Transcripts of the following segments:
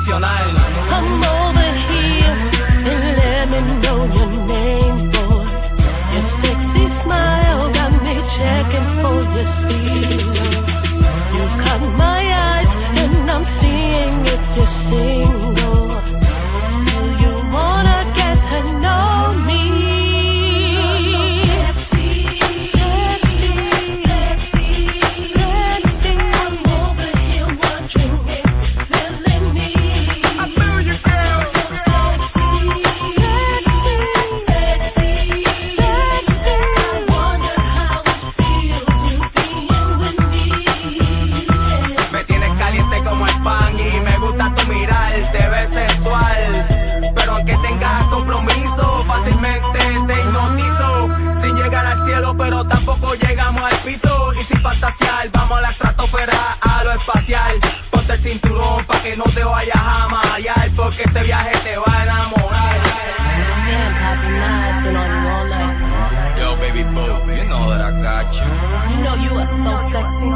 tradicional. Come over here and let me know your name, boy. Your sexy smile got me checking for your seal. You caught my eyes and I'm seeing if you're single. Do you wanna get to know me? Pero tampoco llegamos al piso. Y sin fantasear, vamos a la estratosfera, a lo espacial. Ponte el cinturón pa' que no te vayas a marear, porque este viaje te va a enamorar. Damn, Papi, nah, it's been on you all night. Yo, baby boo, you know that I got you. You know you are so sexy.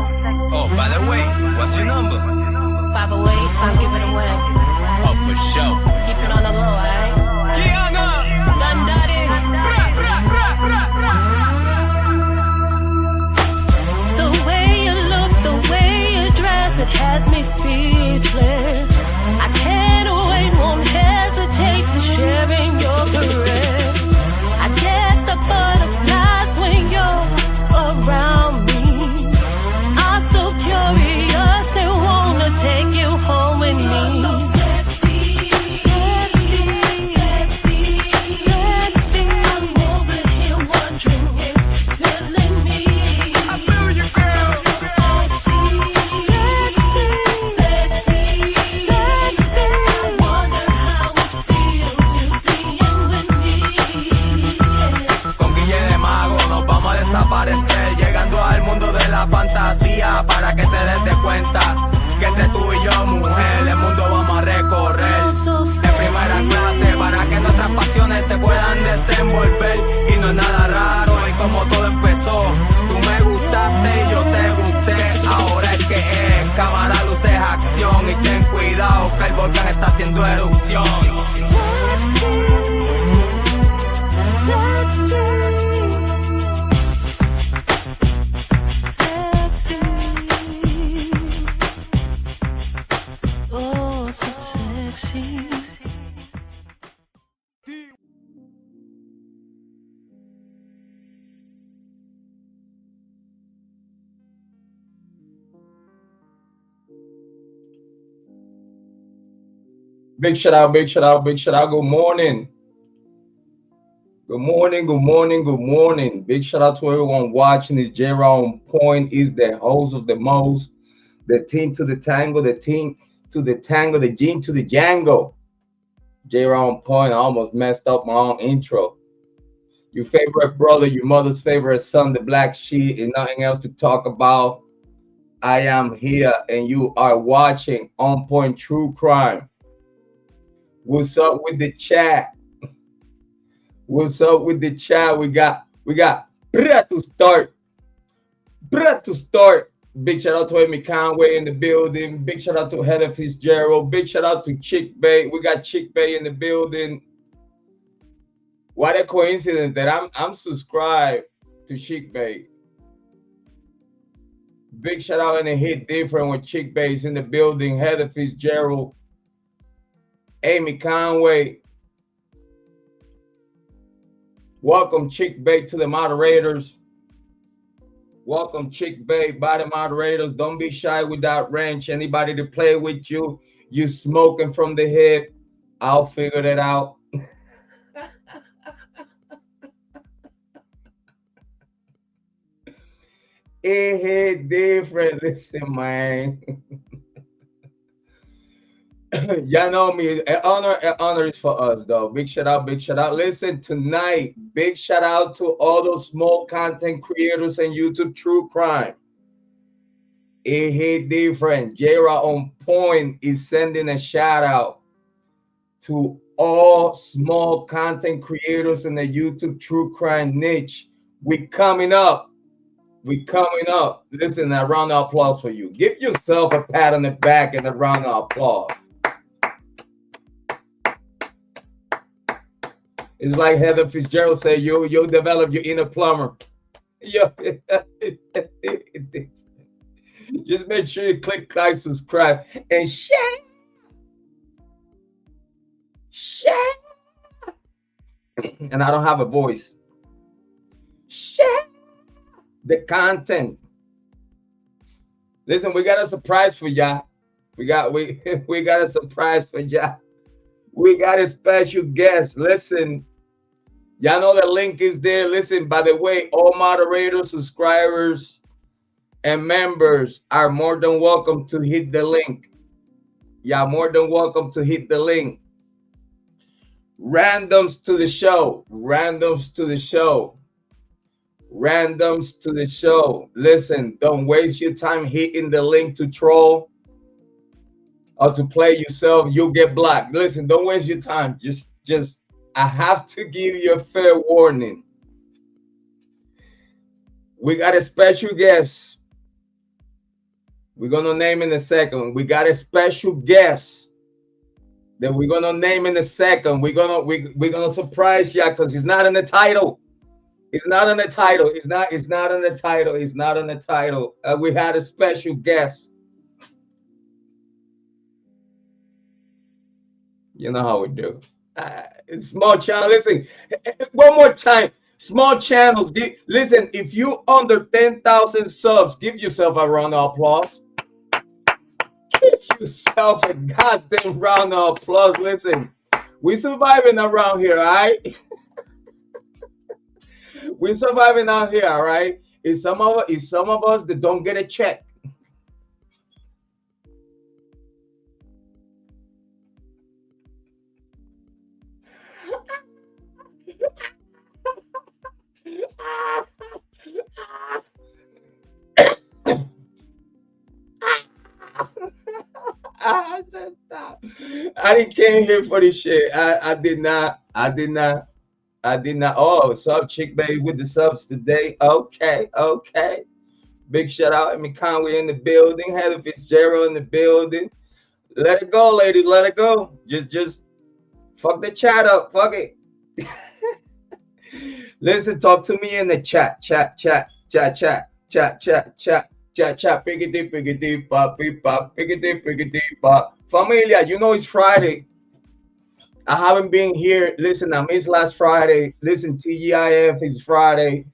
Oh, by the way, what's your number? 508, I'm giving it away. Oh, for sure. Keep it on the low, alright? Kiana! Done daddy. It has me speechless. I can't wait, won't hesitate to share in your caress. I get the butterflies when you're around me. I'm so curious and wanna take you home with me. Llegando al mundo de la fantasía, para que te des de cuenta que entre tú y yo, mujer, el mundo vamos a recorrer en primera clase, para que nuestras pasiones se puedan desenvolver. Y no es nada raro en como todo empezó. Tú me gustaste y yo te gusté. Ahora es que es cámara, luces, acción. Y ten cuidado que el volcán está haciendo erupción. Big shout out, big shout out, big shout out. Good morning. Good morning, good morning, good morning. Big shout out to everyone watching. This Jrod on Point is the host of the most, the team to the tango, the team to the tango, the gene to the Django. Jrod on Point. I almost messed up my own intro. Your favorite brother, your mother's favorite son, the black sheep, and nothing else to talk about. I am here and you are watching On Point True Crime. What's up with the chat? What's up with the chat? We got to start. Big shout out to Amy Conway in the building. Big shout out to Heather Fitzgerald. Big shout out to Chick Bay. We got Chick Bay in the building. What a coincidence that I'm subscribed to Chick Bay. Big shout out and a hit different when Chick Bay is in the building. Heather Fitzgerald. Amy Conway. Welcome, Chick Bay, to the moderators. Welcome, Chick Bay, by the moderators. Don't be shy with that wrench. Anybody to play with you, you smoking from the hip, I'll figure that out. It hit different. Listen, man. Y'all know me. An honor is for us, though. Big shout out, big shout out. Listen, tonight, big shout out to all those small content creators and YouTube True Crime. It hit different. Jrod on Point is sending a shout out to all small content creators in the YouTube True Crime niche. We coming up. Listen, a round of applause for you. Give yourself a pat on the back and a round of applause. It's like Heather Fitzgerald said, you'll develop your inner plumber. Yo, just make sure you click like, subscribe, and share. And I don't have a voice. Share the content. Listen, we got a surprise for y'all. We got a surprise for y'all. We got a special guest. Listen, y'all know the link is there. Listen, by the way, all moderators, subscribers, and members are more than welcome to hit the link. Y'all more than welcome to hit the link. Randoms to the show. Randoms to the show. Randoms to the show. Listen, don't waste your time hitting the link to troll or to play yourself. You'll get blocked. Listen, don't waste your time. Just I have to give you a fair warning. We got a special guest. We're gonna name in a second. We got a special guest that we're gonna name in a second. We're gonna surprise you because he's not in the title. It's not in the title. It's not in the title. It's not in the title. We had a special guest. You know how we do. Small channel. Listen, one more time. Small channels. Listen, if you under 10,000 subs, give yourself a round of applause. Give yourself a goddamn round of applause. Listen, we surviving around here, all right? We're surviving out here, all right? It's some of us that don't get a check. I didn't came here for this shit. I did not. Oh, sub chick baby with the subs today. Okay. Big shout out. Amy Conway in the building. Heather Fitzgerald in the building. Let it go, ladies. Let it go. Just fuck the chat up. Fuck it. Listen, talk to me in the chat. Chat. Piggity, pop. Familia, you know it's Friday. I haven't been here. Listen, I missed last Friday. Listen, TGIF is Friday.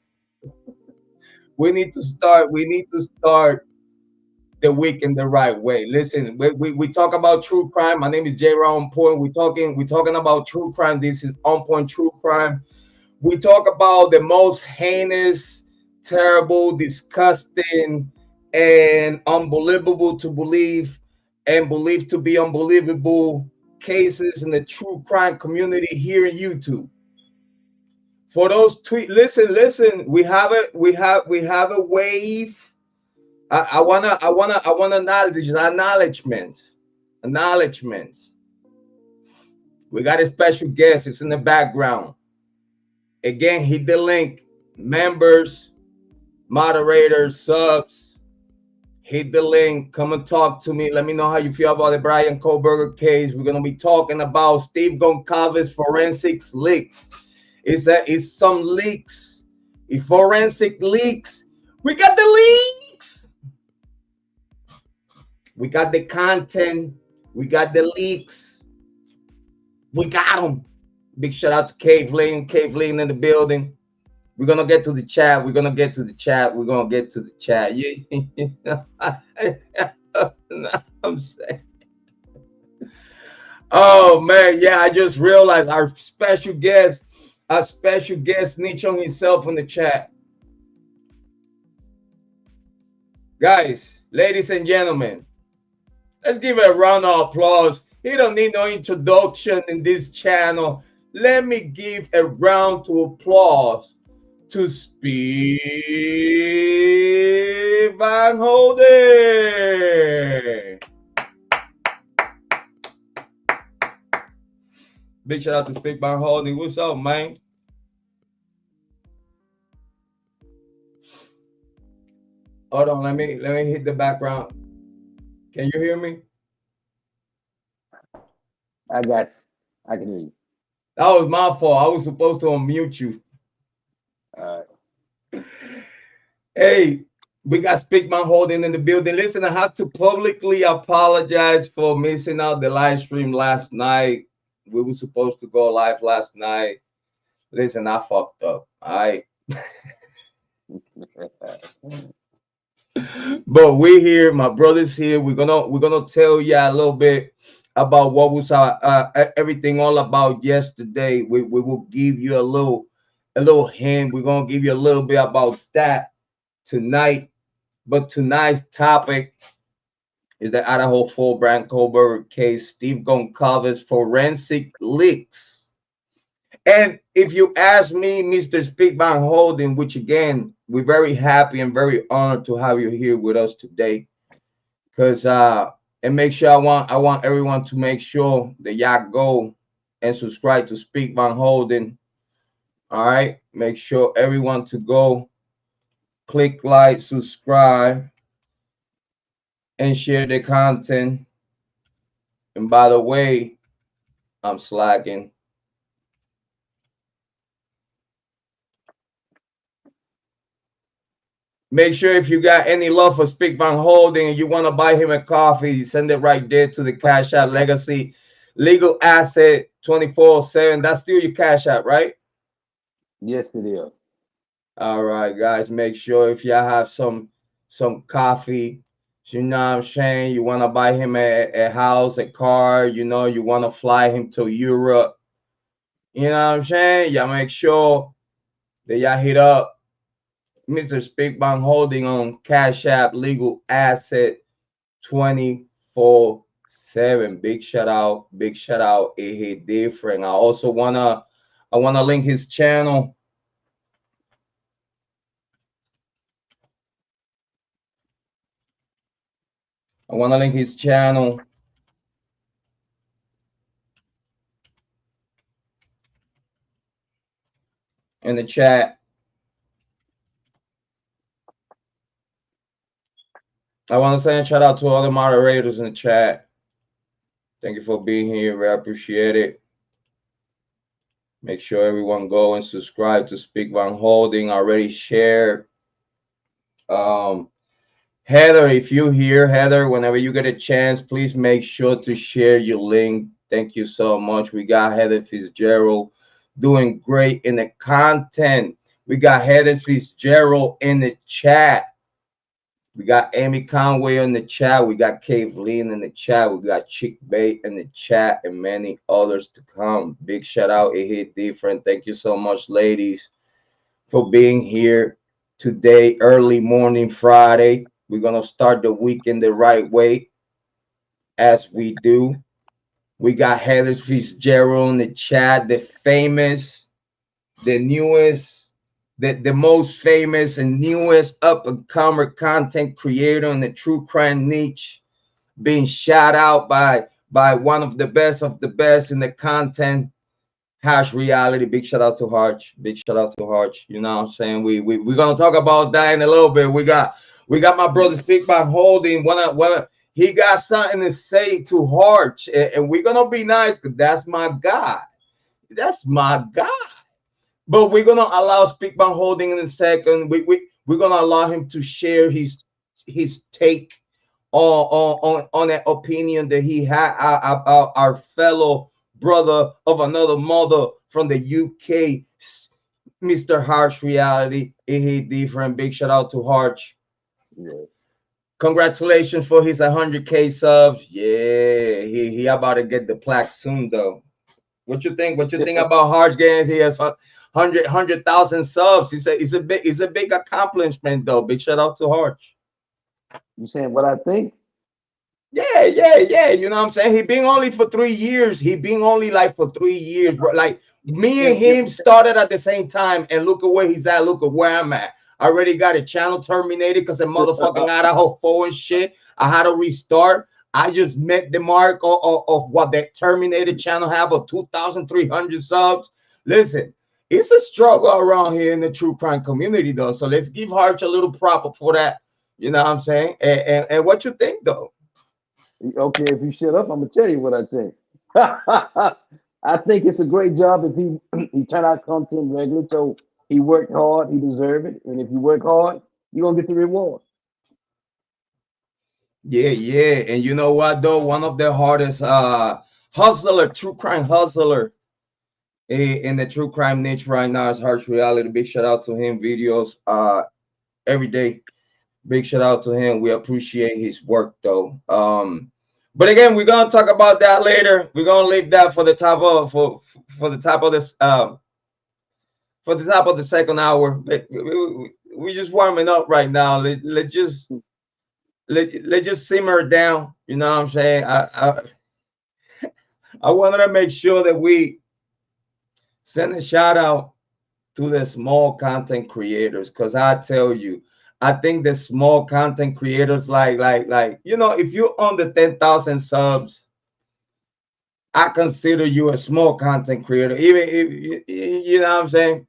We need to start the week in the right way. Listen, we talk about true crime. My name is Jrod On Point. We're talking about true crime. This is On Point True Crime. We talk about the most heinous, terrible, disgusting, and unbelievable to believe and believed to be unbelievable cases in the true crime community here in YouTube. For those listen, we have a wave. I wanna acknowledgements. We got a special guest. It's in the background. Again, hit the link. Members, moderators, subs, hit the link. Come and talk to me. Let me know how you feel about the Bryan Kohberger case. We're gonna be talking about Steve Goncalves forensics leaks. It's some leaks. It's forensic leaks. We got the leaks. We got the content. We got the leaks. We got them. Big shout out to Kiely in the building. We're gonna get to the chat. You know, I'm saying. Oh man, yeah. I just realized our special guest niche on himself in the chat. Guys, ladies and gentlemen, let's give it a round of applause. He don't need no introduction in this channel. Let me give a round of applause to Speed Van Holden. Big shout out to Speed Van Holden. What's up, man? Hold on, let me hit the background. Can you hear me? I can hear you. That was my fault. I was supposed to unmute you. All right. Hey, we got Speakman Holding in the building. Listen, I have to publicly apologize for missing out the live stream last night. We were supposed to go live last night. Listen, I fucked up. All right. But we're here, my brother's here. We're gonna tell you a little bit about what was everything all about yesterday. We will give you a little hint. We're gonna give you a little bit about that tonight. But tonight's topic is the Idaho 4 Brian Kohberger case. Steve covers forensic leaks. And if you ask me, Mr. Speakman Holding, which again, we're very happy and very honored to have you here with us today. Because and make sure I want everyone to make sure that y'all go and subscribe to Speakman Holding. All right. Make sure everyone to go click like, subscribe, and share the content. And by the way, I'm slacking. Make sure if you got any love for Speakman Holding and you want to buy him a coffee, send it right there to the Cash App Legacy Legal Asset 24/7. That's still your Cash App, right? Yes, it is. All right, guys. Make sure if y'all have some coffee, you know what I'm saying, you want to buy him a house, a car, you know, you want to fly him to Europe, you know what I'm saying, y'all make sure that y'all hit up Mr. Speakman Holding on Cash App Legal Asset 24/7. Big shout out. It hit different. I also wanna link his channel. I want to link his channel in the chat. I want to send a shout out to all the moderators in the chat. Thank you for being here. I appreciate it. Make sure everyone go and subscribe to Speakman Holding. Already shared. Heather, if you're here, Heather, whenever you get a chance, please make sure to share your link. Thank you so much. We got Heather Fitzgerald doing great in the content. We got Heather Fitzgerald in the chat. We got Amy Conway in the chat. We got Kathleen in the chat. We got Chick Bay in the chat and many others to come. Big shout out. It hit different. Thank you so much, ladies, for being here today, early morning Friday. We're going to start the week in the right way, as we do. We got Heather Fitzgerald in the chat, the famous, the newest, the most famous and newest up-and-comer content creator in the true crime niche, being shout out by one of the best in the content, Hash Reality. Big shout out to Harch. Big shout out to Harch. You know what I'm saying? We're gonna talk about that in a little bit. We got my brother Speakman Holding. He got something to say to Harch, and we're gonna be nice because that's my guy. That's my guy. But we're gonna allow Speakman Holding in a second. We're gonna allow him to share his take on that opinion that he had about our fellow brother of another mother from the UK, Mr. Harch Reality. It hit different. Big shout out to Harch. Yeah. Congratulations for his 100K subs. Yeah, he about to get the plaque soon though. What you think? What you think about Harch getting? He has 100,000 subs. It's a big accomplishment though. Big shout out to Harch. You saying what I think? Yeah. You know what I'm saying? He been only for 3 years. He been only like for 3 years, bro. Like me and him started at the same time, and look at where he's at. Look at where I'm at. I already got a channel terminated because of motherfucking Idaho 4 and shit. I had to restart. I just met the mark of what that terminated channel have of 2,300 subs. Listen, it's a struggle around here in the true crime community, though. So let's give Harch a little proper for that. You know what I'm saying? And what you think, though? Okay, if you shut up, I'm gonna tell you what I think. I think it's a great job if he he turn out content regularly. So he worked hard, he deserved it, and if you work hard, you're gonna get the reward. Yeah. And you know what though? One of the hardest hustler, true crime hustler in the true crime niche right now is Harsh Reality. Big shout out to him. Videos every day. Big shout out to him. We appreciate his work though. But again, we're gonna talk about that later. We're gonna leave that for the top of for the top of this for the top of the second hour. We just warming up right now. Let's just simmer down. You know what I'm saying? I wanted to make sure that we send a shout out to the small content creators, because I tell you, I think the small content creators like you know, if you're under 10,000 subs, I consider you a small content creator. Even if you know what I'm saying,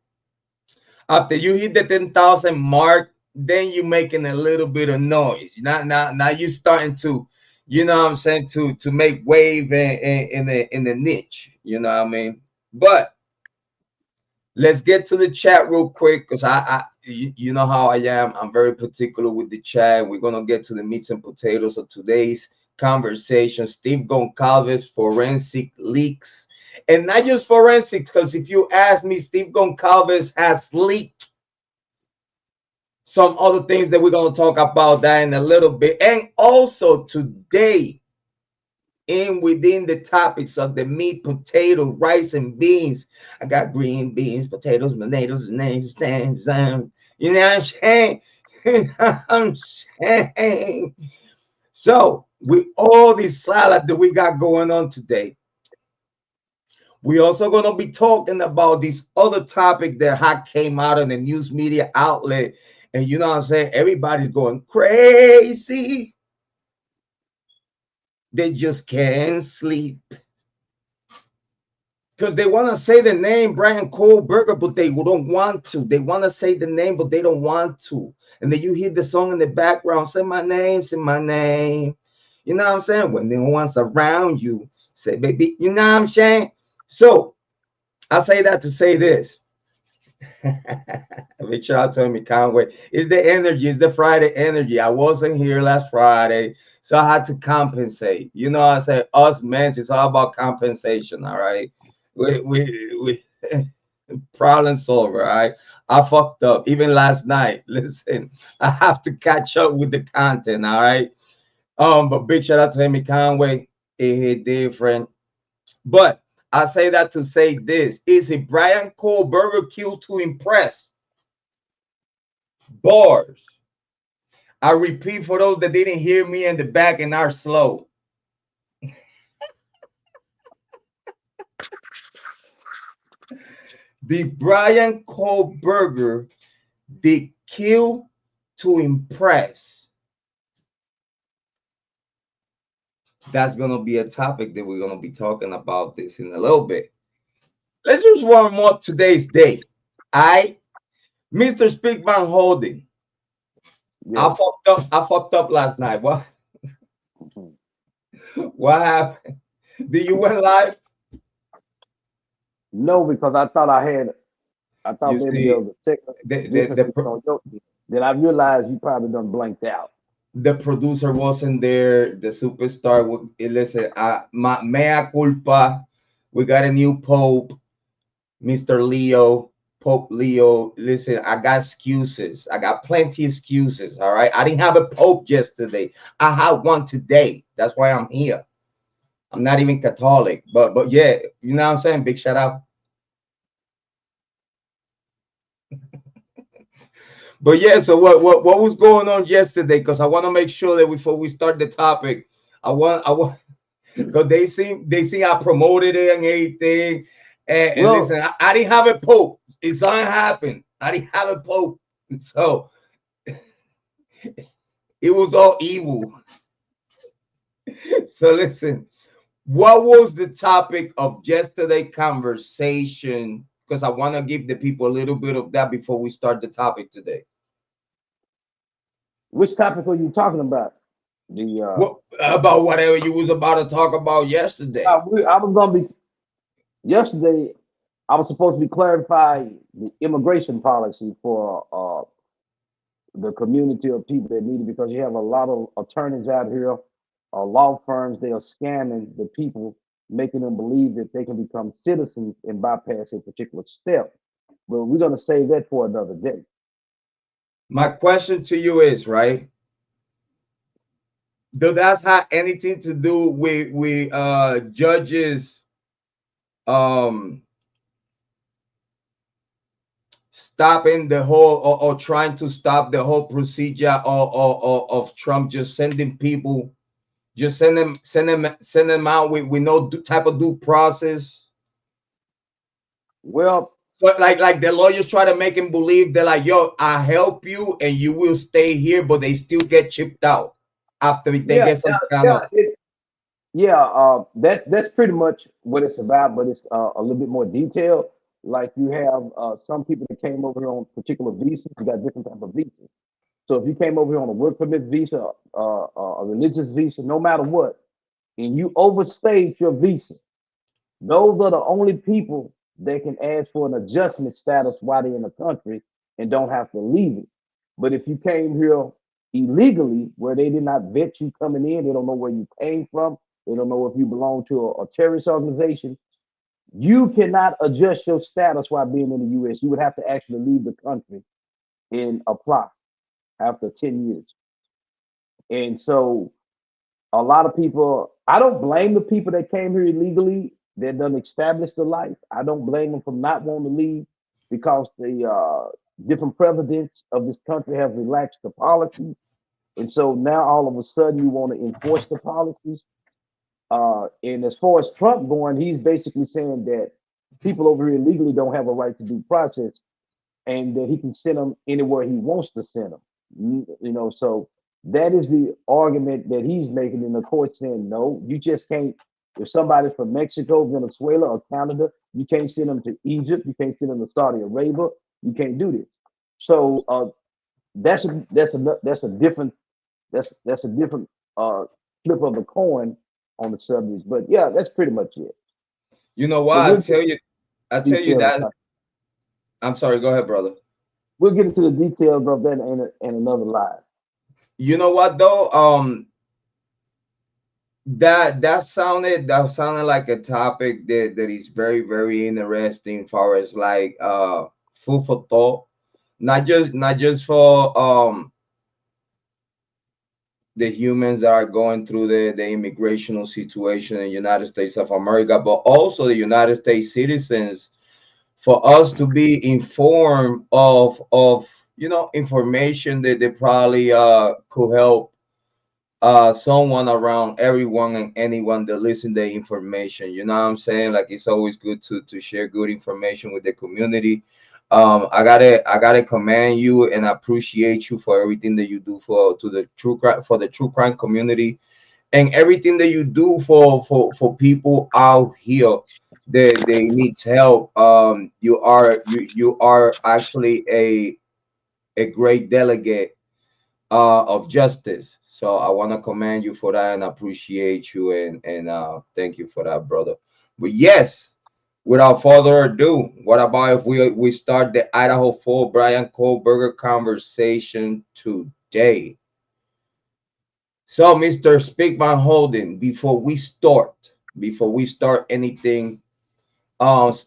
after you hit the 10,000 mark, then you're making a little bit of noise. Now you're starting to, you know what I'm saying, to make wave in the niche. You know what I mean? But let's get to the chat real quick, because you know how I am. I'm very particular with the chat. We're gonna get to the meats and potatoes of today's conversation. Steve Goncalves, forensic leaks, and not just forensics. Because if you ask me, Steve Goncalves has leaked some other things that we're gonna talk about that in a little bit, and also today, within the topics of the meat, potato, rice, and beans. I got green beans, potatoes, tomatoes, names, you know what I'm saying? You know what I'm saying? So with all this salad that we got going on today, we also gonna be talking about this other topic that came out in the news media outlet, and you know what I'm saying? Everybody's going crazy. They just can't sleep because they want to say the name Bryan Kohberger, but they don't want to. They want to say the name, but they don't want to. And then you hear the song in the background, say my name, say my name. You know what I'm saying? When no one's around you, say baby, you know what I'm saying? So I say that to say this. Make sure I tell me Conway. It's the energy, it's the Friday energy. I wasn't here last Friday, so I had to compensate. You know, I say us men, it's all about compensation. All right, we problem solver. All right, I fucked up even last night. Listen, I have to catch up with the content. All right, but big shout out to Amy Conway. It hit different, but I say that to say this: is it Bryan Kohberger killed to impress? Bars. I repeat for those that didn't hear me in the back and are slow. The Bryan Kohberger did kill to impress. That's going to be a topic that we're going to be talking about this in a little bit. Let's just warm up today's day. Mr. Speak Van Holden. Yeah. I fucked up last night. What? What happened? Did you went live? No, because I thought maybe there was a then I realized you probably done blanked out. The producer wasn't there. The superstar. Listen, mea culpa. We got a new pope, Mr. Leo. Pope Leo, listen, I got excuses. I got plenty of excuses. All right. I didn't have a pope yesterday. I have one today. That's why I'm here. I'm not even Catholic, but yeah, you know what I'm saying? Big shout out. But yeah, so what was going on yesterday? Because I want to make sure that before we start the topic, I want because they see I promoted it and everything. And listen, I didn't have a pope. It's unhappened. I didn't have a pope. So it was all evil. So listen, what was the topic of yesterday's conversation? Because I want to give the people a little bit of that before we start the topic today. Which topic are you talking about? About whatever you was about to talk about yesterday. I was gonna be. Yesterday, I was supposed to be clarifying the immigration policy for the community of people that need it, because you have a lot of attorneys out here, law firms. They are scamming the people, making them believe that they can become citizens and bypass a particular step. But we're going to save that for another day. My question to you is, right? Does that have anything to do with judges stopping the whole, or trying to stop the whole procedure of Trump just sending people, just send them out with no type of due process? Well, So like the lawyers try to make him believe they're like, yo, I help you and you will stay here, but they still get chipped out after they yeah, get some kind of. that's pretty much what it's about, but it's a little bit more detailed. Like you have some people that came over here on particular visas. You got different type of visas. So if you came over here on a work permit visa, a religious visa, no matter what, and you overstayed your visa, those are the only people that can ask for an adjustment status while they're in the country and don't have to leave it. But if you came here illegally, where they did not vet you coming in, they don't know where you came from, they don't know if you belong to a terrorist organization, you cannot adjust your status while being in the U.S. You would have to actually leave the country and apply after 10 years. And so a lot of people, I don't blame the people that came here illegally that done established the life. I don't blame them for not wanting to leave, because the different presidents of this country have relaxed the policies. And so now all of a sudden you want to enforce the policies. And as far as Trump going, he's basically saying that people over here illegally don't have a right to due process, and that he can send them anywhere he wants to send them. So that is the argument that he's making in the court, saying no, you just can't. If somebody's from Mexico, Venezuela, or Canada, you can't send them to Egypt. You can't send them to Saudi Arabia. You can't do this. So that's a different that's a different flip of the coin on the subject. But yeah, that's pretty much it. You know what? But I tell you that. I'm sorry. Go ahead, brother. We'll get into the details of that in another live. You know what though? That sounded like a topic that is very, very interesting, far as like food for thought. Not just for the humans that are going through the immigrational situation in the United States of America, but also the United States citizens, for us to be informed of information that they probably could help someone around everyone and anyone that listen to the information. You know what I'm saying? Like, it's always good to share good information with the community. I gotta commend you and appreciate you for everything that you do for the true crime community, and everything that you do for people out here that they need help. You are actually a great delegate of justice. So I want to commend you for that and appreciate you, and thank you for that, brother. But yes, without further ado, what about if we start the Idaho 4 Bryan Kohberger conversation today? So, Mr. Speakman Holden, before we start anything,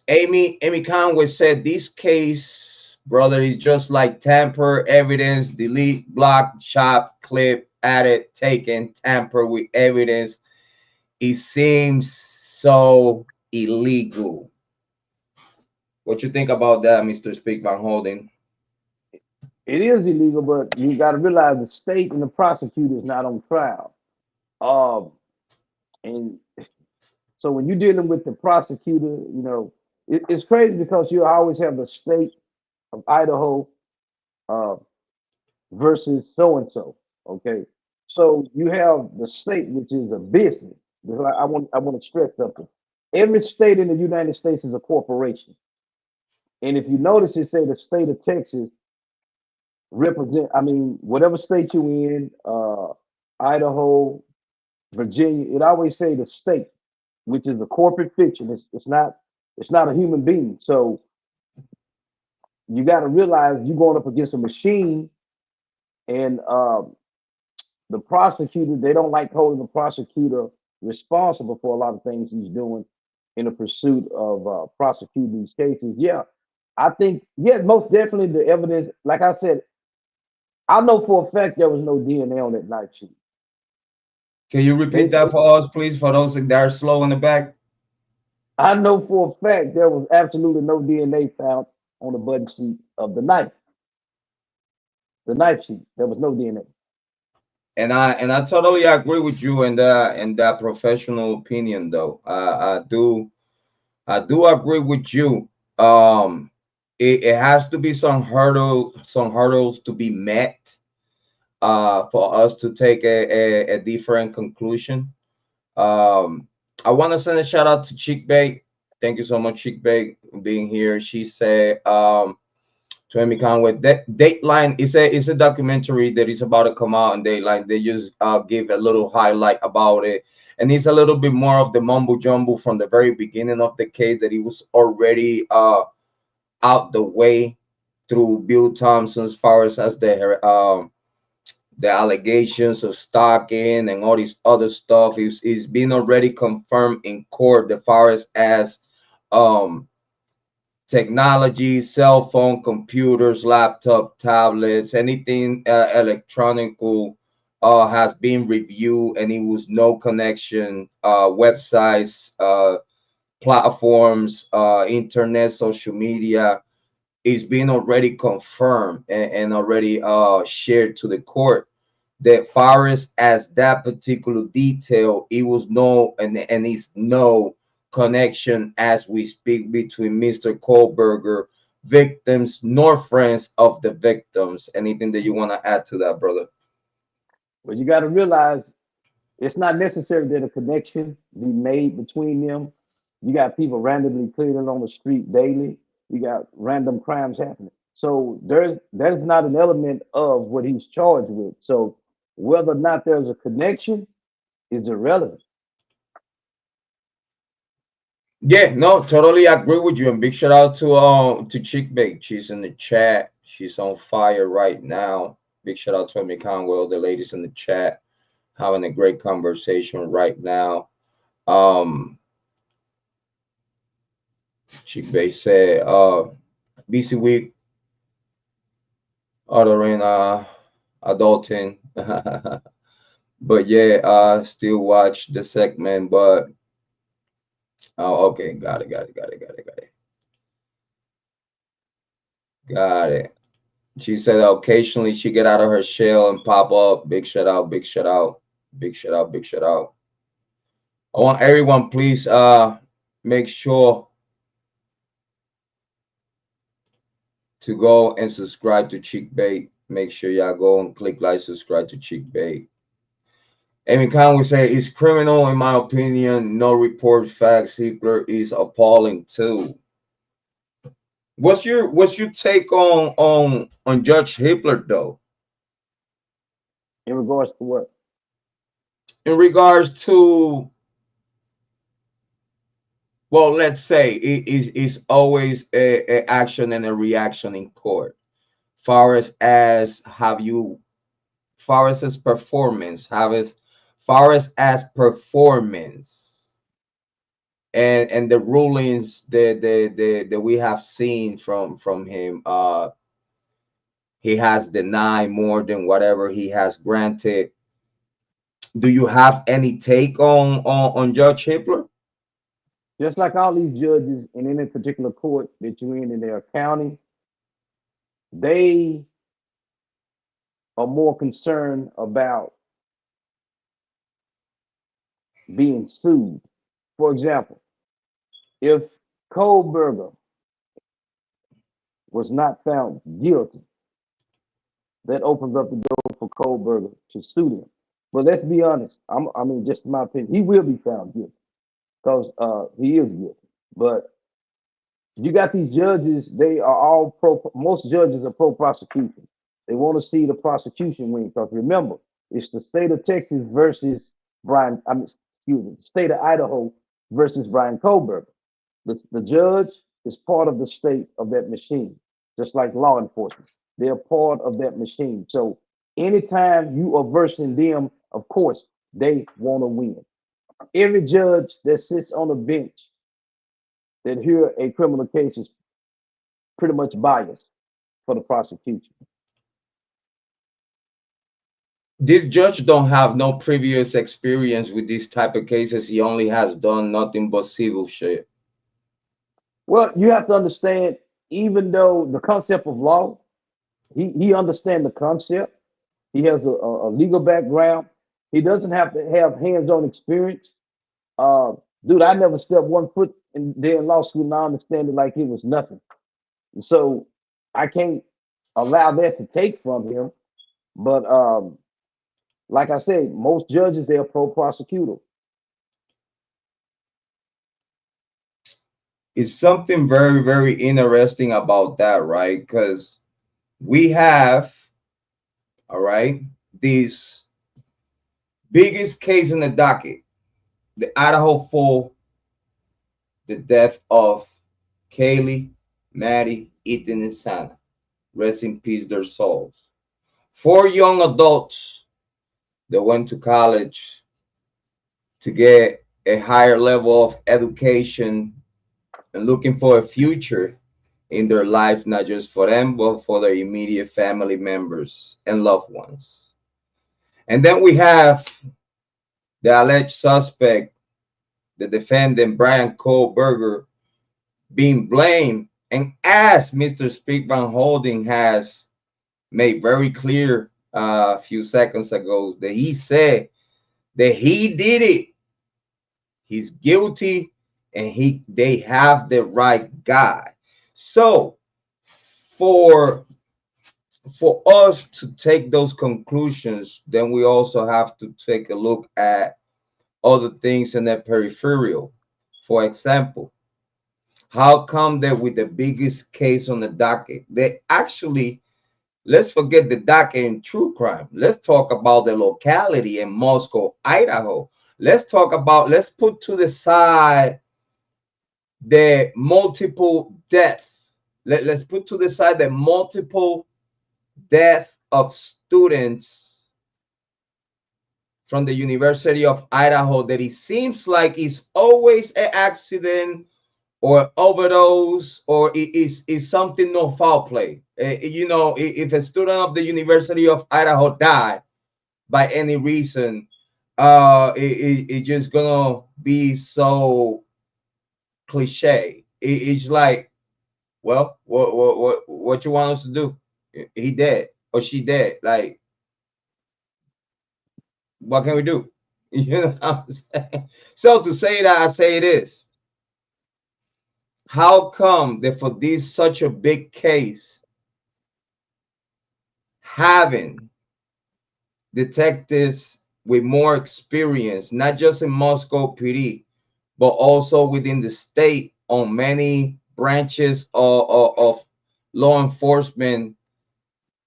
Amy Conway said this case, brother, is just like tamper evidence, delete, block, chop, clip, added, taken, tamper with evidence. It seems so illegal. What you think about that, Mr. Speakman Holden? It is illegal, but you got to realize the state and the prosecutor is not on trial. And so when you're dealing with the prosecutor, it's crazy, because you always have the state of Idaho uh, versus so and so. Okay, so you have the state, which is a business. I want to stress something. Every state in the United States is a corporation, and if you notice, it say the state of Texas represent. I mean, whatever state you in, Idaho, Virginia, it always say the state, which is a corporate fiction. It's not It's not a human being. So you got to realize you're going up against a machine, and the prosecutor, they don't like holding the prosecutor responsible for a lot of things he's doing in the pursuit of prosecuting these cases. Yeah, I think, yeah, most definitely the evidence, like I said, I know for a fact there was no DNA on that knife sheet. Can you repeat that for us, please, for those that are slow in the back? I know for a fact there was absolutely no DNA found on the button sheet of the knife. The knife sheet, there was no DNA. And I totally agree with you in that professional opinion, though. I do agree with you. It has to be some hurdles to be met for us to take a different conclusion. I want to send a shout out to Chick Bay. Thank you so much, Chick Bay, for being here. She said to Amy Conway, that Dateline is a documentary that is about to come out on Dateline. They just give a little highlight about it, and it's a little bit more of the mumbo jumbo from the very beginning of the case, that it was already out the way through Bill Thompson, as far as the allegations of stalking and all this other stuff is being already confirmed in court, as far as technology, cell phone, computers, laptop, tablets, anything electronic has been reviewed, and it was no connection, websites, platforms, internet, social media is being already confirmed and already shared to the court, that far as that particular detail, it was no and it's no connection as we speak between Mr. Kohberger, victims, nor friends of the victims. Anything that you want to add to that, brother? Well, you got to realize it's not necessary that a connection be made between them. You got people randomly clearing on the street daily. You got random crimes happening. So that is not an element of what he's charged with. So whether or not there's a connection is irrelevant. Yeah, no, totally agree with you. And big shout out to Chick Bake. She's in the chat. She's on fire right now. Big shout out to Amy Conwell, the ladies in the chat, having a great conversation right now. Chick Bake said, BC Week, ordering adulting. But yeah, still watch the segment, but oh, okay, got it. Got it. She said occasionally she get out of her shell and pop up. Big shout out, big shout out, big shout out, big shout out. I want everyone, please make sure to go and subscribe to Chick Bait. Make sure y'all go and click like, subscribe to Chick Bait. Amy Conway say it's criminal in my opinion. No report facts. Hitler is appalling too. What's your take on Judge Hitler though? In regards to what? In regards to, well, let's say it's always a action and a reaction in court. Far as have you, far as his performance, far as performance. And the rulings that we have seen from him, he has denied more than whatever he has granted. Do you have any take on Judge Hitler? Just like all these judges in any particular court that you're in their county, they are more concerned about being sued. For example, if Kohberger was not found guilty, that opens up the door for Kohberger to sue them. But let's be honest. I mean, just my opinion, he will be found guilty because he is guilty. But you got these judges; they are all pro. Most judges are pro prosecution. They want to see the prosecution win because remember, it's the state of Texas versus Brian. Excuse me, the state of Idaho versus Brian Kohberger. The judge is part of the state of that machine, just like law enforcement. They're part of that machine. So anytime you are versing them, of course, they want to win. Every judge that sits on a bench that hear a criminal case is pretty much biased for the prosecution. This judge don't have no previous experience with this type of cases. He only has done nothing but civil shit. Well, you have to understand, even though the concept of law, he understands the concept. He has a legal background. He doesn't have to have hands-on experience. Uh, Dude, I never stepped one foot in there in law school, and I understand it like it was nothing. And so I can't allow that to take from him. But like I said, most judges, they're pro prosecutor. It's something very, very interesting about that, right? Because we have, all right, this biggest case in the docket, the Idaho 4, the death of Kiely, Maddie, Ethan, and Sana. Rest in peace, their souls. 4 young adults that went to college to get a higher level of education and looking for a future in their life, not just for them, but for their immediate family members and loved ones. And then we have the alleged suspect, the defendant, Bryan Kohberger, being blamed. And as Mr. Speak Van Holding has made very clear a few seconds ago, that he said that he did it. He's guilty, and they have the right guy. So for us to take those conclusions, then we also have to take a look at other things in the peripheral. For example, how come that with the biggest case on the docket, they actually, let's forget the docket in true crime. Let's talk about the locality in Moscow, Idaho. Let's put to the side the multiple death. Let's put to the side the multiple death of students from the University of Idaho, that it seems like it's always an accident or overdose, or it is something no foul play. You know, if a student of the University of Idaho died by any reason, it just gonna be so cliche. It's like, well, what you want us to do? He dead or she dead. Like, what can we do? You know what I'm saying? So to say that, I say this. How come that for this such a big case, having detectives with more experience, not just in Moscow PD, but also within the state on many branches of law enforcement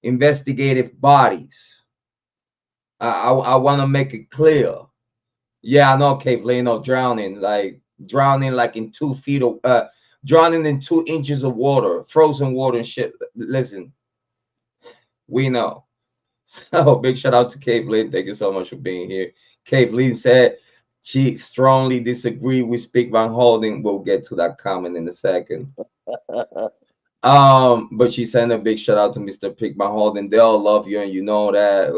investigative bodies? I want to make it clear. Yeah, I know, Kiely, no, drowning like in 2 feet of drowning in 2 inches of water, frozen water and shit. Listen, we know. So big shout out to Kiely. Thank you so much for being here. Kiely said she strongly disagreed with Speak Van Holding. We'll get to that comment in a second. But she sent a big shout out to Mr. Pick Van Holding. They all love you, and you know that.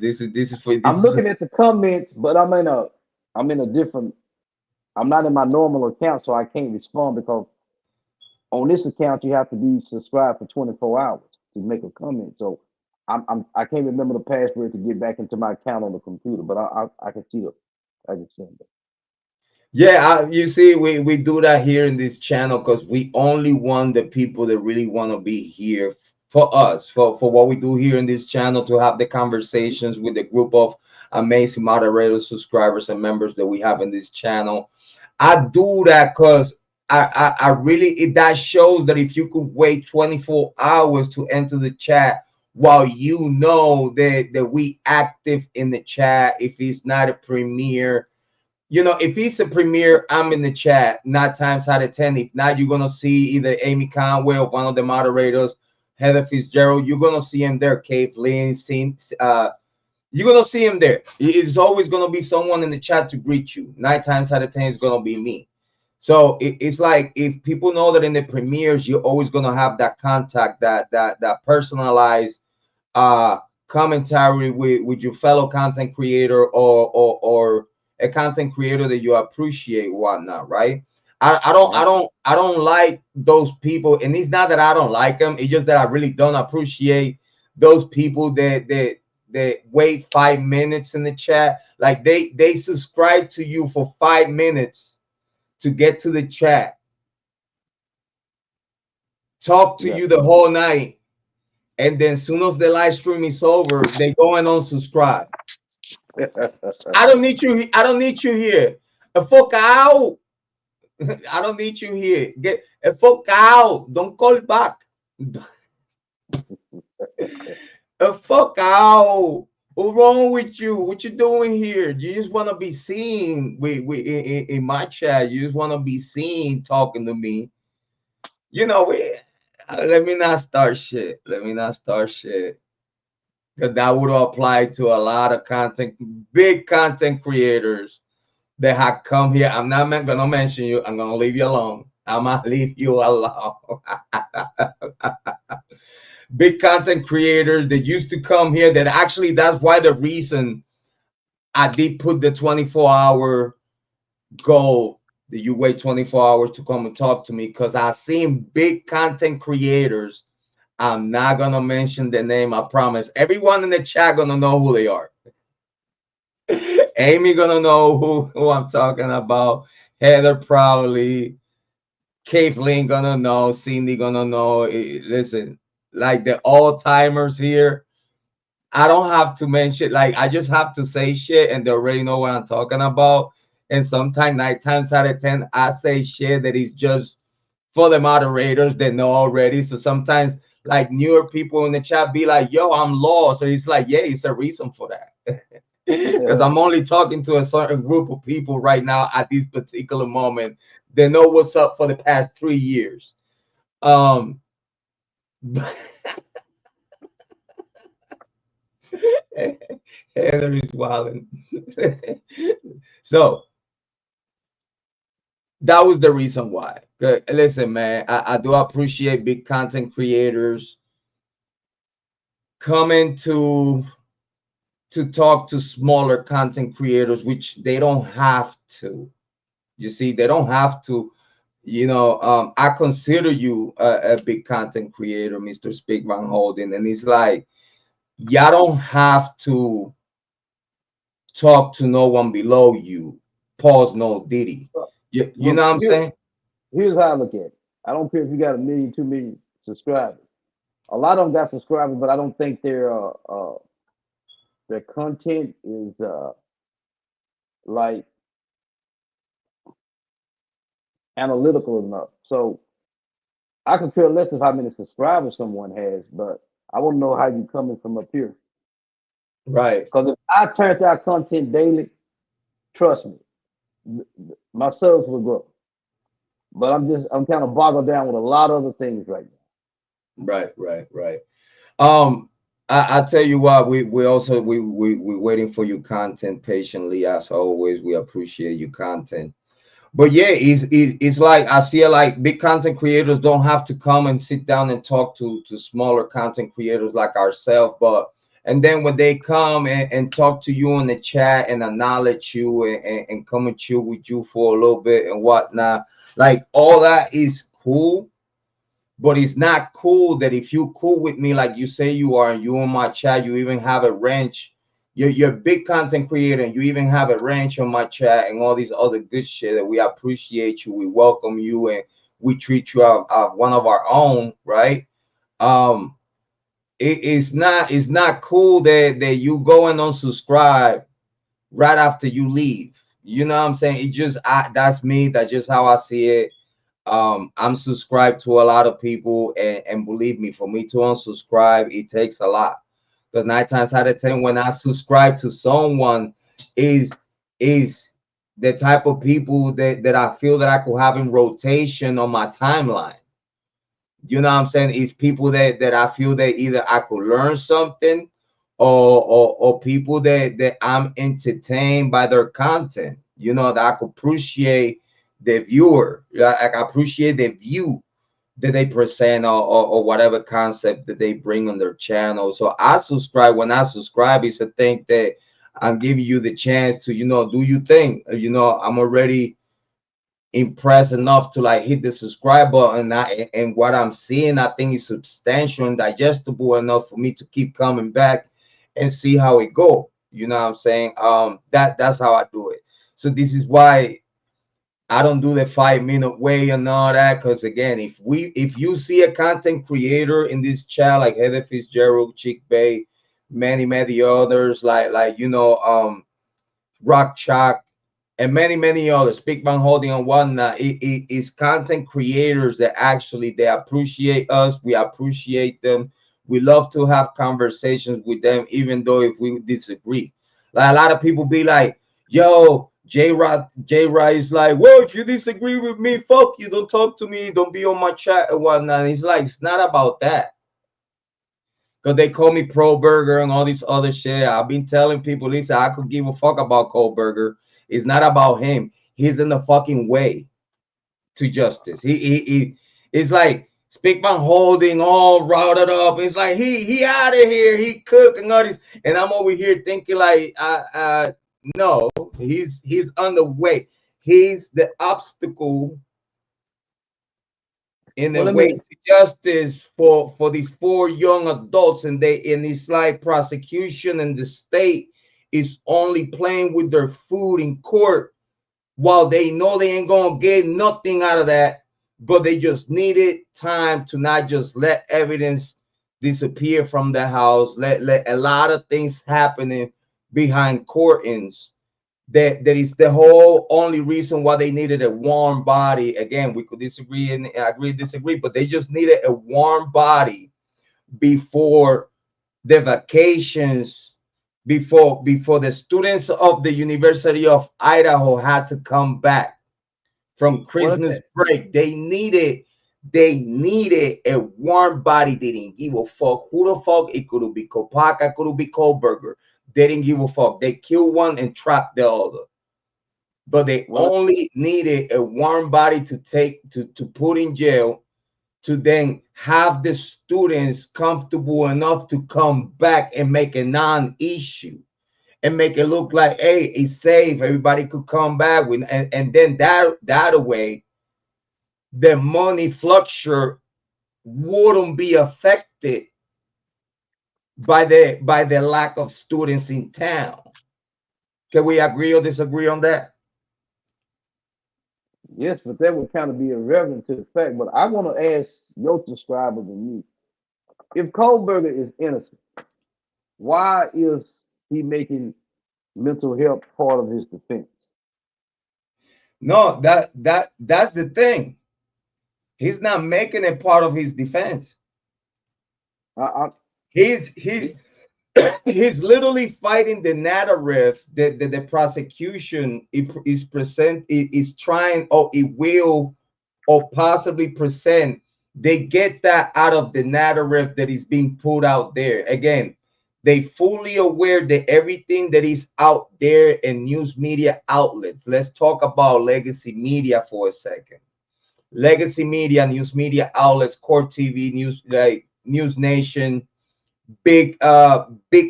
This is for this. I'm looking at the comments, but I'm in a different. I'm not in my normal account, so I can't respond, because on this account you have to be subscribed for 24 hours to make a comment. So I can't remember the password to get back into my account on the computer, but I can see it. I can send it. Yeah, you see, we do that here in this channel because we only want the people that really want to be here for us, for what we do here in this channel, to have the conversations with the group of amazing moderators, subscribers, and members that we have in this channel. I do that because I really, that shows that if you could wait 24 hours to enter the chat, while you know that we active in the chat, if it's not a premiere, you know, if it's a premiere, I'm in the chat 9 times out of 10. If not, you're gonna see either Amy Conway or one of the moderators, Heather Fitzgerald. You're gonna see him there. Kiely, you're gonna see him there. It's always gonna be someone in the chat to greet you. 9 times out of 10 is gonna be me. So it's like, if people know that in the premieres, you're always gonna have that contact, that personalized commentary with your fellow content creator, or a content creator that you appreciate, whatnot, right? I don't like those people, and it's not that I don't like them. It's just that I really don't appreciate those people that wait 5 minutes in the chat. Like they subscribe to you for 5 minutes to get to the chat, talk to you the whole night, and then as soon as the live stream is over, they go and unsubscribe. I don't need you. I don't need you here. Fuck out. I don't need you here. Get a fuck out. Don't call back. Fuck out. What's wrong with you? What you doing here? You just want to be seen in my chat. You just want to be seen talking to me. You know, let me not start shit. Let me not start shit. Because that would apply to a lot of big content creators that have come here. I'm not going to mention you. I'm going to leave you alone. I'm going to leave you alone. Big content creators that used to come here, that actually, that's why the reason I did put the 24-hour goal, that you wait 24 hours to come and talk to me, because I've seen big content creators. I'm not going to mention the name, I promise. Everyone in the chat going to know who they are. Amy going to know who I'm talking about. Heather probably. Kiely going to know. Cindy going to know. Listen, like the all-timers here, I don't have to mention, like, I just have to say shit and they already know what I'm talking about. And sometimes 9 times out of 10, I say shit that is just for the moderators that know already. So sometimes, like, newer people in the chat be like, yo, I'm lost. So it's like, yeah, it's a reason for that. Because I'm only talking to a certain group of people right now at this particular moment. They know what's up for the past 3 years. Heather is wilding. So that was the reason why. Listen, man, I do appreciate big content creators coming to talk to smaller content creators, which they don't have to. You see, they don't have to. You know, I consider you a big content creator, Mr. Speak Van Holden, and it's like, y'all don't have to talk to no one below you. Pause, no Diddy. You know what I'm saying? Here's how I look at it. I don't care if you got 1 million, 2 million subscribers. A lot of them got subscribers, but I don't think their content is like analytical enough. So I could care less of how many subscribers someone has, but I want to know how you coming from up here. Right. Because if I turned out content daily, trust me, my subs will grow. But I'm kind of boggled down with a lot of other things right now. Right. I tell you what, we waiting for your content patiently, as always. We appreciate your content. But yeah, it's like, I see like big content creators don't have to come and sit down and talk to smaller content creators like ourselves, and then when they come and talk to you in the chat and acknowledge you and come and chill with you for a little bit and whatnot, like, all that is cool. But it's not cool that if you cool with me like you say you are, and you in my chat, you even have a ranch, you're a big content creator, and you even have a ranch on my chat and all these other good shit, that we appreciate you, we welcome you, and we treat you as one of our own, right? It's not cool that you go and unsubscribe right after you leave. You know what I'm saying? It just, that's me. That's just how I see it. I'm subscribed to a lot of people, and believe me, for me to unsubscribe, it takes a lot. Because 9 times out of 10, when I subscribe to someone, is the type of people that I feel that I could have in rotation on my timeline. You know what I'm saying? It's people that I feel that either I could learn something, or people that I'm entertained by their content. You know, that I could appreciate the viewer. I appreciate the view that they present, or whatever concept that they bring on their channel. So I subscribe. When I subscribe, it's a thing that I'm giving you the chance to, do your thing. I'm already impressed enough to like hit the subscribe button, and what I'm seeing, I think is substantial and digestible enough for me to keep coming back and see how it go. You know what I'm saying? That's how I do it. So this is why I don't do the 5-minute way and all that, because again, if you see a content creator in this chat like Heather Fitzgerald, Chick Bay, many others like Rock Chalk, and many others, Big Bang Holding and whatnot, it is content creators that actually they appreciate us. We appreciate them. We love to have conversations with them, even though if we disagree. Like a lot of people be like, yo, Jrod is like, well, if you disagree with me, fuck you, don't talk to me, don't be on my chat and whatnot. And he's like, it's not about that. Because they call me Kohberger and all this other shit. I've been telling people, listen, I could give a fuck about Kohberger. It's not about him. He's in the fucking way to justice. He it's like Spickman Holding all routed up. It's like he out of here. He cooking all this, and I'm over here thinking like, no, he's on the way. He's the obstacle in the way to justice for these 4 young adults, and it's like prosecution and the state is only playing with their food in court, while they know they ain't gonna get nothing out of that, but they just needed time to not just let evidence disappear from the house, let a lot of things happening behind curtains. That is the whole only reason why they needed a warm body. Again, we could disagree and agree, disagree, but they just needed a warm body before the vacations, before the students of the University of Idaho had to come back from Christmas break. They needed a warm body. They didn't give a fuck who the fuck. It could be Kopaka, it could be Kohberger. They didn't give a fuck. They killed one and trapped the other. But they only needed a warm body to put in jail, to then have the students comfortable enough to come back and make a non-issue and make it look like, hey, it's safe, everybody could come back with, and then that way the money fluctuate wouldn't be affected by the lack of students in town. Can we agree or disagree on that? Yes, but that would kind of be irrelevant to the fact. But I want to ask your subscribers and you, if Kohberger is innocent, why is he making mental health part of his defense? No, that's the thing. He's not making it part of his defense. He's literally fighting the narrative that the prosecution is trying, or it will, or possibly present. They get that out of the narrative that is being put out there. Again, they fully aware that everything that is out there in news media outlets. Let's talk about legacy media for a second. Legacy media, news media outlets, Court TV, News, like News Nation, big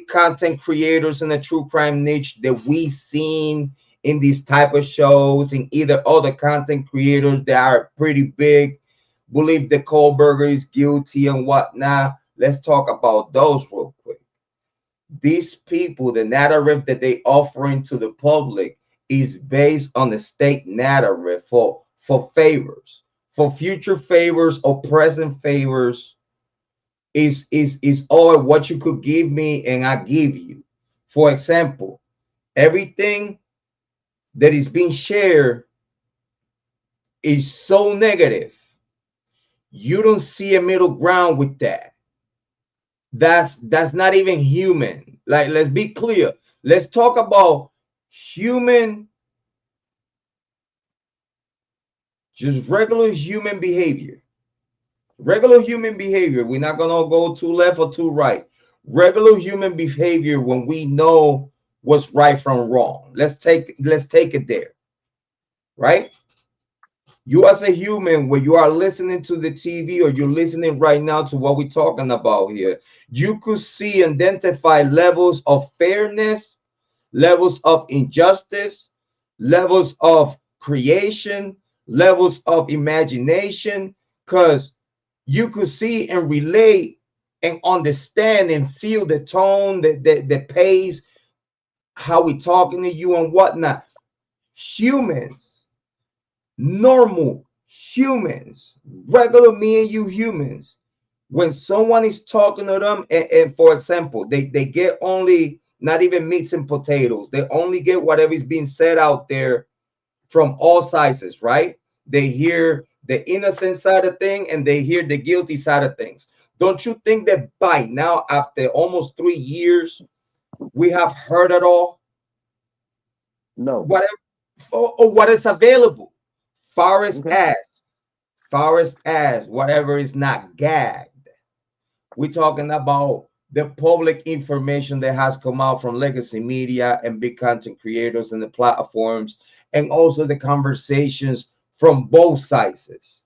content creators in the true crime niche that we seen in these type of shows, and either other content creators that are pretty big, believe that Kohberger is guilty and whatnot. Let's talk about those real quick. These people, the narrative that they offering to the public is based on the state narrative for favors, for future favors or present favors. Is all what you could give me and I give you. For example, everything that is being shared is so negative. You don't see a middle ground with that. That's not even human. Like, let's be clear. Let's talk about human Just regular human behavior. Regular human behavior. We're not gonna go too left or too right. Regular human behavior when we know what's right from wrong. Let's take it there, right? You as a human, when you are listening to the TV or you're listening right now to what we're talking about here, you could see, identify levels of fairness, levels of injustice, levels of creation, levels of imagination, because you could see and relate and understand and feel the tone, the pace, how we talking to you and whatnot. Humans, normal humans, regular me and you humans, when someone is talking to them, and for example, they get only, not even meats and potatoes, they only get whatever is being said out there from all sizes, right? They hear the innocent side of thing and they hear the guilty side of things. Don't you think that by now, after almost 3 years, we have heard it all? No. Whatever, or what is available, far as Okay. whatever is not gagged. We're talking about the public information that has come out from legacy media and big content creators and the platforms, and also the conversations from both sides.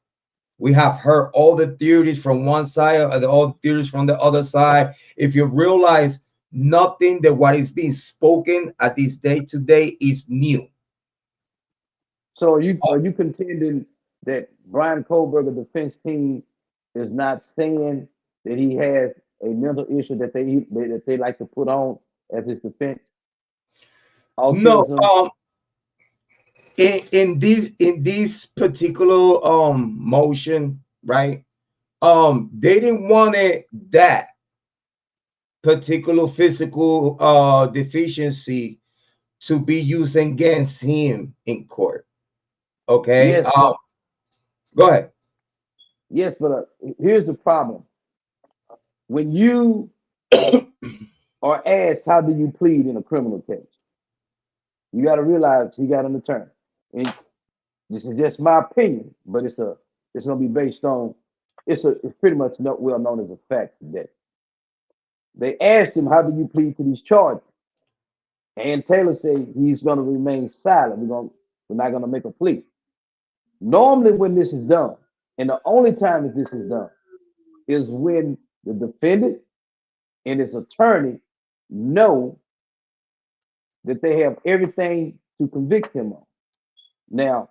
We have heard all the theories from one side and all the theories from the other side. If you realize, nothing that what is being spoken at this day today is new. So are you contending that Brian Kohberger defense team is not saying that he has a mental issue that they like to put on as his defense? No, Autism. in this particular motion, right? They didn't want it, that particular physical deficiency, to be used against him in court. Okay. Yes, but Go ahead. yes, but here's the problem. When you are asked how do you plead in a criminal case, you got to realize he got an attorney. And this is just my opinion, but it's gonna be based on it's pretty much well known as a fact today. They asked him, "How do you plead to these charges?" And Taylor said he's gonna remain silent. We're not gonna make a plea. Normally, when this is done, and the only time that this is done is when the defendant and his attorney know that they have everything to convict him on. Now,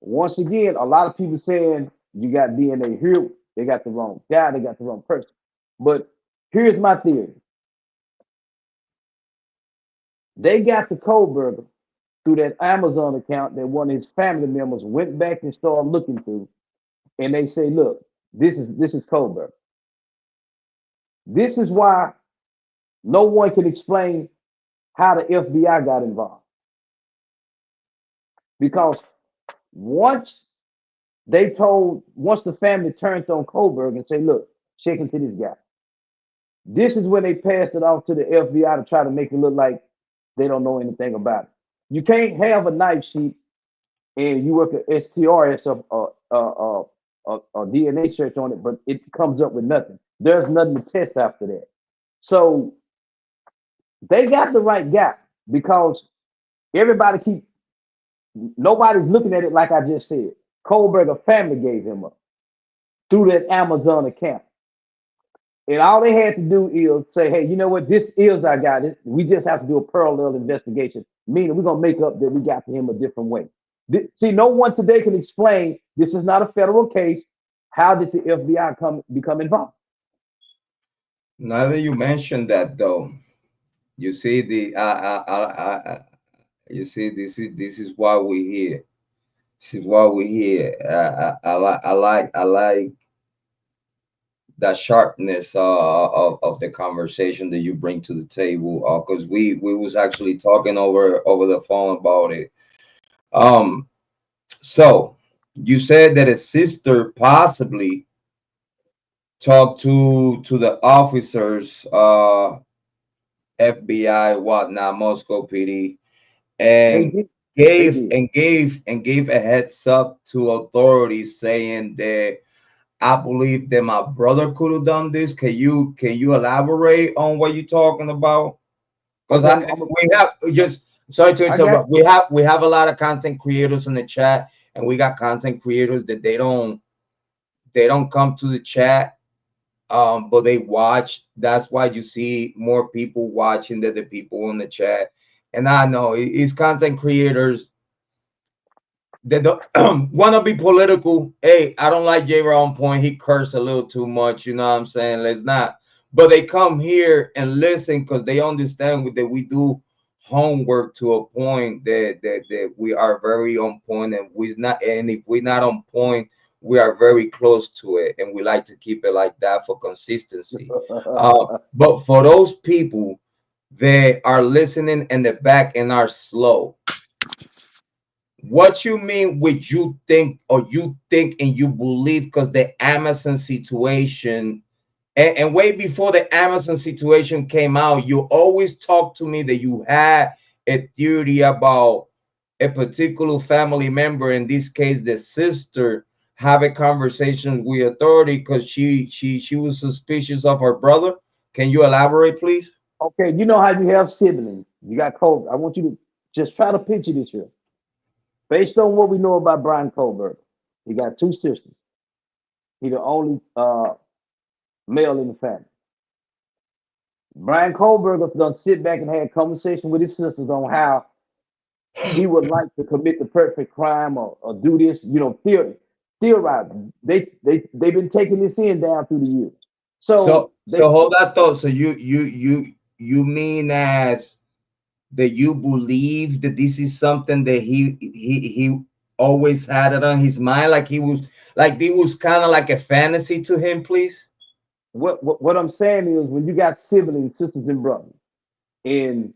once again, a lot of people saying you got DNA here. They got the wrong guy. They got the wrong person. But here's my theory. They got the Kohberger through that Amazon account that one of his family members went back and started looking through. And they say, look, this is Kohberger. This is why no one can explain how the FBI got involved. Because once once the family turned on Kohberger and say, look, check into this guy. This is when they passed it off to the FBI to try to make it look like they don't know anything about it. You can't have a knife sheet and you work at STRS a DNA search on it, but it comes up with nothing. There's nothing to test after that. So they got the right guy because nobody's looking at it like I just said. Kohberger family gave him up through that Amazon account. And all they had to do is say, hey, you know what? This is our guy. We just have to do a parallel investigation, meaning we're going to make up that we got to him a different way. See, no one today can explain this is not a federal case. How did the FBI become involved? Now that you mentioned that, though, you see you see, this is why we're here. This is why we're here. I like that sharpness of the conversation that you bring to the table, because we was actually talking over the phone about it. So you said that a sister possibly talked to the officers, FBI, whatnot, Moscow PD, They and did. gave a heads up to authorities saying that I believe that my brother could have done this. Can you elaborate on what you're talking about? Because we have just, sorry to interrupt. We have a lot of content creators in the chat, and we got content creators that they don't come to the chat, but they watch. That's why you see more people watching than the people in the chat. And I know it's content creators that don't want to be political. Hey, I don't like Jrod Point. He cursed a little too much. You know what I'm saying? Let's not. But they come here and listen because they understand that we do homework to a point that we are very on point, and if we're not on point, we are very close to it, and we like to keep it like that for consistency. But for those people that are listening in the back and are slow, what you mean with you think and you believe? Because the Amazon situation, and way before the Amazon situation came out, you always talked to me that you had a theory about a particular family member, in this case the sister, having conversations with authority because she was suspicious of her brother. Can you elaborate, please? Okay, you know how you have siblings. You got Kohberger. I want you to just try to picture this here. Based on what we know about Bryan Kohberger, he got two sisters. He the only male in the family. Bryan Kohberger's gonna sit back and have a conversation with his sisters on how he would like to commit the perfect crime or do this, theorize. They've been taking this in down through the years. So hold that thought. So you mean as that you believe that this is something that he always had it on his mind, like it was kind of like a fantasy to him, please? What I'm saying is, when you got siblings, sisters, and brothers, and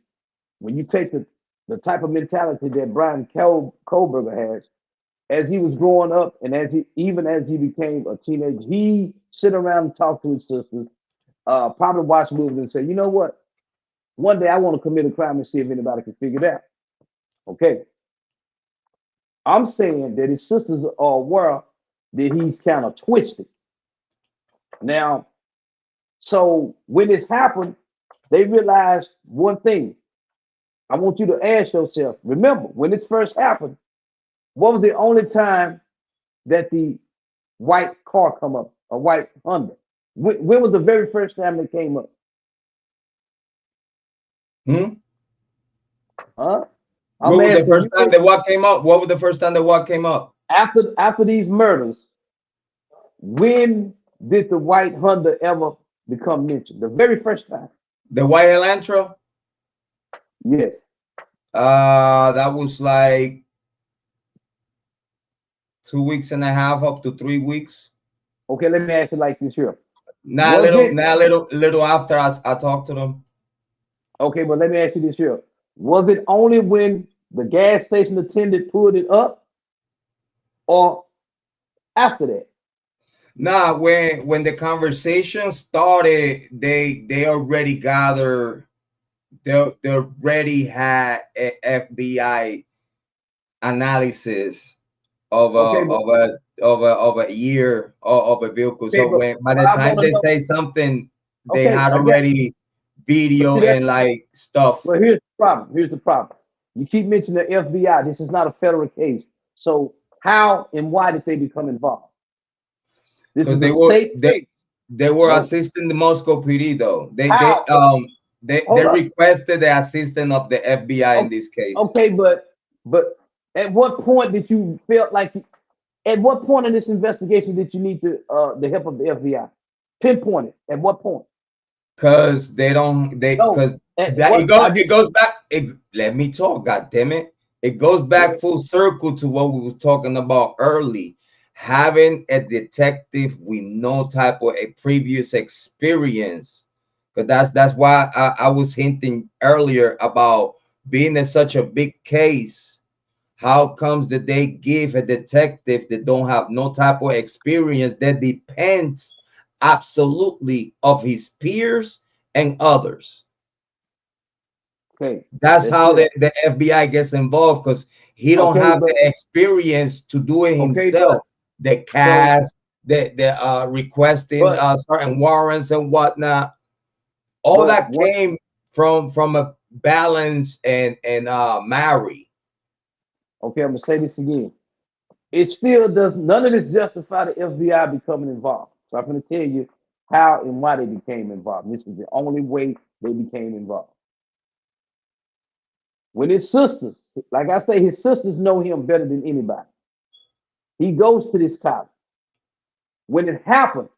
when you take the type of mentality that Bryan Kohberger has, as he was growing up, and as he became a teenager, he sit around and talk to his sisters, probably watch movies and say, you know what? One day I want to commit a crime and see if anybody can figure it out. Okay. I'm saying that his sisters are aware that he's kind of twisted. Now, so when this happened, they realized one thing. I want you to ask yourself, remember, when this first happened, what was the only time that the white car come up, a white Honda? When was the very first time they came up? Huh? What was the first time that what came up? What was the first time that what came up? After these murders, when did the white Honda ever become mentioned? The very first time. The white Elantra? Yes. That was like 2 weeks and a half up to 3 weeks. Okay, let me ask you like this here. Now little after I talked to them. Okay, but let me ask you this here. Was it only when the gas station attendant pulled it up, or after that? Nah, when the conversation started, they already gathered, they already had a FBI analysis of a year of a vehicle. Okay, so when by the time they say something, they had already video and like stuff. Well, here's the problem. You keep mentioning the FBI. This is not a federal case. So how and why did they become involved? This is a state case. They were assisting the Moscow PD though. They requested the assistance of the FBI in this case. Okay, but at what point did you feel like? At what point in this investigation did you need the help of the FBI? Pinpoint it. At what point? Because it goes back. Let me talk. God damn it! It goes back full circle to what we was talking about early. Having a detective with no type of a previous experience, because that's why I was hinting earlier about being in such a big case. How comes that they give a detective that don't have no type of experience that depends absolutely of his peers and others? Okay. That's how the FBI gets involved, because he don't have the experience to do it himself. The cast, the requesting certain warrants and whatnot. All that came from a balance and Mary. Okay, I'm gonna say this again. It still does none of this justify the FBI becoming involved. So I'm gonna tell you how and why they became involved. This was the only way they became involved. When his sisters, like I say, his sisters know him better than anybody. He goes to this college. When it happened,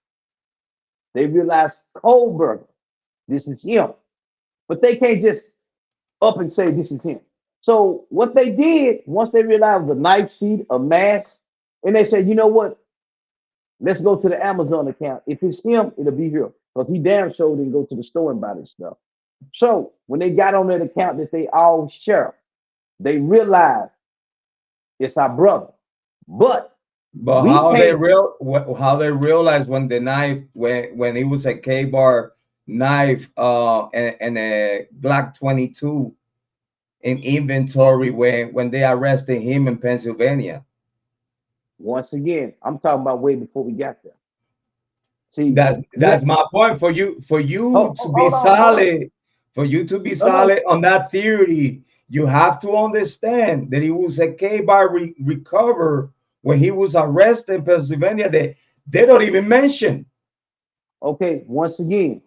they realized Kohberger, this is him. But they can't just up and say this is him. So what they did, once they realized it was a knife sheath, a mask, and they said, you know what? Let's go to the Amazon account. If it's him, it'll be here. Because he damn sure didn't go to the store and buy this stuff. So when they got on that account that they all share, they realized it's our brother. But how they realized when the knife, when it was a K-bar knife and a Glock 22 in inventory when they arrested him in Pennsylvania. Once again, I'm talking about way before we got there. See, that's my point. For you to be solid on that theory, you have to understand that it was a K-bar recover when he was arrested in Pennsylvania. They don't even mention. Okay, once again,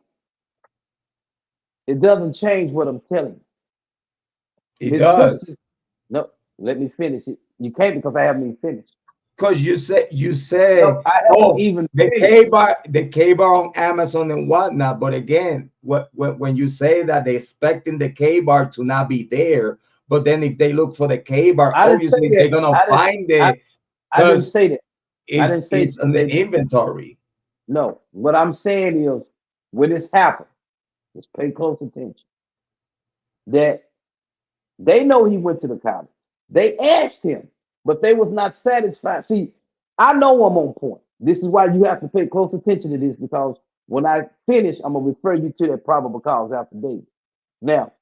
it doesn't change what I'm telling you. It does. No, let me finish it. You can't, because I haven't even finished. Because you say no, oh, even the K-bar on Amazon and whatnot. But again, when you say that they're expecting the K-bar to not be there, but then if they look for the K-bar, obviously they're gonna find it. I didn't say that. It's in the inventory. No, what I'm saying is, when this happened, just pay close attention. That they know he went to the college. They asked him, but they was not satisfied. See, I know I'm on point. This is why you have to pay close attention to this, because when I finish, I'm gonna refer you to that probable cause affidavit. Now,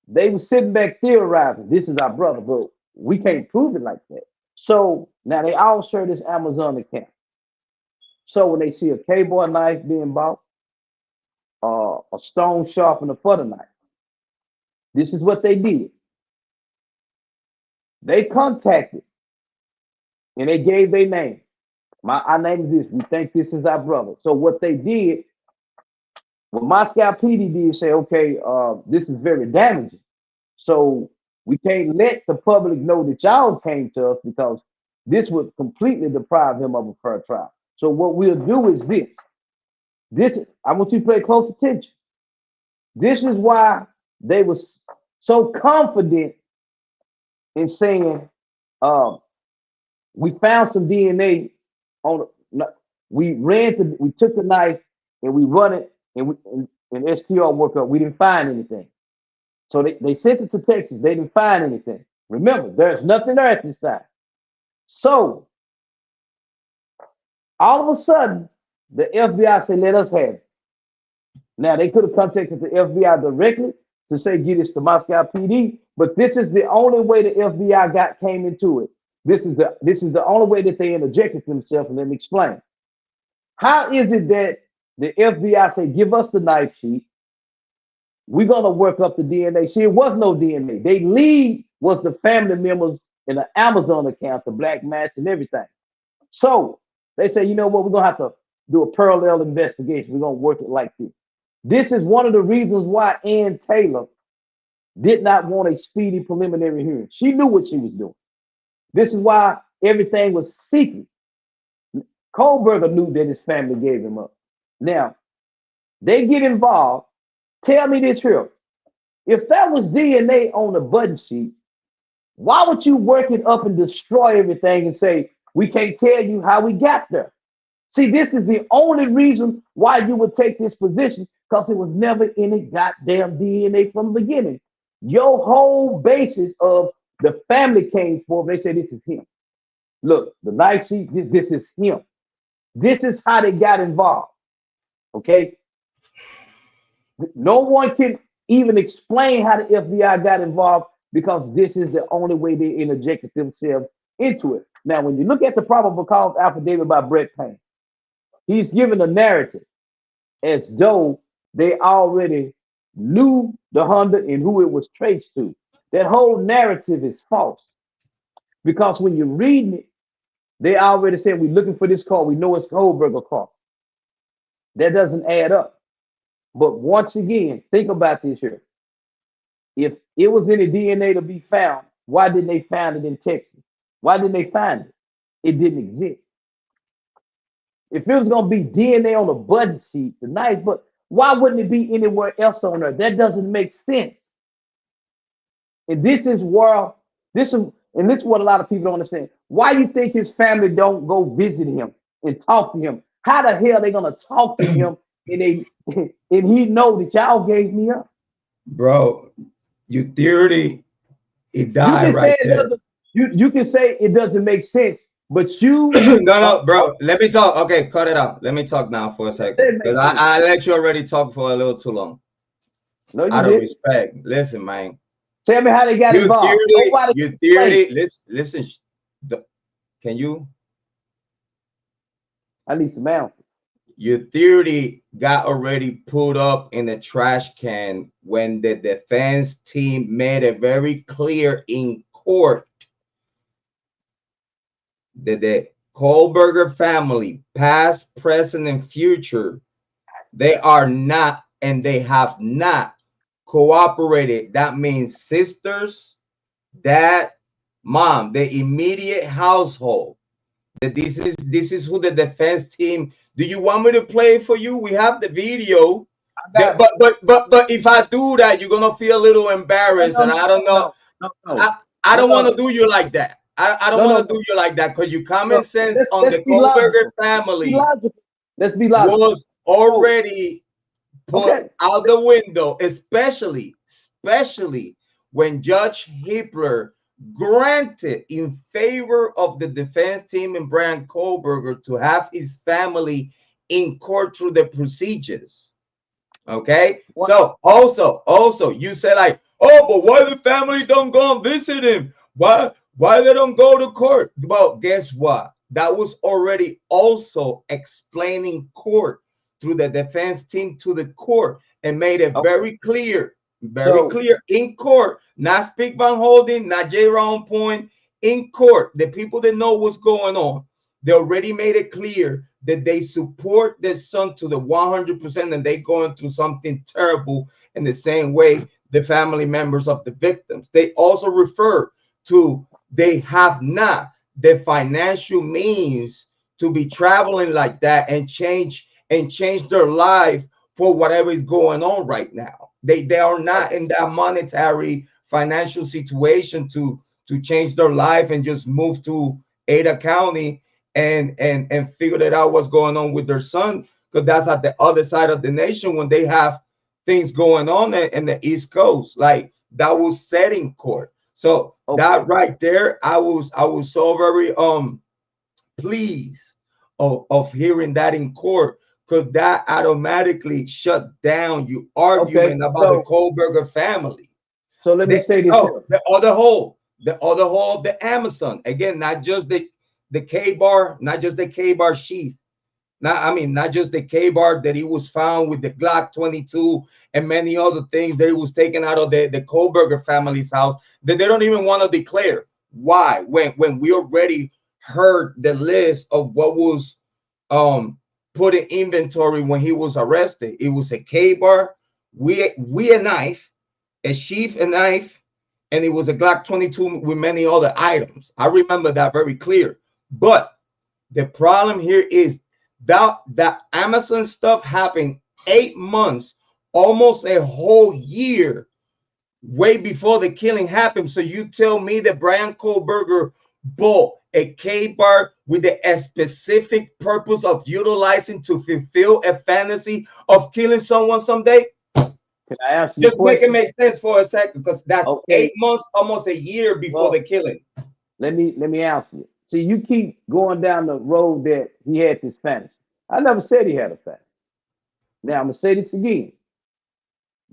they were sitting back theorizing, this is our brother, but we can't prove it like that. So now they all share this Amazon account. So when they see a K-bar knife being bought, a stone sharpener for the knife, this is what they did. They contacted and they gave their name. Our name is this. We think this is our brother. So what they did, what Moscow PD did, say, okay, this is very damaging. So we can't let the public know that y'all came to us, because this would completely deprive him of a fair trial. So what we'll do is this. I want you to pay close attention. This is why they was so confident in saying, we found some DNA on. We took the knife and we run it, and STR worked up. We didn't find anything. So they sent it to Texas. They didn't find anything. Remember, there's nothing there at this time. So all of a sudden, the FBI said, let us have it. Now, they could have contacted the FBI directly to say, get this to Moscow PD, but this is the only way the FBI came into it. This is the only way that they interjected themselves, and let me explain. How is it that the FBI say, give us the knife sheet, we're gonna work up the DNA? See, it was no DNA. They lead was the family members in the Amazon account, the black match and everything. So they say, you know what, we're gonna have to do a parallel investigation. We're gonna work it like this. This is one of the reasons why Ann Taylor did not want a speedy preliminary hearing. She knew what she was doing. This is why everything was secret. Kohberger knew that his family gave him up. Now, they get involved. Tell me this here. If that was DNA on the button sheet, why would you work it up and destroy everything and say, we can't tell you how we got there? See, this is the only reason why you would take this position, because it was never any goddamn DNA from the beginning. Your whole basis of the family came forth. They said, this is him. Look, the knife sheet, this is him. This is how they got involved. Okay? No one can, even explain how the FBI got involved because this is the only way they interjected themselves into it. Now, when you look at the probable cause affidavit by Brett Payne, he's given a narrative as though they already knew the Honda and who it was traced to. That whole narrative is false because when you're reading it, they already said, we're looking for this car. We know it's Kohberger car. That doesn't add up. But once again, think about this here. If it was any DNA to be found, why didn't they find it in Texas? Why didn't they find it? It didn't exist. If it was going to be DNA on a button sheet, the nice, but why wouldn't it be anywhere else on there? That doesn't make sense. And this is what a lot of people don't understand. Why you think his family don't go visit him and talk to him? How the hell are they gonna talk to him and he know that y'all gave me up? Bro, your theory, it died right there. You can say it doesn't make sense, but you no, bro. Let me talk. Okay, cut it out. Let me talk now for a second. Because I let you already talk for a little too long. No, out of respect. Listen, man. Tell me how they got involved. Your theory, listen. Can you? I need some answers. Your theory got already put up in the trash can when the defense team made it very clear in court that the Kohberger family, past, present, and future, they are not and they have not cooperated. That means sisters, dad, mom, the immediate household. That this is who the defense team. Do you want me to play it for you? We have the video. But if I do that, you're gonna feel a little embarrassed, and I don't know. I don't want to do you like that. I don't want to do you like that because your common sense on the Kohberger family was already put out the window, especially when Judge Hippler granted in favor of the defense team and Brian Kohberger to have his family in court through the procedures. Okay, so also you say like, oh, but why the family don't go and visit him? Why they don't go to court? Well, guess what? That was already also explaining court through the defense team to the court and made it very clear in court, not Speak Van Holding, not Jrod Point, in court. The people that know what's going on, they already made it clear that they support their son to the 100% and they going through something terrible in the same way the family members of the victims. They also refer to they have not the financial means to be traveling like that and change their life for whatever is going on right now. They are not in that monetary financial situation to change their life and just move to Ada County and figure it out what's going on with their son, because that's at the other side of the nation when they have things going on in the East Coast. Like that was set in court. So that right there, I was so very pleased of hearing that in court, because that automatically shut down you arguing about the Kohberger family. So let me say this. The other hole of the Amazon. Again, not just the K-bar, not just the K-bar Sheath. Not just the K-bar that he was found with the Glock 22 and many other things that he was taken out of the Kohberger family's house that they don't even want to declare. Why? When we already heard the list of what was put in inventory when he was arrested. It was a K-bar, we a knife, a sheath, a knife, and it was a Glock 22 with many other items. I remember that very clear. But the problem here is that Amazon stuff happened 8 months, almost a whole year, way before the killing happened. So you tell me that Brian Kohberger bought a K-bar with a specific purpose of utilizing to fulfill a fantasy of killing someone someday? Can I ask you just make it make sense for a second, because that's 8 months, almost a year before the killing. Let me ask you. See, you keep going down the road that he had this fantasy. I never said he had a fantasy. Now I'm gonna say this again.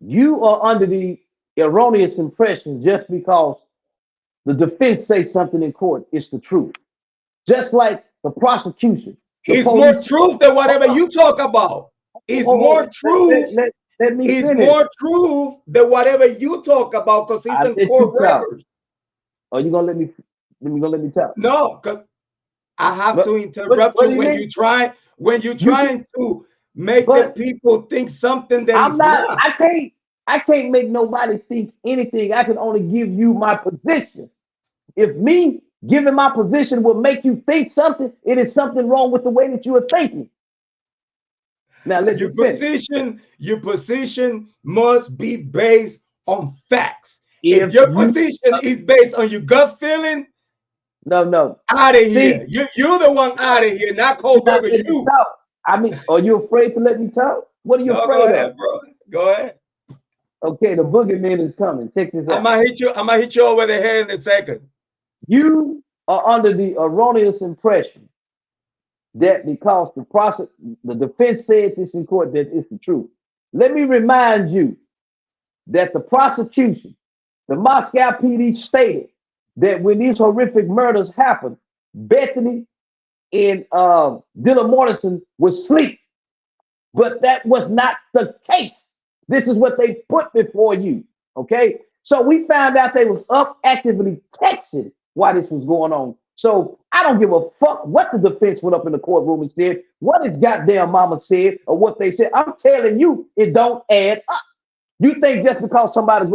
You are under the erroneous impression just because the defense say something in court, it's the truth. Just like the prosecution. It's more truth than whatever you talk about. It's more truth. Let me it's finish. more truth than whatever you talk about because it's in court records. Are you gonna let me talk? No, because I have to interrupt you when you're trying to make the people think something that is not. I can't make nobody think anything. I can only give you my position. If me giving my position will make you think something, it is something wrong with the way that you are thinking. Now let your position must be based on facts. If your position is based on your gut feeling, no, out of here. You're the one out of here, not Kohberger. You. I mean, are you afraid to let me talk? What are you afraid of? Bro. Go ahead. Okay, the boogeyman is coming. Check this out. I'm gonna hit you over the head in a second. You are under the erroneous impression that because the defense said this in court, that it's the truth. Let me remind you that the prosecution, the Moscow PD stated that when these horrific murders happened, Bethany and Dylan Morrison was asleep. But that was not the case. This is what they put before you. Okay. So we found out they was up actively texting while this was going on. So I don't give a fuck what the defense went up in the courtroom and said, what his goddamn mama said, or what they said. I'm telling you, it don't add up. You think just because somebody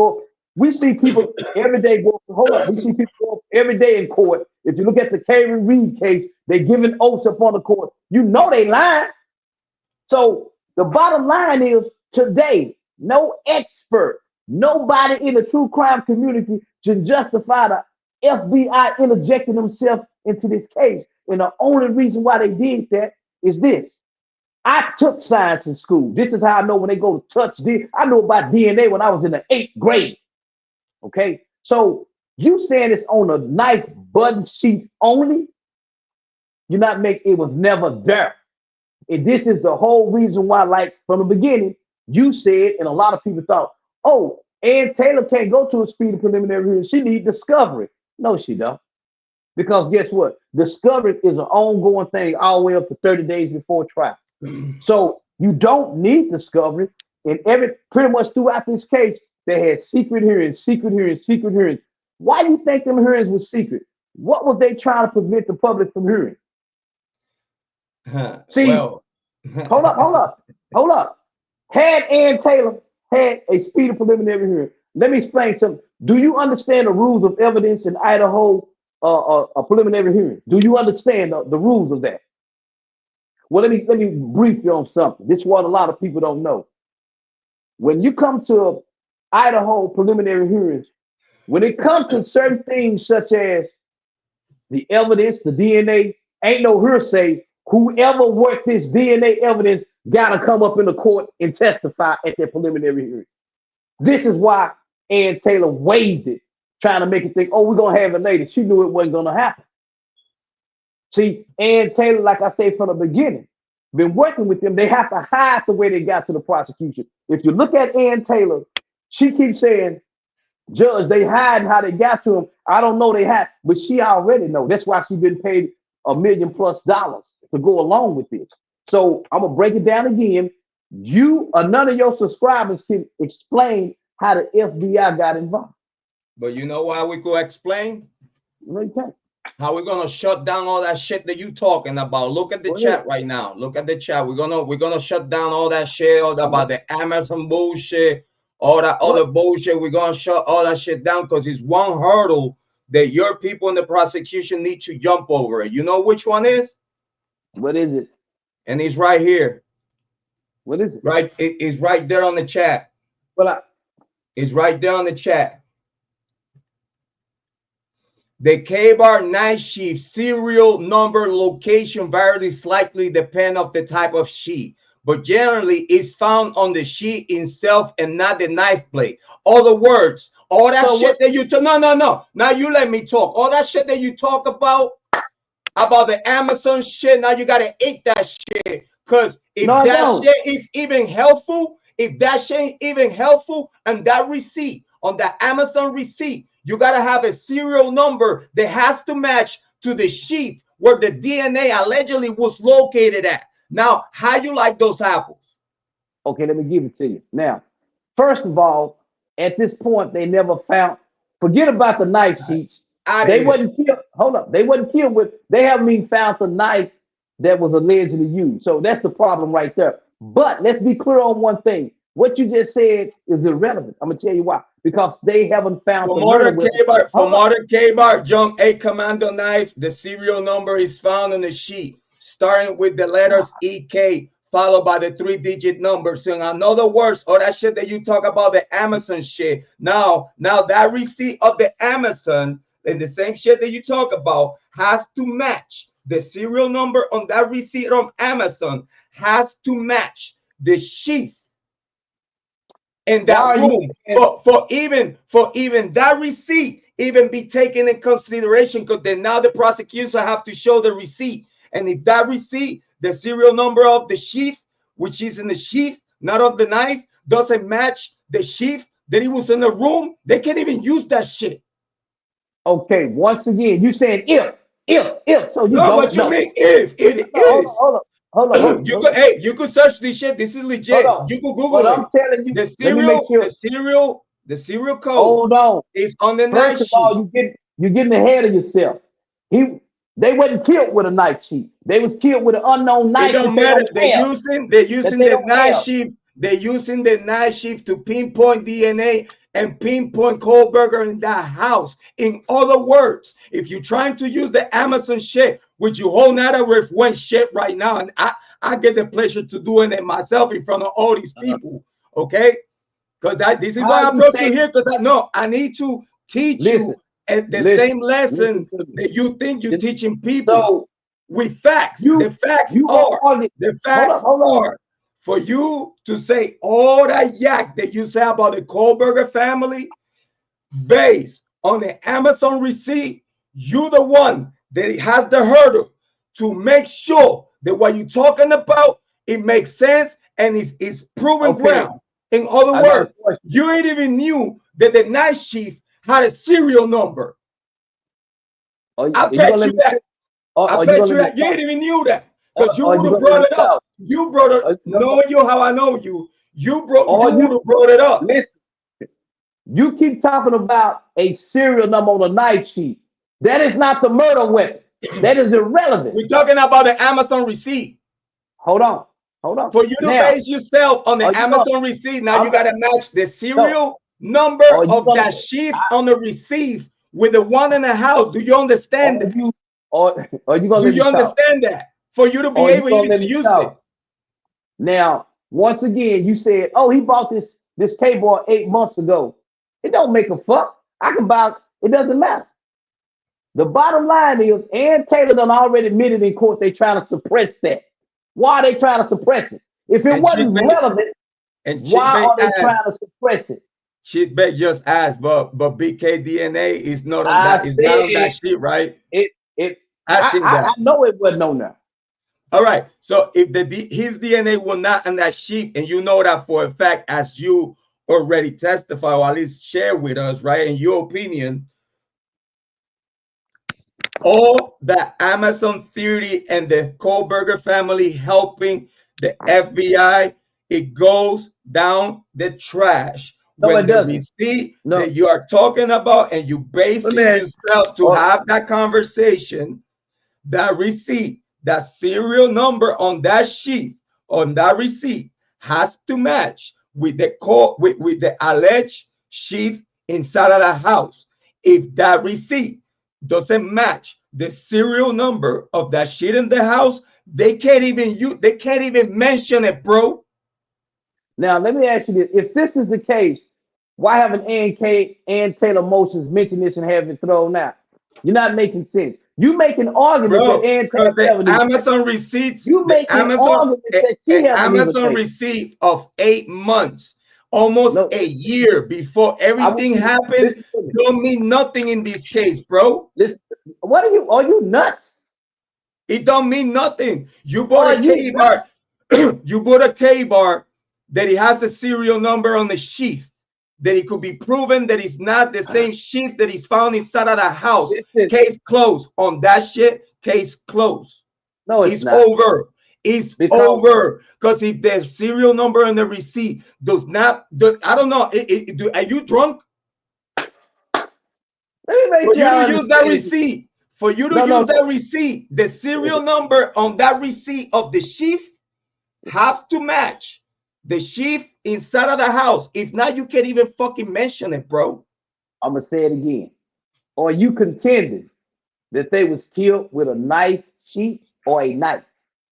we see people every day go, hold up, we see people go every day in court. If you look at the Karen Reed case, they giving oaths up on the court. You know they lying. So the bottom line is today, no expert, nobody in the true crime community can justify the FBI interjecting themselves into this case. And the only reason why they did that is this. I took science in school. This is how I know when they go to touch DNA. I know about DNA when I was in the 8th grade. Okay. So you saying it's on a knife button sheath only? You're not making it was never there. And this is the whole reason why, like from the beginning, you said, and a lot of people thought, oh, Ann Taylor can't go to a speedy preliminary hearing. She needs discovery. No, she don't. Because guess what? Discovery is an ongoing thing all the way up to 30 days before trial. So you don't need discovery. And pretty much throughout this case, they had secret hearings. Why do you think them hearings were secret? What was they trying to prevent the public from hearing? See, hold up. Had Ann Taylor had a speedy preliminary hearing, let me explain something. Do you understand the rules of evidence in Idaho, a preliminary hearing? Do you understand the rules of that? Well, let me brief you on something. This is what a lot of people don't know. When you come to Idaho preliminary hearings, when it comes to certain things such as the evidence, the DNA, ain't no hearsay. Whoever worked this DNA evidence gotta come up in the court and testify at their preliminary hearing. This is why Ann Taylor waived it, trying to make it think, oh, we're gonna have it later. She knew it wasn't gonna happen. See, Ann Taylor, like I said from the beginning, been working with them. They have to hide the way they got to the prosecution. If you look at Ann Taylor, she keeps saying, Judge, they hiding how they got to him. I don't know they had, but she already know. That's why she's been paid $1 million+ to go along with this. So I'm gonna break it down again. You or none of your subscribers can explain how the FBI got involved. But you know why we could explain? No, you can't. How we're gonna shut down all that shit that you talking about. Look at the chat right now. Look at the chat. We're gonna shut down all that shit about the Amazon bullshit, all that other bullshit. We're gonna shut all that shit down because it's one hurdle that your people in the prosecution need to jump over. You know which one is? What is it? And it's right here. What is it? Right, it's right there on the chat. It's right there on the chat. The K-bar knife sheath serial number location varies slightly depending on the type of sheath, but generally it's found on the sheath itself and not the knife blade. Other words, all that shit that you talk. No. Now you let me talk. All that shit that you talk about the Amazon shit. Now you gotta eat that shit, because if that shit is even helpful, if that shit even helpful, and that receipt on the Amazon receipt, you gotta have a serial number that has to match to the sheath where the DNA allegedly was located at. Now, how you like those apples? Okay, let me give it to you. Now, first of all, at this point, they never found, forget about the knife sheets. They wasn't killed. Hold up. They wasn't killed with, they haven't even found the knife that was allegedly used. So that's the problem right there. But let's be clear on one thing. What you just said is irrelevant. I'm going to tell you why. Because they haven't found for modern K-bar Junk 8 Commando knife, the serial number is found on the sheet, starting with the letters EK, followed by the 3-digit numbers. So in other words, all that shit that you talk about, the Amazon shit, now that receipt of the Amazon and the same shit that you talk about has to match. The serial number on that receipt on Amazon has to match the sheath in that room for even that receipt even be taken in consideration, because then now the prosecution have to show the receipt. And if that receipt, the serial number of the sheath, which is in the sheath, not of the knife, doesn't match the sheath that he was in the room, they can't even use that shit. Okay, once again, you saying if. So you no, what you mean if it is? Hold on. You could search this shit. This is legit. You could Google it. I'm telling you, the serial code. Hold on. Is on the knife sheet. First of all, you're getting ahead of yourself. They wasn't killed with a knife sheet. They was killed with an unknown knife. It don't matter. They're using the knife sheet. They're using the knife sheet to pinpoint DNA and pinpoint Kohberger in that house. In other words, if you're trying to use the Amazon shit, which you whole not with one shit right now, and I get the pleasure to doing it myself in front of all these people, okay? Because this is why I brought you here, because I need to teach you at the same lesson that you think you're teaching people with facts. The facts are for you to say all that yak that you say about the Kohberger family based on the Amazon receipt. You the one that has the hurdle to make sure that what you're talking about, it makes sense and is proven ground. In other words, you ain't even knew that the knife sheath had a serial number. I bet you that. I bet you that you ain't even knew that, because you would have brought it up. You brought it, knowing you how I know you. You would have brought it up. Listen, you keep talking about a serial number on a knife sheet. That is not the murder weapon. That is irrelevant. We're talking about the Amazon receipt. Hold on. For you to base yourself on the Amazon receipt, now you got to match the serial number of that sheath on the receipt with the one in the house. Do you understand that? Do you understand that? For you to be able to use it. Now, once again, you said, "Oh, he bought this K-board 8 months ago." It don't make a fuck. I can buy it. It doesn't matter. The bottom line is, Ann Taylor done already admitted in court they trying to suppress that. Why are they trying to suppress it? If it wasn't relevant, why are they trying to suppress it? She'd bet just ask, but BK DNA is not on that. It's not on that sheet, right? I know it wasn't on there. All right. So if his DNA was not on that sheet, and you know that for a fact, as you already testified, or at least share with us, right? In your opinion, all the Amazon theory and the Kohberger family helping the FBI, it goes down the trash. No, when the receipt that you are talking about, and you basing yourself to have that conversation, that receipt, that serial number on that sheet, on that receipt, has to match with the with the alleged sheath inside of the house. If that receipt doesn't match the serial number of that sheet in the house, they can't even mention it, bro. Now let me ask you this: if this is the case, why haven't Ann Taylor Motions mentioned this and have it thrown out? You're not making sense. You make an argument that Ann Taylor Amazon receipts. You make an argument that she has Amazon receipt of 8 months, almost a year before everything happened. Don't mean nothing in this case, bro. Listen, are you nuts? It don't mean nothing. You bought a K-bar. You bought a K-bar that he has a serial number on the sheath, that it could be proven that it's not the same sheath that is found inside of the house. Case closed on that shit. Case closed. No, it's not over. It's over. Because if the serial number on the receipt does not, I don't know. Are you drunk? For you to use that receipt, for you to use that receipt, the serial number on that receipt of the sheath have to match the sheath inside of the house. If not, you can't even fucking mention it, bro. I'm gonna say it again. Are you contending that they was killed with a knife sheath or a knife?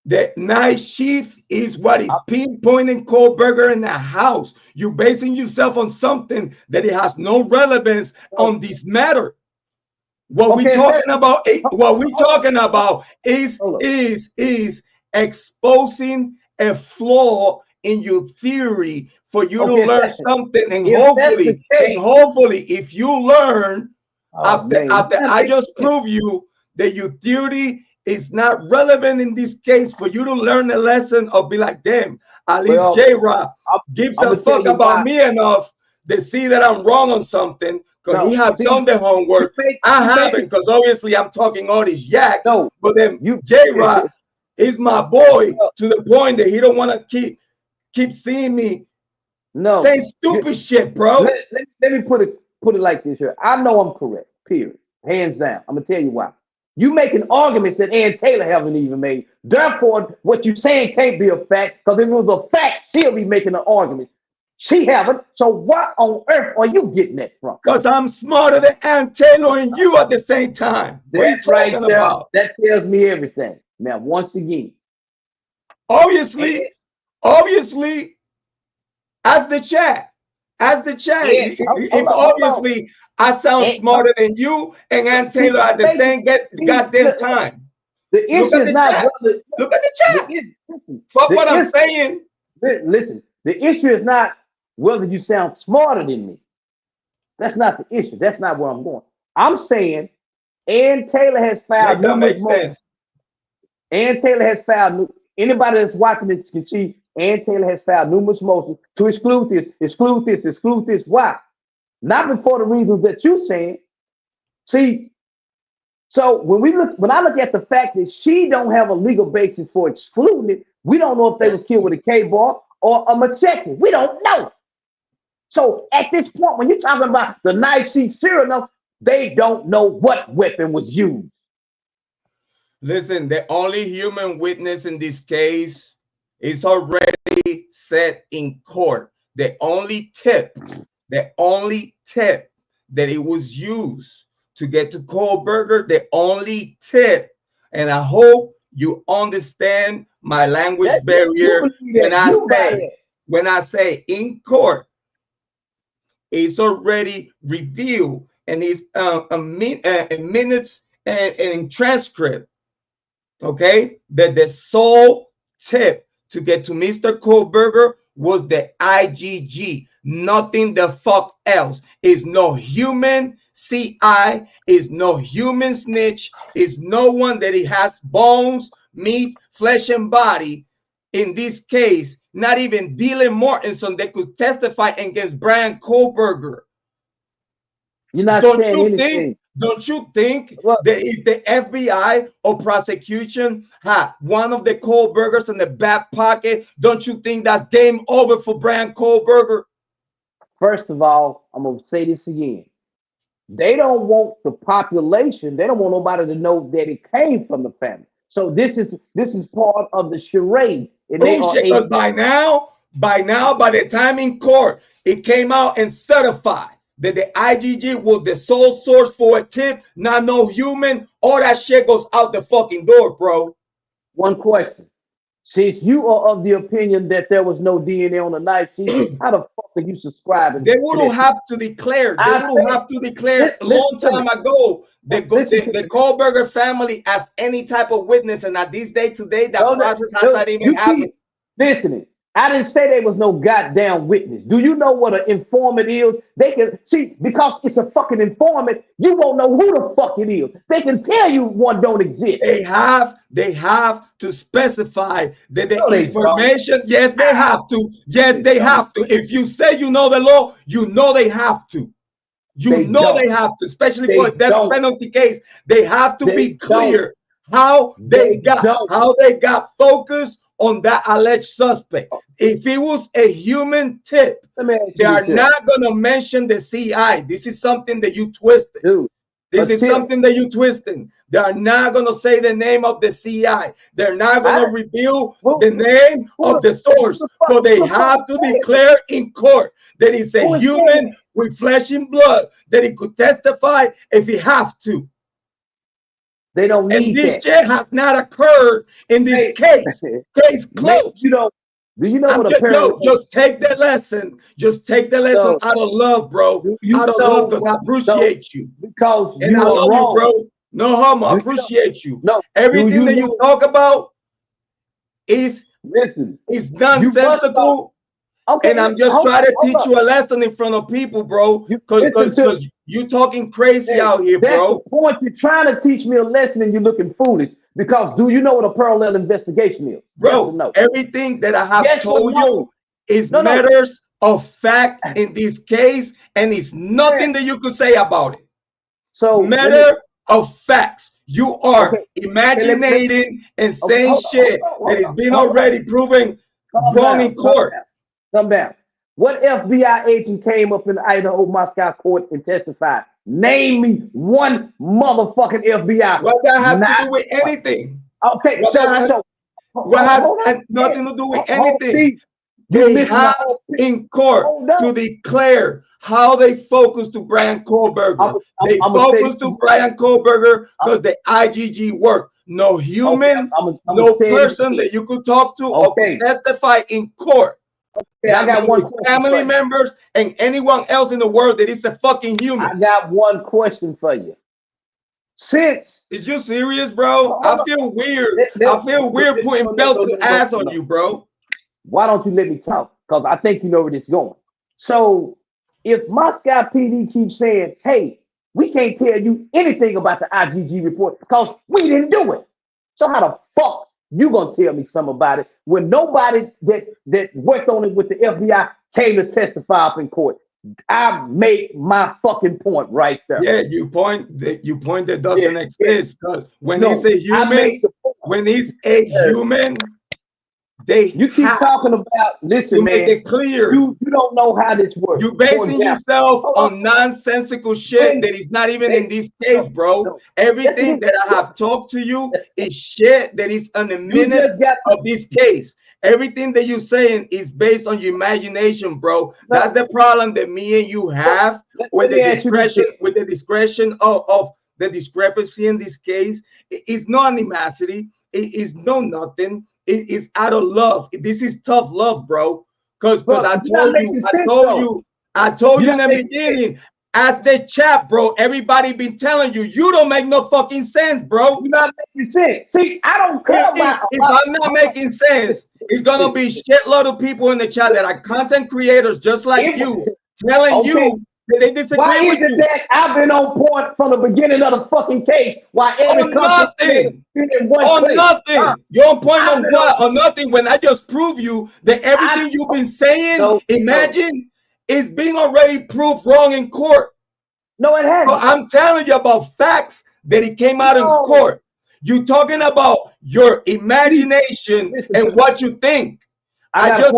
The knife sheath is what is pinpointing Kohberger in the house. You're basing yourself on something that it has no relevance on this matter. What we're talking about, is exposing a flaw in your theory for you to learn something, and hopefully, if you learn after I just prove you that your theory is not relevant in this case, for you to learn a lesson of be like, damn, at least Jrod gives a fuck about me enough to see that I'm wrong on something, because he has done the homework. I haven't, because obviously I'm talking all this yak. But then Jrod is my boy to the point that he don't want to keep seeing me say stupid shit, bro. Let me put it like this here. I know I'm correct, period. Hands down. I'm gonna tell you why. You making arguments that Ann Taylor haven't even made. Therefore, what you saying can't be a fact, because if it was a fact, she'll be making an argument. She haven't. So what on earth are you getting that from? Because I'm smarter than Ann Taylor and you at the same time. That's right there. About? That tells me everything. Now, once again, obviously, as the chat, if obviously I sound smarter than you and Ann Taylor at the same goddamn time. The issue is not whether, look at the chat. Fuck what I'm saying. Listen, the issue is not whether you sound smarter than me. That's not the issue. That's not where I'm going. I'm saying Ann Taylor has filed numerous motions. Ann Taylor has filed, anybody that's watching this can see, Ann Taylor has filed numerous motions to exclude this. Why? Not before the reasons that you're saying. See, so when I look at the fact that she don't have a legal basis for excluding it, we don't know if they was killed with a K-bar or a machete. We don't know. So at this point, when you're talking about the knife sheath serial number, they don't know what weapon was used. Listen, the only human witness in this case is already set in court. The only tip that it was used to get to Kohberger, the only tip, and I hope you understand my language barrier when I say in court, it's already revealed, and it's in minutes and in transcript, okay, that the sole tip to get to Mr. Kohberger was the IGG. Nothing the fuck else. Is no human CI, is no human snitch, is no one that he has bones, meat, flesh, and body. In this case, not even Dylan Mortensen that could testify against Brian Kohberger. You're not saying anything. Don't you think that if the FBI or prosecution had one of the Kohbergers in the back pocket, don't you think that's game over for Brian Kohberger? First of all, I'm going to say this again. They don't want the population. They don't want nobody to know that it came from the family. So this is part of the charade. Because by the time in court, it came out and certified that the IGG was the sole source for a tip, not no human. All that shit goes out the fucking door, bro. One question. Since you are of the opinion that there was no DNA on the knife sheath, how the fuck are you subscribing? They would have to declare. They would have to declare a long time ago the Kohberger family as any type of witness, and at this day today, that process has not even happened. Listening. I didn't say there was no goddamn witness. Do you know what an informant is? They can see, because it's a fucking informant, you won't know who the fuck it is. They can tell you one don't exist. They have to specify that the No, they information, yes, they have to. Yes, they have to. If you say you know the law, you know they have to. You know they have to, especially for a death penalty case. They have to be clear how they got focused on that alleged suspect. If it was a human tip, they are not going to mention the CI. This is something that you twisted. Dude, this is something that you twisted. They are not going to say the name of the CI. They're not going to reveal the name of the source. So they have to declare in court that it's a human with flesh and blood, that he could testify if he has to. They don't need and this shit has not occurred in this case. Case closed. Do you know what a parallel? Just take the lesson. Just take the lesson out of love, bro. Out of love, because I appreciate you. Because and I love you, bro. No homo. I appreciate you. No, everything that you talk about is nonsensical. Okay, and I'm just trying to teach you a lesson in front of people, bro. Because you talking crazy out here, bro. That's the point. You're trying to teach me a lesson and you're looking foolish. Because do you know what a parallel investigation is? Bro, no? Everything that I have told you is matters of fact in this case, and it's nothing that you could say about it. So matter of facts. You are imaginating and saying shit that is being already proven wrong in court. Come down. What FBI agent came up in the Idaho Moscow court and testified? Name me one motherfucking FBI. What that has to do with anything? Okay, what has nothing to do with anything? They have in court to declare how they focus to Brian Kohberger. They focus to Brian Kohberger because the IGG work. No human, no person that you could talk to or could testify in court. Okay, I got one family members and anyone else in the world that is a fucking human. I got one question for you. Is you serious, bro? I feel weird. I feel weird putting belt to ass on you, bro. Why don't you let me talk? Because I think you know where this is going. So if Moscow PD keeps saying, hey, we can't tell you anything about the IGG report because we didn't do it. So how the fuck you gonna tell me something about it when nobody that worked on it with the FBI came to testify up in court? I made my fucking point right there. Yeah, you point that doesn't exist, because when he's a human, you keep talking about, listen, man, make it clear. You don't know how this works. You're basing yourself on nonsensical shit that is not even in this case, bro. Everything that I have talked to you is shit that is on the minute of this case. Everything that you're saying is based on your imagination, bro. That's the problem that me and you have with the discretion of the discrepancy in this case. It's not animosity. It is no nothing. It is out of love. This is tough love, bro. Because I told you in the beginning, as the chat, bro, everybody been telling you, you don't make no fucking sense, bro. You're not making sense. See, I don't care about if I'm not making sense, it's gonna be shitload of people in the chat that are content creators just like you, telling you that they disagree with you. That I've been on point from the beginning of the fucking case? Why every nothing. Nothing. You're on point on what? On nothing. When I just prove you that everything you've been saying, imagine it's being already proved wrong in court. No, it hasn't. So I'm telling you about facts that it came out in court. You're talking about your imagination and what you think. I'm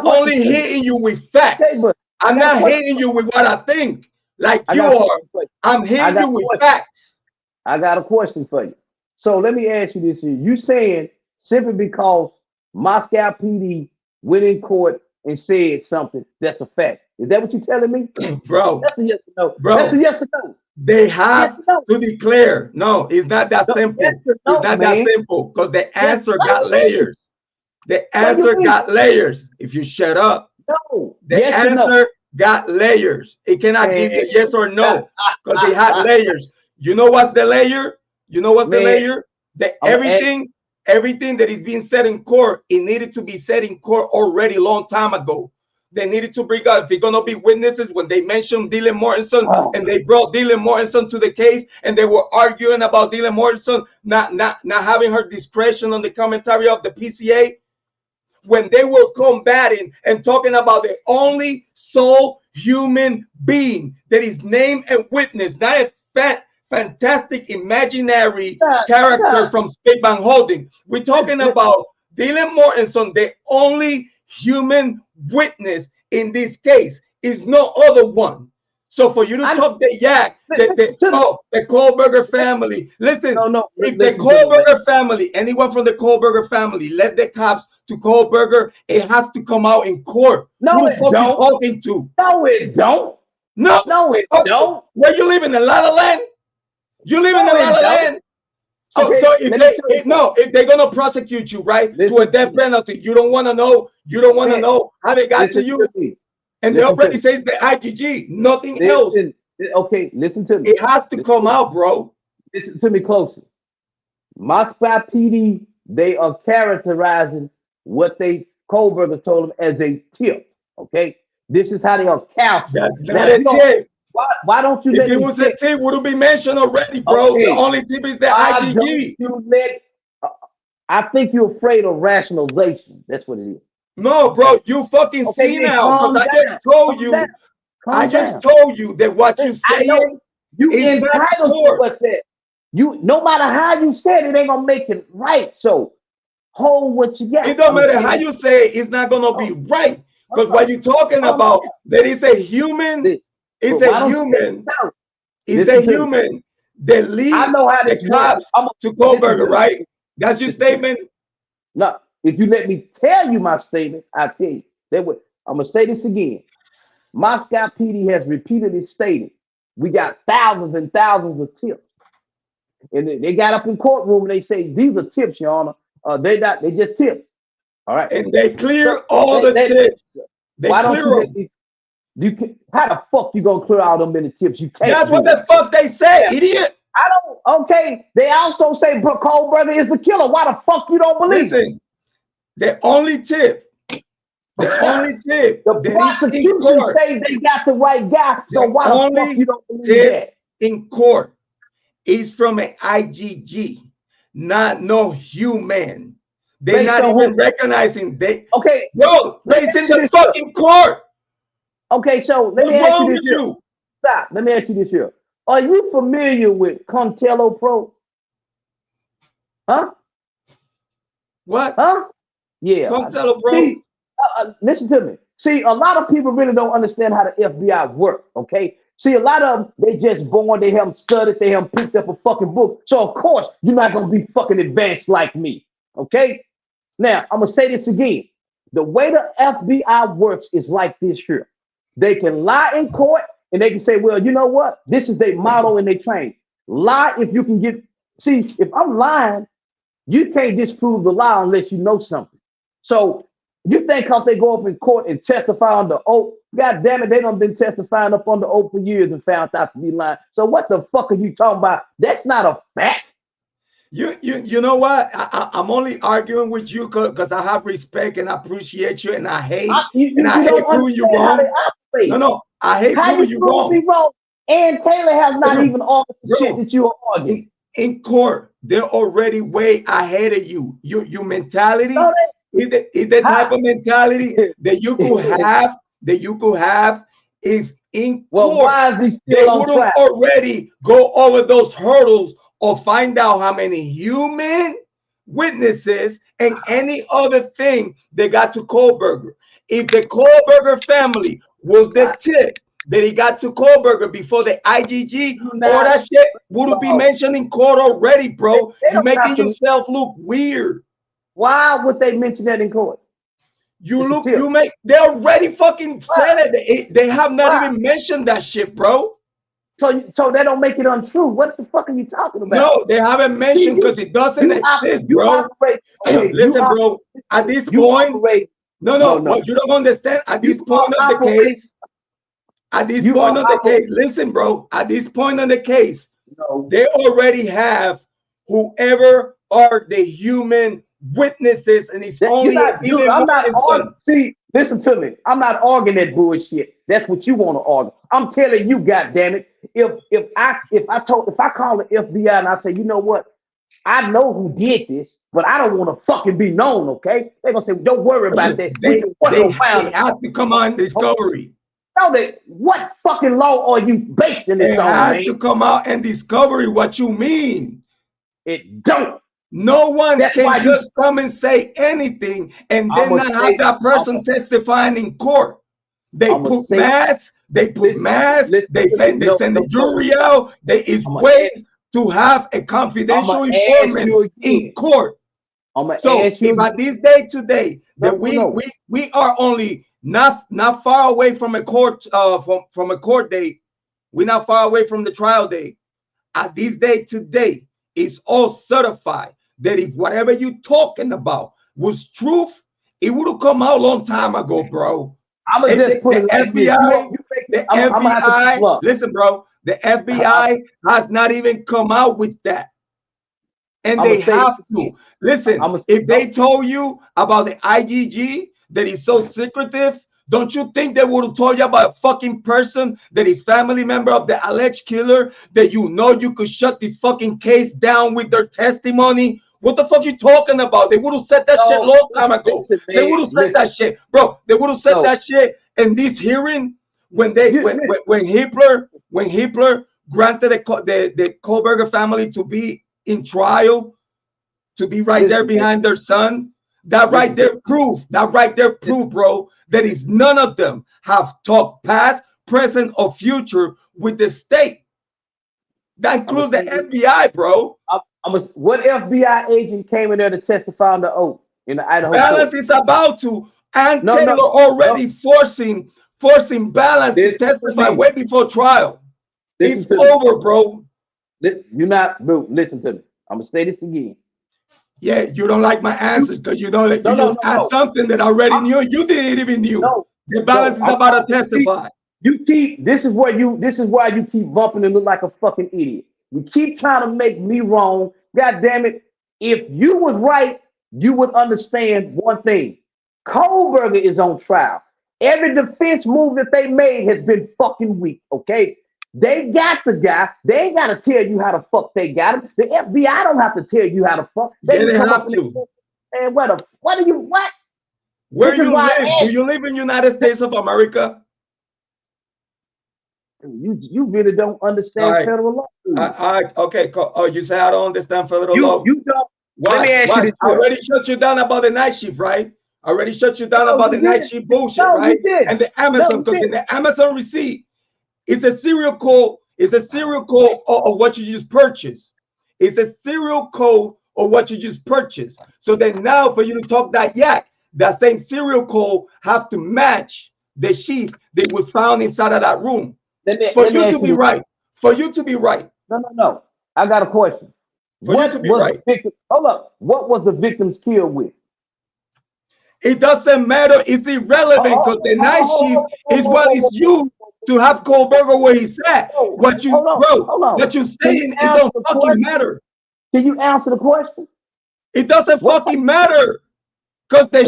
only hitting you with facts. I'm not hitting you with what I think, like you are. I'm hitting you with facts. I got a question for you. So let me ask you this here. You saying simply because Moscow PD went in court and said something, that's a fact. Is that what you're telling me? Bro. That's a yes or no. Bro. That's a yes or no. They have to declare. No, it's not that simple. It's not that simple, because the answer got layers. The answer got layers. If you shut up. No. The answer got layers. It cannot give you yes or no, because it had layers. You know what's the layer? You know what's the layer? That everything everything that is being said in court, it needed to be said in court already a long time ago. They needed to bring up, if they're going to be witnesses, when they mentioned Dylan Mortensen and they brought Dylan Mortensen to the case and they were arguing about Dylan Mortensen not having her discretion on the commentary of the PCA, when they were combating and talking about the only sole human being that is named and witnessed, not a fantastic imaginary character from State Bank Holding. We're talking about Dylan Mortensen, the only human witness in this case, is no other one. So for you to talk the the Kohberger family, listen, if the Kohberger family, anyone from the Kohberger family led the cops to Kohberger, it has to come out in court. No, it don't. Talking to? No, it don't. No, it don't. Where you living in La La Land? You live in La La Land. So, okay, so if they're gonna prosecute you, right, to a death penalty, you don't want to know. You don't want to know how they got to you. And they already says the IGG, nothing else. Okay, listen to me. It has to come out, bro. Listen to me closely. Moscow PD, they are characterizing what they Kohberger told them as a tip. Okay, this is how they are characterized. That's not a tip. Why don't you? If it was a tip, would have been mentioned already, bro. Okay. The only tip is the IGG. I think you're afraid of rationalization. That's what it is. No, bro, you fucking see now, because I just told you. I just told you that what you say you entitled to what's that. You, no matter how you said it, ain't gonna make it right. So hold what you got. It don't matter how you say it, it's not gonna be right. Because what you're talking about, that is a human. It's a human. It's a human that leads the cops to Kohberger, right? That's your statement. No. If you let me tell you my statement, I'll tell you. I'm going to say this again. Moscow PD has repeatedly stated we got thousands and thousands of tips. And they got up in courtroom and they say, these are tips, Your Honor. They just tips. All right. And they clear all the tips. They clear them. How the fuck you going to clear all them many tips? You can't. That's what the fuck they say, idiot. I don't. Okay. They also say Kohberger is the killer. Why the fuck you don't believe it? The only tip, the prosecution say they got the right guy, so why the fuck you don't believe that? In court is from an IGG, not no human. They're not even recognizing they. Okay, no, it's in the fucking court. Okay, so let me ask you this here. Stop. Let me ask you this here. Are you familiar with Contello Pro? Huh? What? Huh? Yeah. Contello Pro. See, listen to me. See, a lot of people really don't understand how the FBI work, okay? See, a lot of them, they just born, they haven't studied, they haven't picked up a fucking book. So, of course, you're not going to be fucking advanced like me, okay? Now, I'm going to say this again. The way the FBI works is like this here. They can lie in court, and they can say, well, you know what? This is their motto and they train. Lie if you can get, see, if I'm lying, you can't disprove the lie unless you know something. So you think because they go up in court and testify under oath, God damn it, they done been testifying up under oath for years and found out to be lying. So what the fuck are you talking about? That's not a fact. You know what? I'm only arguing with you because I have respect and I appreciate you and I hate hate proving you wrong. No, I hate proving you wrong. And Taylor has not even argued the shit that you are arguing. In court, they're already way ahead of you. Your mentality is the type of mentality that you could have if in court they wouldn't already go over those hurdles or find out how many human witnesses and any other thing they got to Kohberger. If the Kohberger family was the tip that he got to Kohberger before the IGG, all that shit would be mentioned in court already, bro. You're making yourself look weird. Why would they mention that in court? They already fucking said it. They have not even mentioned that shit, bro. So they don't make it untrue. What the fuck are you talking about? No, they haven't mentioned because it doesn't exist, bro. Listen, bro. At this point, what you don't understand. At this point of the case, listen, bro. At this point of the case, they already have whoever are the human witnesses, and it's only I'm not arguing. See, listen to me. I'm not arguing that bullshit. That's what you want to argue. I'm telling you, goddammit, if I call the FBI and I say, you know what, I know who did this, but I don't want to fucking be known, okay? They're gonna say, don't worry about that. They have to come on discovery. Now what fucking law are you basing this on? It has to come out and discovery what you mean. It don't. No one can just come and say anything and then not have that person testifying in court. They put masks. They send the jury out. There is ways to have a confidential informant in court. So if at this day today that we are only not far away from a court from a court date, we're not far away from the trial date. At this day today, it's all certified that if whatever you talking about was truth, it would have come out a long time ago, bro. I'm gonna just put the FBI. Listen, bro. The FBI has not even come out with that. And they have to. Listen, if they told you about the IGG that is so secretive, don't you think they would have told you about a fucking person that is family member of the alleged killer that you know you could shut this fucking case down with their testimony? What the fuck you talking about? They would have said that shit a long time ago. They would have said that shit, bro. They would have said that shit in this hearing when Hitler granted the Kohberger family to be in trial, to be right there behind their son. That right there proof, bro, that is none of them have talked past, present, or future with the state. That includes the FBI, bro. What FBI agent came in there to testify on the oath in the Idaho? Balance is about to, and Taylor already forcing Balance to testify way before trial. It's over, bro. You're not, bro. Listen to me. I'm gonna say this again. Yeah, you don't like my answers because you don't. You just add something that I already knew. You didn't even knew. The Balance is about to testify. This is why you keep bumping and look like a fucking idiot. You keep trying to make me wrong. God damn it. If you was right, you would understand one thing. Kohberger is on trial. Every defense move that they made has been fucking weak, okay? They got the guy. They ain't got to tell you how the fuck they got him. The FBI don't have to tell you how the fuck. They have to. And what? Where you live? Do you live in United States of America? You really don't understand federal law. Okay. Oh, you say I don't understand federal law. You don't. Why? Let me ask you this. I already shut you down about the night shift, right? I already shut you down about the night shift bullshit, right? And the Amazon, because in the Amazon receipt, it's a serial code. It's a serial code of what you just purchased. It's a serial code of what you just purchased. So then now for you to talk that yak, that same serial code have to match the sheath that was found inside of that room. For you to be right. No. I got a question. Hold up. What was the victims killed with? It doesn't matter. It's irrelevant because the night shift is what is used to have Kohberger where he's at. What you saying, it don't fucking matter. Can you answer the question? It doesn't fucking matter. Because the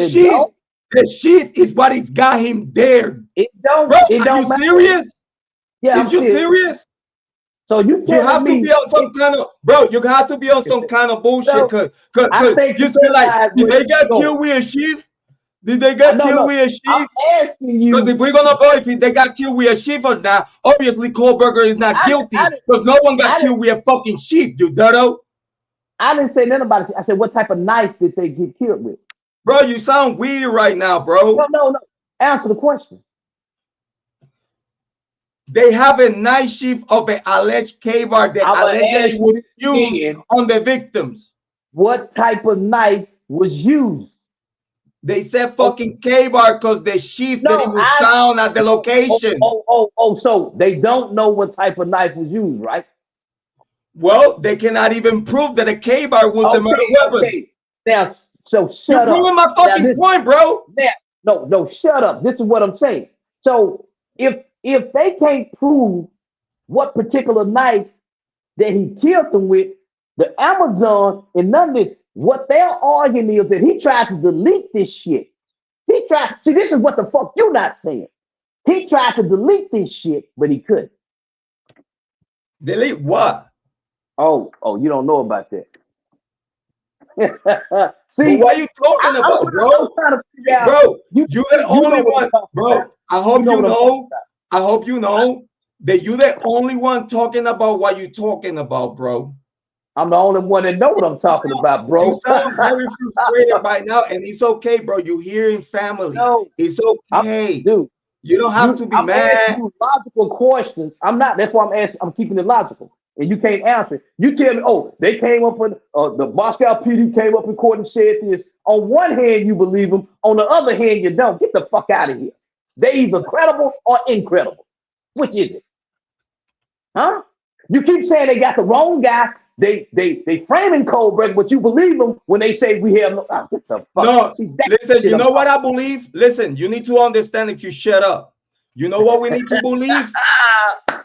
sheath is what it's got him there. It don't. Bro, it don't are you serious? Yeah, you serious? So you have to be on some kind of you have to be on some kind of bullshit. Cause you say like, did they get killed with a sheath? Did they get killed with a sheath? I'm asking you. Because if we're gonna go if they got killed with a sheath or not, obviously Kohberger is not guilty because no one got killed with a fucking sheath, you dirto. I didn't say nothing about it. I said, what type of knife did they get killed with? Bro, you sound weird right now, bro. No. Answer the question. They have a knife sheath of an alleged K-bar that allegedly was used on the victims. What type of knife was used? They said fucking K-bar because the sheath that it was found at the location. So they don't know what type of knife was used, right? Well, they cannot even prove that a K-bar was the murder weapon. Okay. Now, so shut up. You're proving my fucking point, bro. No, shut up. This is what I'm saying. So if they can't prove what particular knife that he killed them with, The Amazon and none of this, what they're arguing is that he tried to delete this shit. He tried, see, this is what the fuck you not saying. He tried to delete this shit, but he couldn't. Delete what? Oh, you don't know about that. See, but what are you talking about, bro? Bro, you're the only one, bro. I hope you know. I hope you know that you're the only one talking about what you're talking about, bro. I'm the only one that know what I'm talking about, bro. You sound very frustrated right now, and it's okay, bro. You're here in family. No, it's okay, dude. You don't have to be mad. Asking you logical questions. I'm not. That's why I'm asking. I'm keeping it logical, and you can't answer it. You tell me, oh, they came up with the Moscow PD came up in court and said this. On one hand, you believe them. On the other hand, you don't. Get the fuck out of here. They either credible or incredible. Which is it? Huh? You keep saying they got the wrong guy. They framing Kohberger, but you believe them when they say we have no. Oh, what the fuck? No, see, listen. You know what I believe? Listen, you need to understand. If you shut up, you know what we need to believe.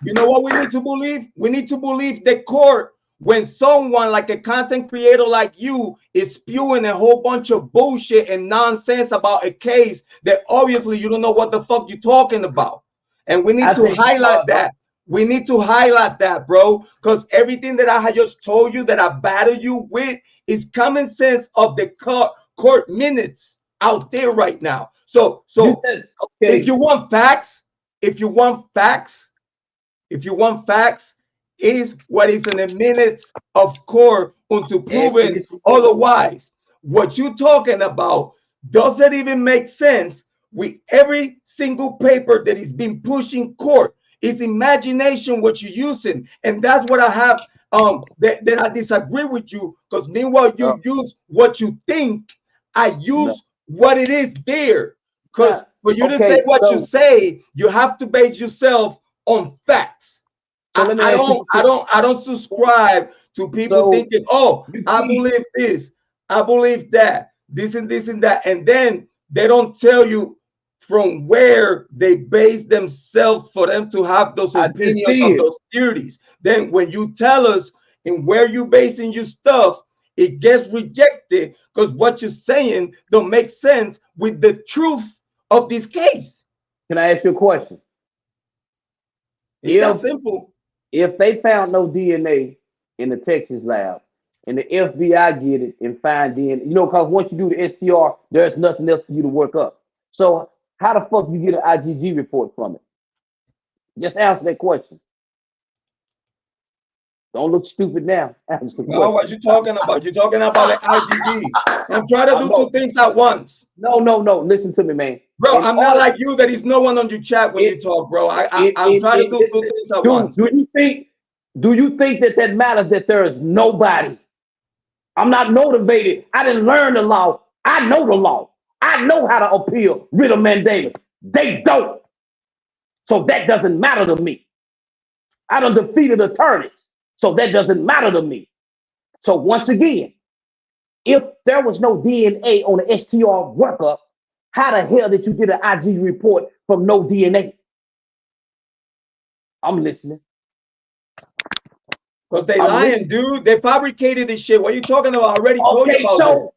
You know what we need to believe? We need to believe the court when someone like a content creator like you is spewing a whole bunch of bullshit and nonsense about a case that obviously you don't know what the fuck you're talking about, and we need to highlight that. We need to highlight that, bro, because everything that I had just told you that I battle you with is common sense of the court minutes out there right now. So if you want facts, is what is in the minutes of court unto proven otherwise. What you're talking about doesn't even make sense with every single paper that is being pushed in court. It's imagination what you're using, and that's what I have. That I disagree with you, because meanwhile you use what you think. I use what it is there. Because for you to say what you say, you have to base yourself on facts. I don't subscribe to people thinking, oh, I believe this, I believe that, this and this and that, and then they don't tell you from where they base themselves for them to have those opinions of those theories. Then when you tell us and where you basing your stuff, it gets rejected because what you're saying don't make sense with the truth of this case. Can I ask you a question? It's that simple. If they found no DNA in the Texas lab and the FBI get it and find DNA, you know, because once you do the STR, there's nothing else for you to work up. So how the fuck you get an IgG report from it? Just answer that question. Don't look stupid now. No, what you talking about? You're talking about the IgG. I'm trying to do two things at once. No. Listen to me, man. Bro, I'm not like you. There is no one on your chat when you talk, bro. I'm trying to do two things at once. Do you think that matters that there is nobody? I'm not motivated. I didn't learn the law. I know the law. I know how to appeal writ of mandamus. They don't. So that doesn't matter to me. I done defeated attorneys. So that doesn't matter to me. So once again, if there was no DNA on the STR workup, how the hell did you get an IG report from no DNA? I'm listening. Because they lying, dude. They fabricated this shit. What are you talking about? I already told you about this.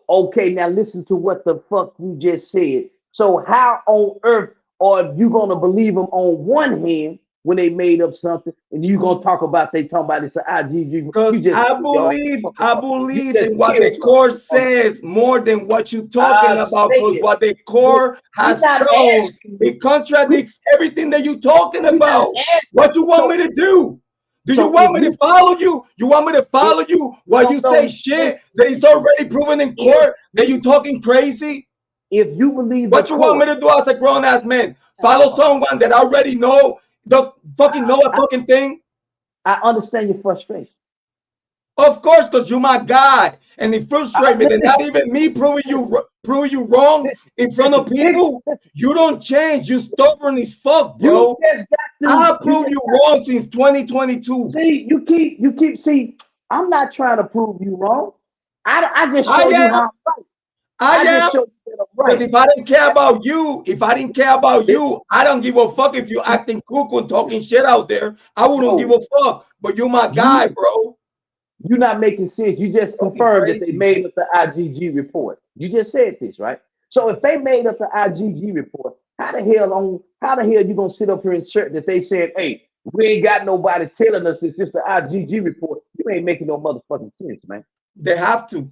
Okay, now listen to what the fuck you just said. So how on earth are you going to believe them on one hand when they made up something, and you going to talk about it's an IgG? Because I believe in what the court says more than what you're talking about, because what the court has shown, it contradicts everything that you're talking about. What you want me to do? Do you want me to follow you? You want me to follow you while you say shit that is already proven in court that you talking crazy? If you believe what you want me to do as a grown-ass man? Follow someone that I already know, does fucking know a fucking thing? I understand your frustration. Of course, because you're my guy. And it frustrates me that not even me proving you wrong in front of people. You don't change. You stubborn as fuck, bro. I prove you wrong since 2022. See, you keep I'm not trying to prove you wrong. I just show you how I'm right. Because if I didn't care about you, I don't give a fuck if you're acting cuckoo and talking shit out there. I wouldn't give a fuck. But you're my guy, bro. You're not making sense. You just confirmed that they made up the IGG report. You just said this, right? So if they made up the IGG report, how the hell you gonna sit up here and assert that they said, hey, we ain't got nobody telling us it's just the IGG report? You ain't making no motherfucking sense, man. They have to.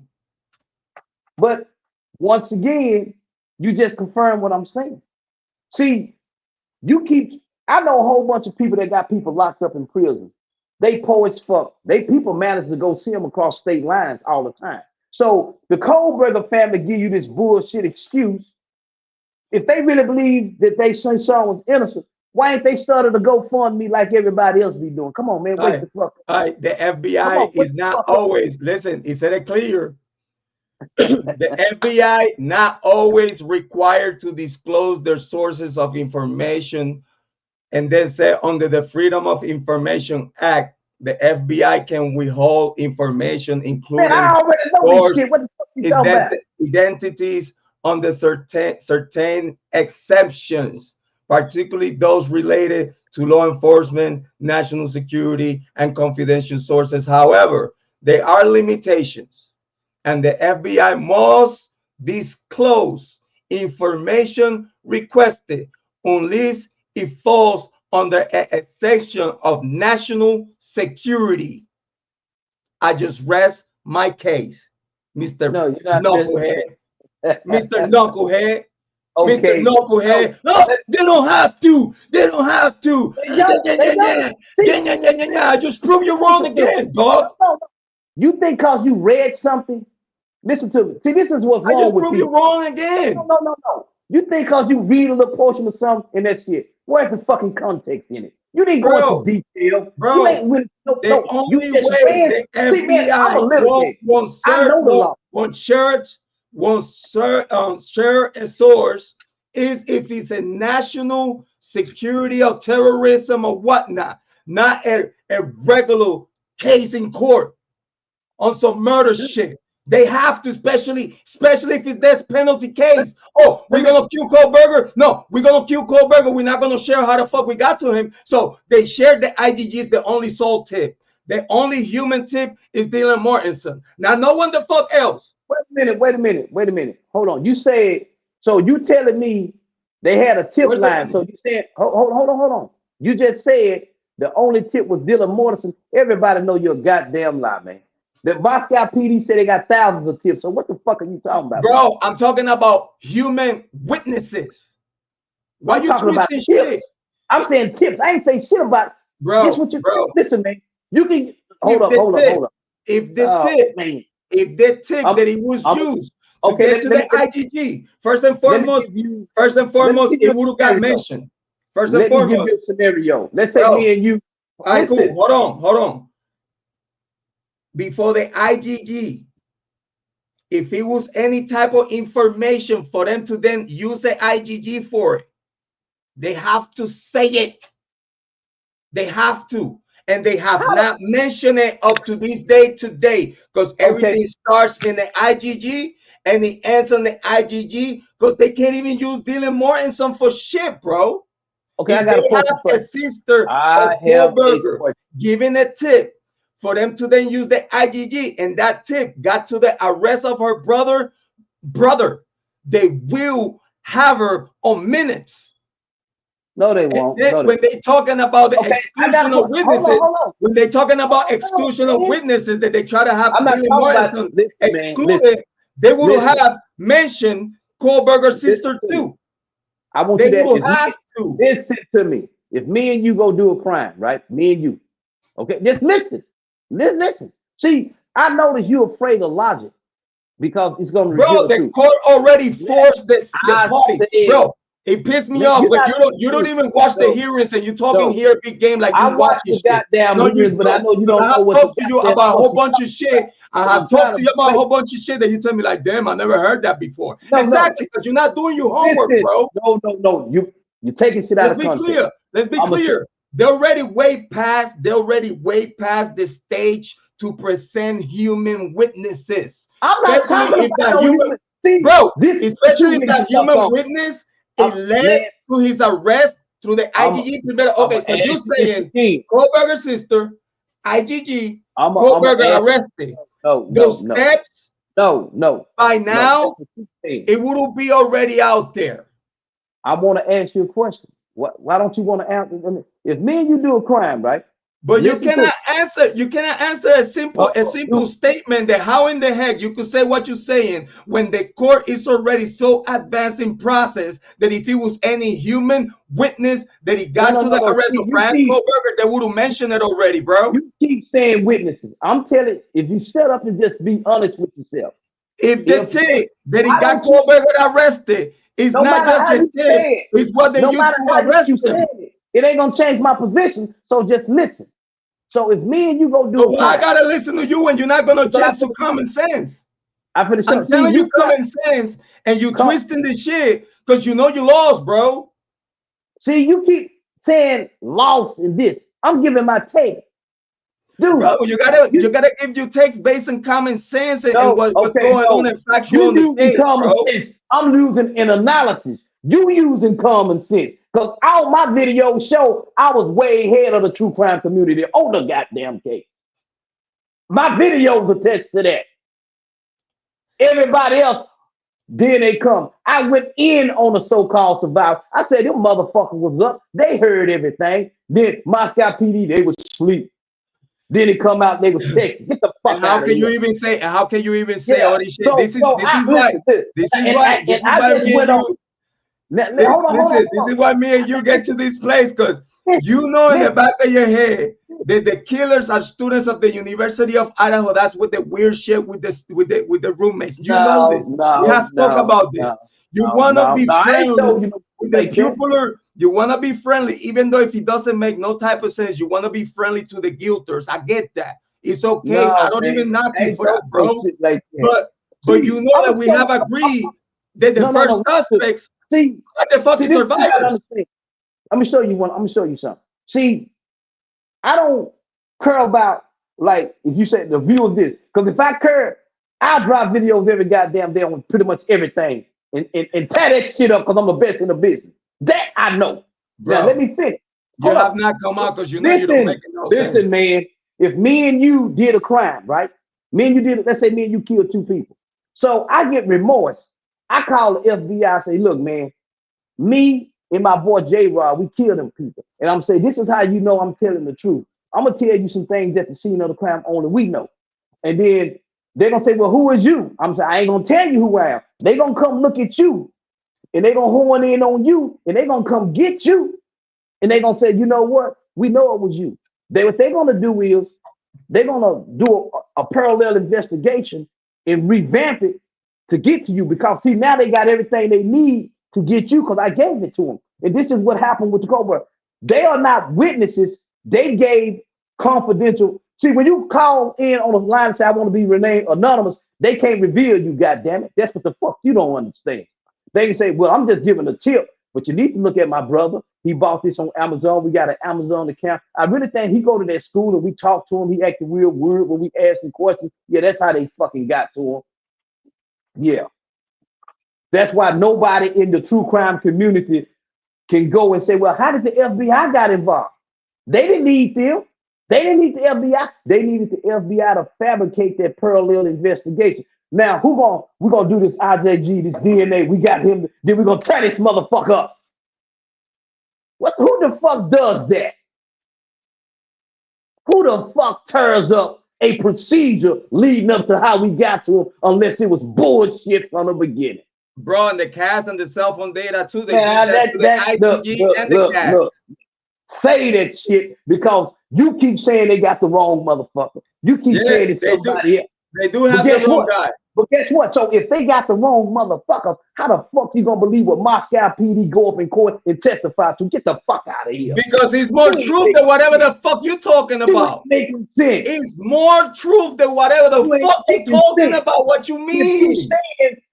But once again, you just confirm what I'm saying. See, I know a whole bunch of people that got people locked up in prison. They poor as fuck. People manage to go see them across state lines all the time. So the Kohberger family give you this bullshit excuse. If they really believe that they son was innocent, why ain't they started to GoFundMe like everybody else be doing? Come on, man, wake the fuck up. The FBI is not always, listen, he said it clear. The FBI not always required to disclose their sources of information, and then say under the Freedom of Information Act, the FBI can withhold information, including identities under certain exceptions, particularly those related to law enforcement, national security, and confidential sources. However, there are limitations, and the FBI must disclose information requested unless it falls under a section of national security. I just rest my case, Mr. Knucklehead. Mr. Knucklehead. Okay. Mr. Knucklehead. No, they don't have to. They don't have to. I just prove you wrong again, dog. You think because you read something? Listen to me. See, this is what's wrong with you. I just prove you wrong again. No. You think because you read a little portion of something and that shit, where's the fucking context in it? You didn't go into detail. Bro, you ain't really, the only way the FBI won't share a source is if it's a national security or terrorism or whatnot, not a regular case in court on some murder shit. They have to, especially if it's death penalty case. Oh, we're gonna kill Kohberger. No, we're gonna kill Kohberger. We're not gonna share how the fuck we got to him. So they shared the IGG is the only soul tip. The only human tip is Dylan Mortensen. Now, no one the fuck else. Wait a minute. Hold on. You said, so you telling me they had a tip line. So you said, hold on. You just said the only tip was Dylan Mortensen. Everybody know you're a goddamn lie, man. The Moscow PD said they got thousands of tips. So what the fuck are you talking about? Bro, I'm talking about human witnesses. Why you twisting shit? I'm saying tips. I ain't saying shit about. Bro, listen, man. You can hold up. If the tip that it was used to get to the IGG, first and foremost, it would have got mentioned. First and foremost, let me give you a scenario. Let's say me and you. All right, cool. Hold on. Before the IGG, if it was any type of information for them to then use the IGG for it, they have to say it. They have to. And they have not mentioned it up to this day today, because everything starts in the IGG and it ends on the IGG, because they can't even use Dylan Mortensen for shit, bro. Okay, if I got a sister of Kohberger giving a tip for them to then use the IGG, and that tip got to the arrest of her brother, they will have her on minutes. No, they won't. When they're talking about the exclusion of witnesses, when they're talking about exclusion of witnesses, that they try to have excluded, they would have mentioned Kohberger's sister too. I want you to listen to me. If me and you go do a crime, right? Me and you, okay, just listen. Listen. See, I notice you're afraid of logic because it's going to. Bro, the court already forced the party. Bro, it pissed me off. But you don't even watch the hearings, and you're talking here big game like you watch the goddamn hearings, but I know you don't know what. I have talked to you about a whole bunch of shit. I have talked to you about a whole bunch of shit that you tell me like, damn, I never heard that before. Exactly, because you're not doing your homework, bro. No. You're taking shit out of context. Let's be clear. They're already way past the stage to present human witnesses. I'm not talking about human, bro. Especially if that human witness led to his arrest through the IGG. Okay, so you're saying Kohberger's sister, IGG, Kohberger arrested. Those steps. No. By now, it would be already out there. I want to ask you a question. Why don't you want to answer? If me and you do a crime, right? But you cannot answer. You cannot answer a simple statement that how in the heck you could say what you're saying when the court is already so advanced in process that if it was any human witness that he got to the arrest of Brian Kohberger, they would have mentioned it already, bro. You keep saying witnesses. I'm telling. If you shut up and just be honest with yourself. If the tip that he got Kohberger arrested is not just the tip, it's what they used to arrest him. It ain't gonna change my position. So just listen. So if me and you go do it, I gotta listen to you when you're not gonna change to common sense. I'm telling you common sense, and you twisting the shit because you know you lost, bro. See, you keep saying lost in this. I'm giving my take, dude. Bro, you gotta give your takes based on common sense and what's going on and factual on the case, bro. Sense. I'm using an analysis. You using common sense. Because all my videos show I was way ahead of the true crime community on the goddamn case. My videos attest to that. Everybody else, then they come. I went in on the so-called survivor. I said, them motherfuckers was up. They heard everything. Then Moscow PD, they was asleep. Then it come out, they was sick. Get the fuck out of here. How can you even say all this shit? This is why this is why me and you get to this place, because you know in the back of your head that the killers are students of the University of Idaho. That's with the weird shit with the roommates. You know this. We have spoke about this. You wanna be friendly with the pupiller. You wanna be friendly, even though if it doesn't make no type of sense. You wanna be friendly to the guilters. I get that. It's okay. I don't even knock you for that, bro. But you know that we have agreed that the first suspects. See, what the fuck is survivors? Let me show you one. I'm gonna show you something. See, I don't care about like if you say the view of this, because if I care, I drop videos every goddamn day on pretty much everything and tear that shit up because I'm the best in the business. That I know. Bro, now let me finish. You have not come out because you know you don't make no sense. Listen, man. If me and you did a crime, right? Me and you did it. Let's say me and you killed 2 people. So I get remorse. I call the FBI, say, look, man, me and my boy Jrod, we killed them people. And I'm saying, this is how you know I'm telling the truth. I'm going to tell you some things at the scene of the crime only we know. And then they're going to say, well, who is you? I'm saying, I ain't going to tell you who I am. They're going to come look at you. And they're going to horn in on you. And they're going to come get you. And they're going to say, you know what? We know it was you. What they're going to do is they're going to do a parallel investigation and revamp it to get to you, because see, now they got everything they need to get you because I gave it to them. And this is what happened with the Kohberger. They are not witnesses. They gave confidential. See, when you call in on the line and say, I want to be renamed anonymous, they can't reveal you, goddammit. That's what the fuck you don't understand. They can say, well, I'm just giving a tip, but you need to look at my brother. He bought this on Amazon. We got an Amazon account. I really think he go to that school and we talked to him. He acted real weird when we asked him questions. Yeah, that's how they fucking got to him. Yeah. That's why nobody in the true crime community can go and say, well, how did the FBI got involved? They didn't need them. They didn't need the FBI. They needed the FBI to fabricate that parallel investigation. Now, we're gonna do this IJG, this DNA. We got him. Then we're gonna tear this motherfucker up. Who the fuck does that? Who the fuck tears up a procedure leading up to how we got to him, unless it was bullshit from the beginning? Bro, and the cast and the cell phone data too. They look, say that shit, because you keep saying they got the wrong motherfucker. You keep saying it's somebody else. They do have the wrong guy. But guess what? So if they got the wrong motherfucker, how the fuck you gonna believe what Moscow PD go up in court and testify to? Get the fuck out of here. Because it's more truth than whatever the fuck you talking about. Making sense. It's more truth than whatever the fuck you talking about. What you mean?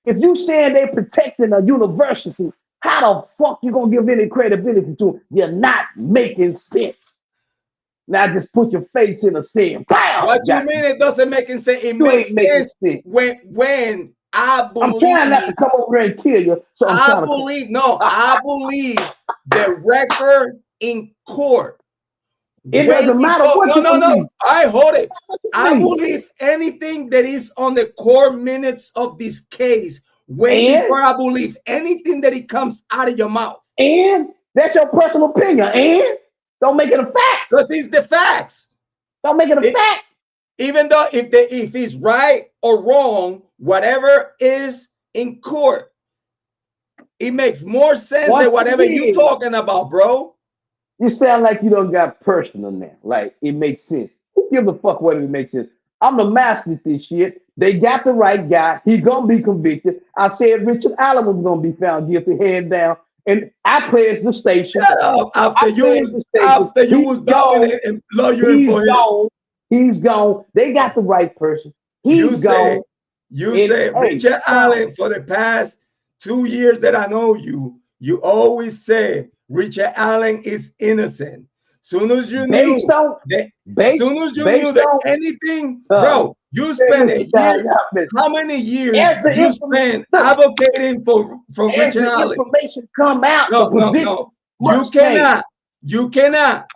If you saying they're protecting a university, how the fuck you gonna give any credibility to them? You're not making sense. Now just put your face in a stand. What you mean it doesn't make sense? It makes sense when I believe. I'm trying not to come over here and kill you. So I believe the record in court It doesn't matter what you believe. No. I hold it. I believe anything that is on the core minutes of this case way before I believe anything that it comes out of your mouth. And that's your personal opinion. And don't make it a fact. Because it's the facts. Don't make it a fact. Even though if it's right or wrong, whatever is in court, it makes more sense than whatever you're talking about, bro. You sound like you don't got personal now. Like it makes sense. Who gives a fuck whether it makes sense? I'm the master at this shit. They got the right guy. He's gonna be convicted. I said Richard Allen was gonna be found guilty, hands down. And I pledged the station. Shut up. After you was gone and lawyering for him. He's gone. They got the right person. He's gone. You said Richard Allen for the past 2 years that I know you. You always say Richard Allen is innocent. Soon as you knew that anything, bro, you spent a year. How many years you spent advocating for Richard Allen? Information come out. No. You cannot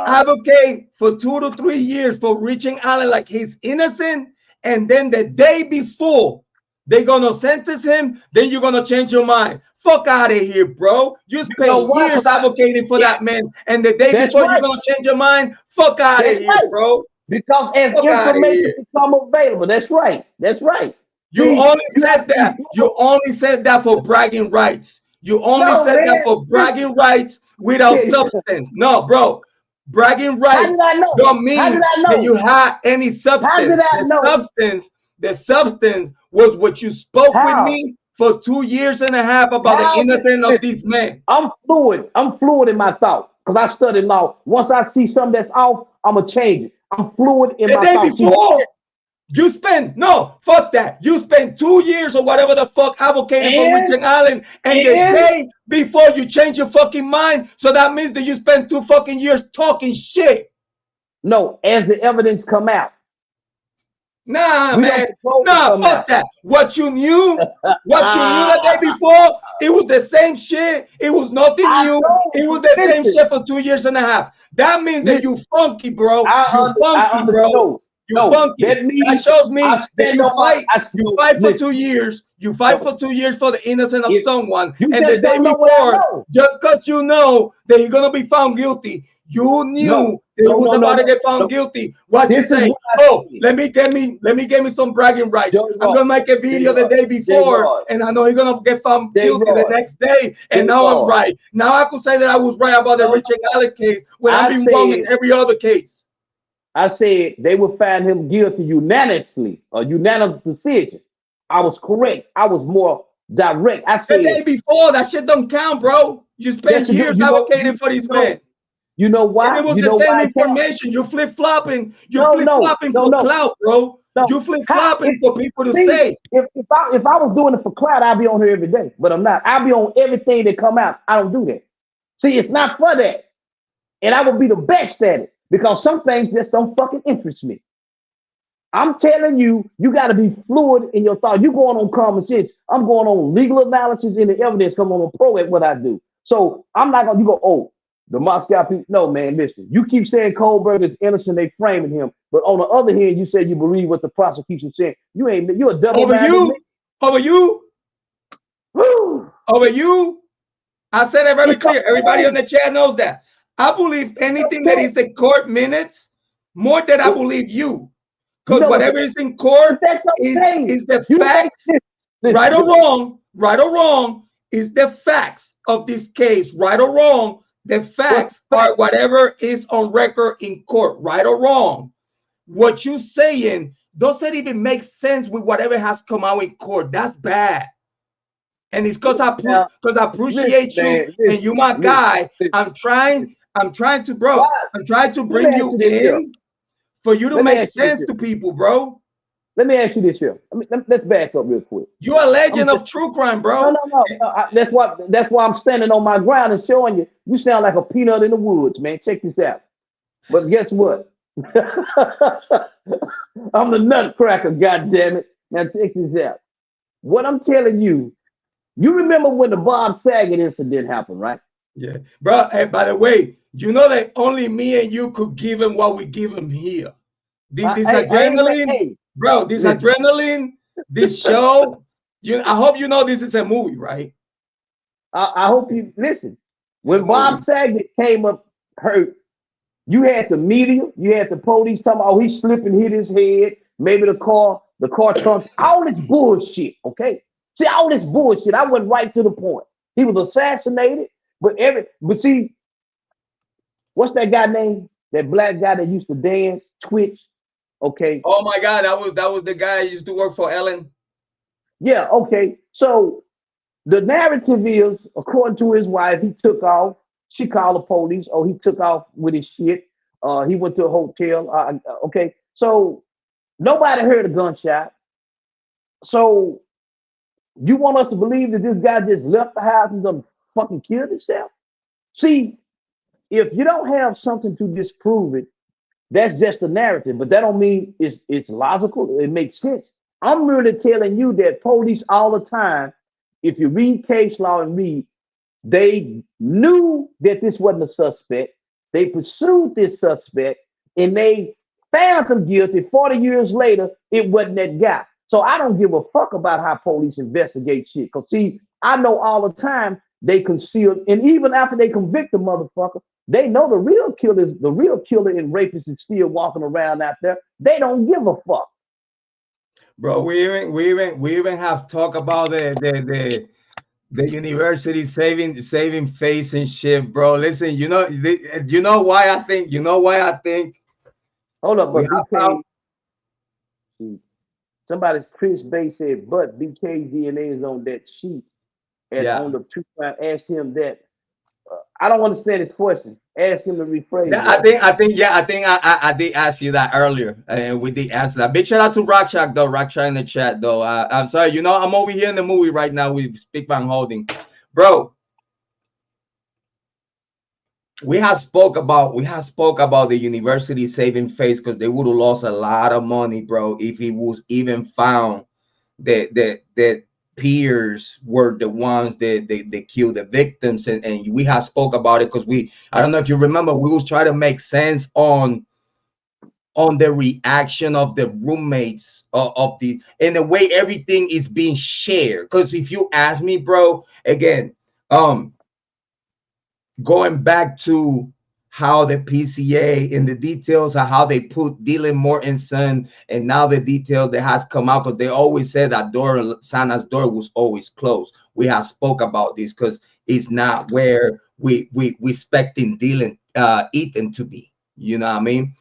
advocate for 2 to 3 years for Richard Allen like he's innocent, and then the day before they're gonna sentence him, then you're gonna change your mind. Fuck out of here, bro. You spent years advocating for that man, and the day before you're gonna change your mind. Fuck out of here, bro. Because as information become available, that's right. You only said that for bragging rights. You only said that for bragging rights without substance. No, bro. Bragging rights don't mean that you had any substance. The substance was what you spoke with me for 2.5 years about the innocence of these men. I'm fluid in my thought because I studied law. Once I see something that's off, I'm gonna change it. I'm fluid in my thought. Before, you spent fuck that. You spent 2 years or whatever the fuck advocating for Richard Allen, and the day before you change your fucking mind. So that means that you spent 2 fucking years talking shit. No, as the evidence come out. Nah, man. Nah, fuck that. What you knew the day before, it was the same shit. It was nothing new. It was the same shit for 2.5 years. That means that you funky, bro. You funky, bro. You funky. That shows me that you fight for 2 years. You fight for 2 years for the innocence of someone. And the day before, just because you know that he's gonna be found guilty, you knew that he was about to get found guilty. What you say? Let me get me some bragging rights. I'm gonna make a video the day before, and I know he's gonna get found guilty the next day. And now I'm right. Now I could say that I was right about the Richard Allen case when I've been wrong in every other case. I said they will find him guilty unanimously, a unanimous decision. I was correct. I was more direct. I said the day before, that shit don't count, bro. You spent years advocating for these men. You know why? And it was the same information. You flip-flopping. You're flip-flopping for clout, bro. You flip-flopping for people to say. If I was doing it for clout, I'd be on here every day. But I'm not. I'll be on everything that come out. I don't do that. See, it's not for that. And I would be the best at it because some things just don't fucking interest me. I'm telling you, you got to be fluid in your thought. You going on common sense. I'm going on legal analysis and the evidence. Come on, pro at what I do. So I'm not gonna. You go, the Moscow people. No, man, listen. You keep saying Kohberger is innocent. They framing him, but on the other hand, you said you believe what the prosecution said. You a double. Over you. I said it very clear. Everybody on the chat knows that. I believe anything that is the court minutes more than I believe you. Because whatever is in court is the facts, right or wrong, is the facts of this case. Right or wrong, the facts are whatever is on record in court. Right or wrong, what you saying doesn't even make sense with whatever has come out in court. That's bad. And it's because I appreciate you and you my guy. I'm trying to bring you in. For you to make sense to people, bro. Let me ask you this here. Let's back up real quick. You're a legend of true crime, bro. No. That's why I'm standing on my ground and showing you. You sound like a peanut in the woods, man. Check this out. But guess what? I'm the nutcracker, goddammit. Now check this out. What I'm telling you, you remember when the Bob Saget incident happened, right? Yeah, bro. Hey, by the way, You know that only me and you could give him what we give him here. This adrenaline, hey, bro. This listen. adrenaline, this show. I hope you know this is a movie, right? I hope you listen. It's a When Bob movie. Saget came up hurt, you had the media, you had the police talking about, oh, he slipped and hit his head. Maybe the car trunk. All this bullshit. Okay, see all this bullshit. I went right to the point. He was assassinated, but see, what's that guy name? That black guy that used to dance, Twitch. Okay, Oh my God, that was the guy who used to work for Ellen. yeah, okay. So the narrative is, according to his wife, he took off. She called the police. Oh, he took off with his shit. He went to a hotel. Okay, so nobody heard a gunshot. So you want us to believe that this guy just left the house and done fucking killed himself? See, if you don't have something to disprove it, that's just a narrative. But that don't mean it's logical. It makes sense. I'm really telling you that police all the time, if you read case law and read, they knew that this wasn't a suspect. They pursued this suspect and they found him guilty. 40 years later, it wasn't that guy. So I don't give a fuck about how police investigate shit. Because, see, I know all the time they conceal, and even after they convict the motherfucker, they know the real killer and rapist is still walking around out there. They don't give a fuck. Bro, we even have talked about the university saving face and shit, bro. Listen, you know why I think Hold up, we but have BK, somebody's Chris Bay said, but BK's DNA is on that sheet. And yeah. on the truth, I asked him that. I don't understand his question. Ask him to rephrase Yeah, that. I did ask you that earlier, and we did answer that. Big shout out to Rockshot though, Rockshot in the chat though. I'm sorry, I'm over here in the movie right now with Speak Van Holding, bro. We have spoke about the university saving face because they would have lost a lot of money, bro, if it was even found that peers were the ones that they killed the victims, and we have spoke about it because I don't know if you remember, we was trying to make sense on the reaction of the roommates of the and the way everything is being shared. Because if you ask me, bro, again, going back to how the PCA and the details of how they put Dylan Morton's son, and now the details that has come out, because they always said that Sana's door was always closed. We have spoke about this because it's not where we expecting Dylan Ethan to be. You know what I mean?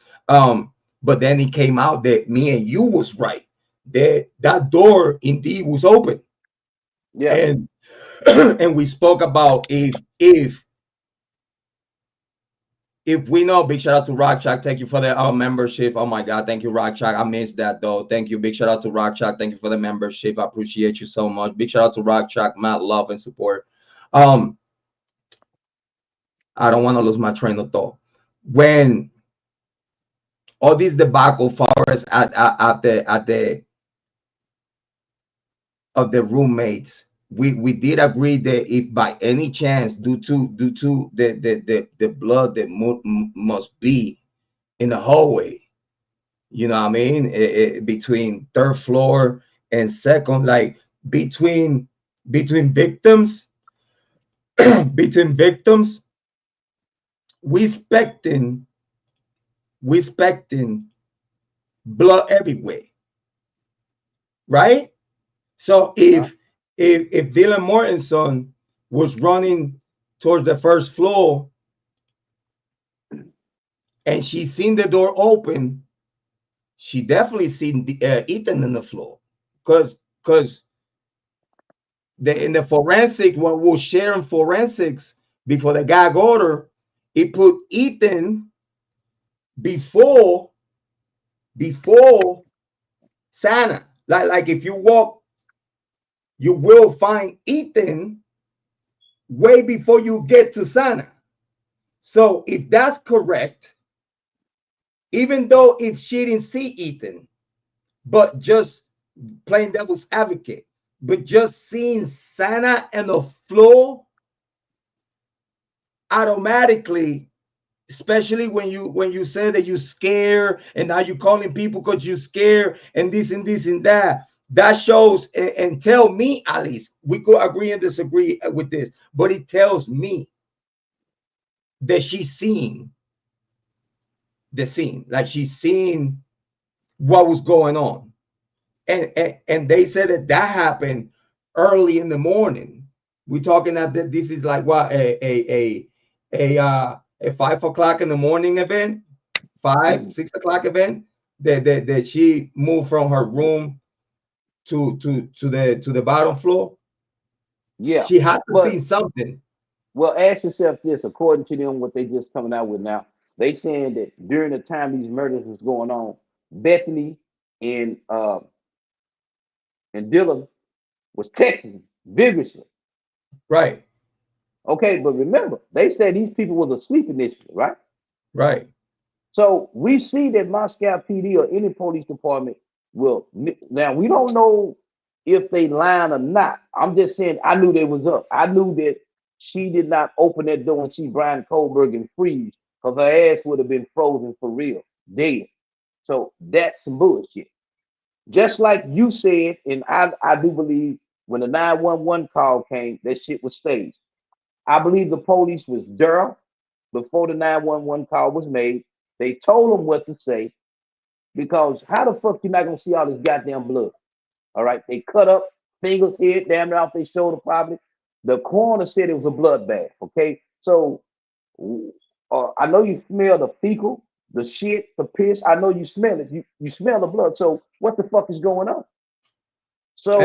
But then it came out that me and you was right. That door indeed was open. Yeah. And and we spoke about if we know, big shout out to Rockchak. Thank you for the membership. Oh my God, thank you, Rockchak. I missed that though. Thank you. Big shout out to Rockchak. Thank you for the membership. I appreciate you so much. Big shout out to Rockchak, Matt, love and support. I don't want to lose my train of thought. When all these debacle forest at the of the roommates, we did agree that if by any chance, due to the blood that must be in the hallway, you know what I mean, between third floor and second, like between victims, between victims, we expecting blood everywhere, right? So if Dylan Mortenson was running towards the first floor and she seen the door open, she definitely seen Ethan on the floor, because in the forensic, what was sharing forensics before the gag order, it put Ethan before Sana. Like if you walk, you will find Ethan way before you get to Sana. So if that's correct, even though if she didn't see Ethan, but just playing devil's advocate, but just seeing Sana on the floor, automatically especially when you say that you scared and now you're calling people because you scared and this and this and that. That shows and tell me, at least we could agree and disagree with this, but it tells me that she's seen the scene, like she's seen what was going on. And they said that happened early in the morning. We're talking that this is like what a 5 o'clock in the morning event, 6 o'clock event, that she moved from her room to the bottom floor. Yeah, she had to see something. Well, ask yourself this: according to them, what they just coming out with now, they saying that during the time these murders was going on, Bethany and Dylan was texting vigorously. Right. Okay, but remember, they said these people was asleep initially, right? Right. So we see that Moscow PD or any police department will. Now we don't know if they lying or not. I'm just saying I knew they was up. I knew that she did not open that door and see Bryan Kohberger and freeze, because her ass would have been frozen for real, dead. So that's some bullshit. Just like you said, and I do believe when the 911 call came, that shit was staged. I believe the police was there before the 911 call was made. They told them what to say, because how the fuck you not gonna see all this goddamn blood? All right, they cut up fingers here, damn near off their shoulder probably. The coroner said it was a bloodbath. Okay, so I know you smell the fecal, the shit, the piss. I know you smell it. You smell the blood. So what the fuck is going on? So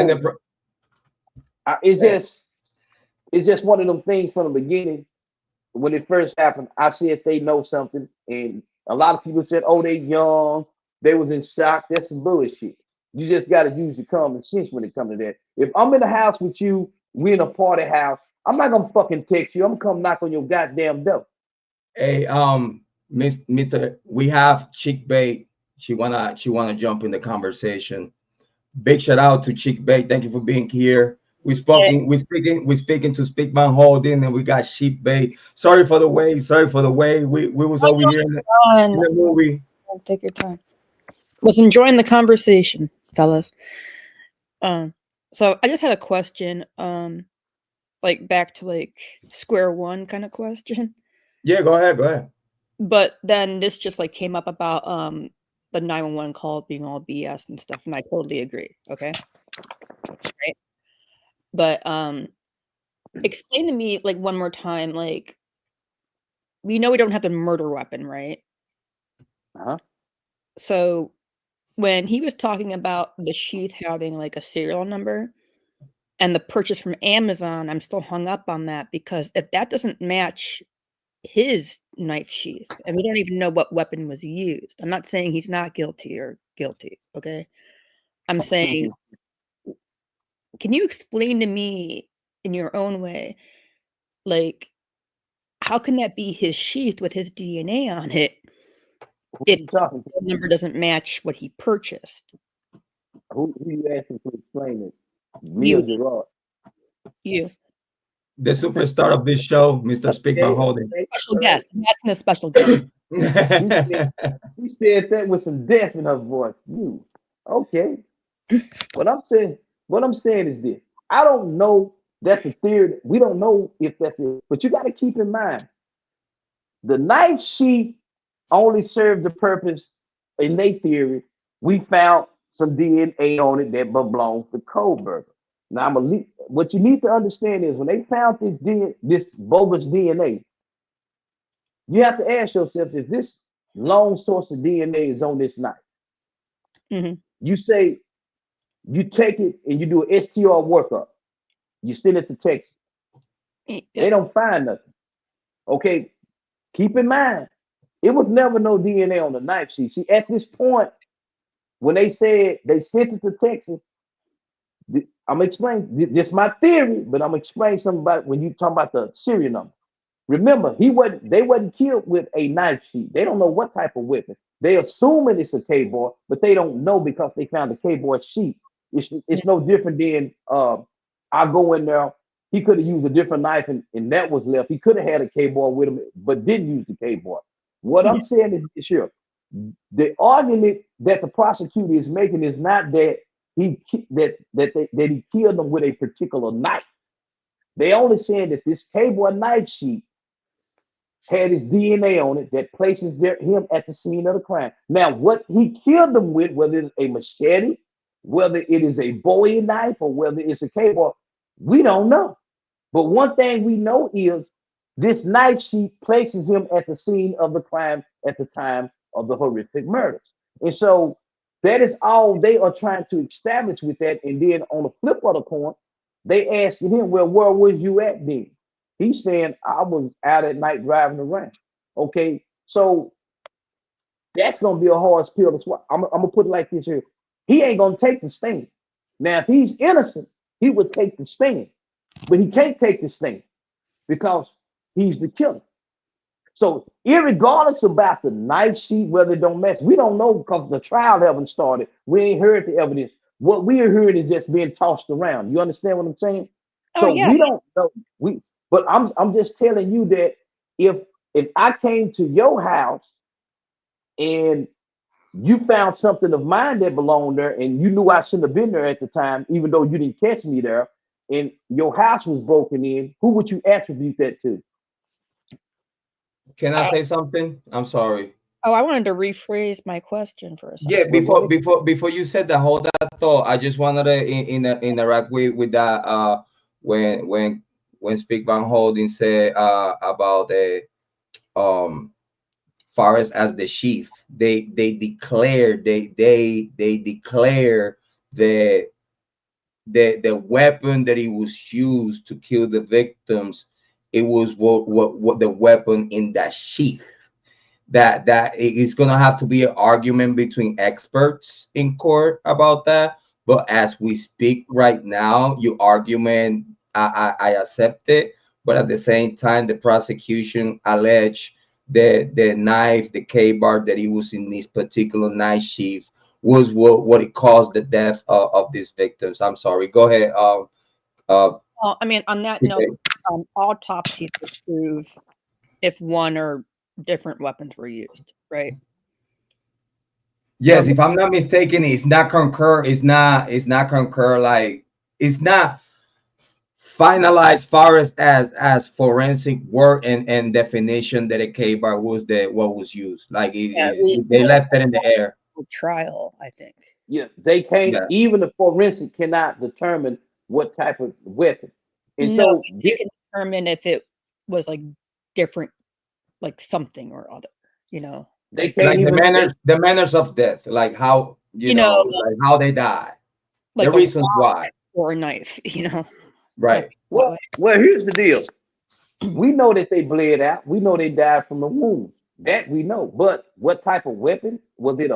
it's just one of them things from the beginning. When it first happened, I said they know something, and a lot of people said, "Oh, they young, they was in shock." That's some bullshit. You just got to use your common sense when it comes to that. If I'm in the house with you, we in a party house, I'm not gonna fucking text you. I'm gonna come knock on your goddamn door. Hey, Mr. We have Chick Bay. She wanna jump in the conversation. Big shout out to Chick Bay. Thank you for being here. We're speaking to Speakman Holding, and we got Sheep Bay. Sorry for the way. We was over here in the movie. Take your time. Was enjoying the conversation, fellas. So I just had a question, like back to like square one kind of question. Yeah, go ahead. But then this just like came up about the 911 call being all BS and stuff, and I totally agree. Okay. Right. But explain to me like one more time, like we know we don't have the murder weapon, right? So when he was talking about the Sheath having like a serial number and the purchase from Amazon, I'm still hung up on that, because if that doesn't match his knife sheath, and we don't even know what weapon was used. I'm not saying he's not guilty or guilty, okay? I'm saying, can you explain to me in your own way, like, how can that be his sheath with his DNA on it if the number doesn't match what he purchased? Who you asking to explain it? Me or Jrod? You. The superstar of this show, Mr. Speakman Holding. Special guest. I'm asking a special guest. He said that with some death in her voice. You okay? What I'm saying is this. I don't know. That's a theory. We don't know if that's it. But you got to keep in mind, the knife sheath only served the purpose, in their theory. We found some DNA on it that belongs to Kohberger. Now, what you need to understand is when they found this bogus DNA, you have to ask yourself, if this long source of DNA is on this knife, you say, you take it and you do an STR workup, you send it to Texas. They don't find nothing. Okay, keep in mind, it was never no DNA on the knife sheet. See, at this point, when they said they sent it to Texas, I'm explaining just my theory, but I'm explaining something about when you talk about the serial number. Remember, they wasn't killed with a knife sheath. They don't know what type of weapon. They assuming it's a K-boy, but they don't know because they found the K-boy sheath. It's no different than I go in there. He could have used a different knife and that was left. He could have had a K-boy with him, but didn't use the K-boy. What I'm saying is, sure, the argument that the prosecutor is making is not that he killed them with a particular knife. They only saying that this cable knife sheet had his DNA on it that places him at the scene of the crime. Now, what he killed them with, whether it's a machete, whether it is a Bowie knife, or whether it's a cable, we don't know. But one thing we know is this knife sheet places him at the scene of the crime at the time of the horrific murders. And so that is all they are trying to establish with that. And then on the flip of the coin, they asking him, well, where was you at then? He's saying, I was out at night driving around. Okay, so that's going to be a hard pill to swallow. I'm going to put it like this here. He ain't going to take the stand. Now, if he's innocent, he would take the stand. But he can't take the stand because he's the killer. So irregardless about the knife sheet, whether it don't match, we don't know because the trial haven't started. We ain't heard the evidence. What we are hearing is just being tossed around. You understand what I'm saying? So yeah. we don't know. But I'm just telling you that if I came to your house and you found something of mine that belonged there and you knew I shouldn't have been there at the time, even though you didn't catch me there, and your house was broken in, who would you attribute that to? Can I say something? I'm sorry. Oh, I wanted to rephrase my question for a second. Yeah, before you said that, hold that thought. I just wanted to interact with that. When Speak Van Holding said about the Forest as the Sheath, they declare the weapon that it was used to kill the victims. It was what the weapon in that sheath. That is going to have to be an argument between experts in court about that. But as we speak right now, your argument, I accept it. But at the same time, the prosecution alleged the knife, the K-bar that he was in this particular knife sheath was what it caused the death of these victims. I'm sorry. Go ahead. Well, I mean, on that note, autopsies will prove if one or different weapons were used, right? Yes, if I'm not mistaken, it's not concur. It's not concur. Like it's not finalized far as forensic work and definition that a K-bar was what was used. Like they left it in the air. Trial, I think. Yeah, they can't. Yeah. Even the forensic cannot determine what type of weapon. And no, so they can determine if it was like different, like something or other. You know, they can't like the manners of death, like how you know like how they die, like the reasons why, or a knife. You know, right? Well, here's the deal. We know that they bled out. We know they died from the wound. That we know. But what type of weapon was it?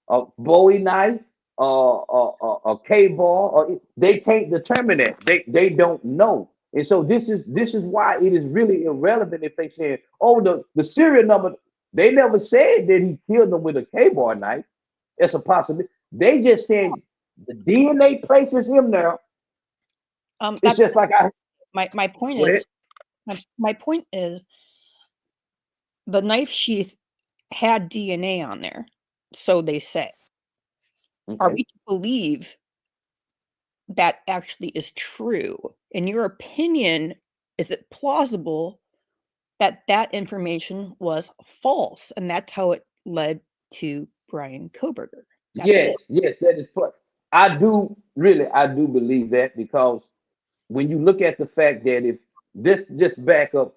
A Bowie knife, a K-bar, or they can't determine that. They don't know. And so this is why it is really irrelevant if they say, oh, the serial number. They never said that he killed them with a K-bar knife. It's a possibility. They just said the DNA places him there. It's just like my point is my point is the knife sheath had DNA on there, so they say. Okay. Are we to believe that actually is true? In your opinion, is it plausible that that information was false, and that's how it led to Brian Kohberger? Yes, that is. I do believe that, because when you look at the fact that if this just back up,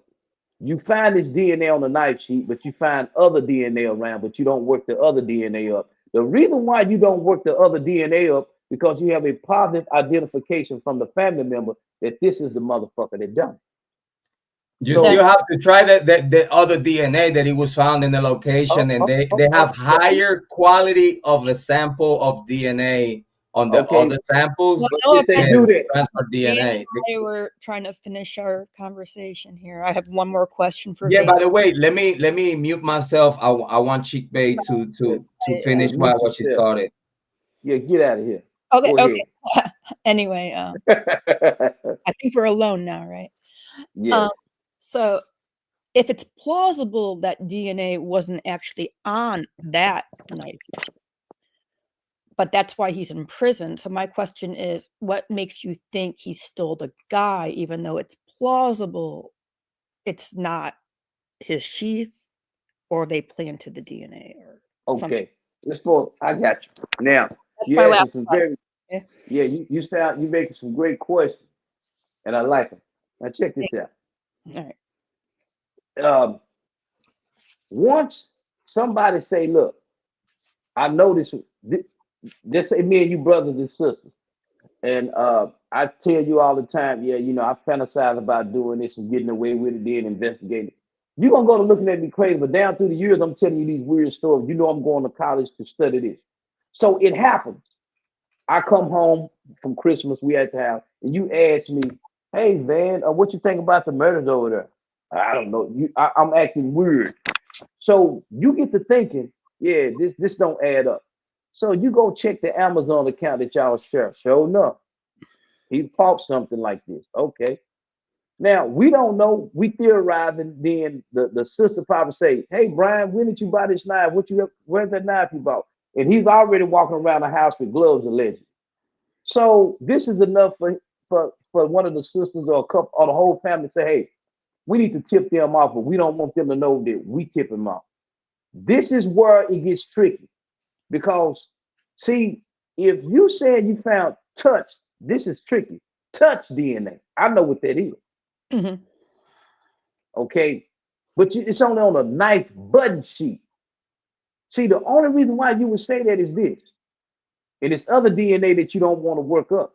you find this DNA on the knife sheet, but you find other DNA around, but you don't work the other DNA up. The reason why you don't work the other DNA up, because you have a positive identification from the family member that this is the motherfucker that done it. You still have to try the other DNA that it was found in the location, and they have higher quality of a sample of DNA on the other samples. Well, if they do that, transfer DNA. They were trying to finish our conversation here. I have one more question for you. By the way, let me mute myself. I want Chick Bay to finish what she started. Yeah, get out of here. Okay. Anyway, I think we're alone now, right? Yeah. So if it's plausible that DNA wasn't actually on that knife, but that's why he's in prison. So my question is, what makes you think he's still the guy, even though it's plausible it's not his sheath, or they planted the DNA, or something? Okay, let's go. I got you. Now, That's you my asking last some slide. very, Okay. yeah, you making some great questions, and I like them. Now check this out. All right. Once somebody say, look, I know this, just say me and you brothers and sisters, and I tell you all the time, yeah, you know, I fantasize about doing this and getting away with it, then investigating. You're gonna go to looking at me crazy, but down through the years, I'm telling you these weird stories. You know, I'm going to college to study this. So it happens. I come home from Christmas, we at the house, and you ask me, hey Van, what you think about the murders over there? I don't know. I'm acting weird. So you get to thinking, yeah, this don't add up. So you go check the Amazon account that y'all share. Sure enough, he bought something like this. Okay. Now we don't know. We theorizing. Then the sister probably say, "Hey Brian, when did you buy this knife? Where's that knife you bought?" And he's already walking around the house with gloves allegedly. So this is enough for one of the sisters or a couple or the whole family to say, "Hey, we need to tip them off, but we don't want them to know that we tip them off." This is where it gets tricky because, see, if you said you found touch, this is tricky. Touch DNA. I know what that is. Mm-hmm. Okay. But it's only on a knife button sheet. See, the only reason why you would say that is this, and it's other DNA that you don't want to work up.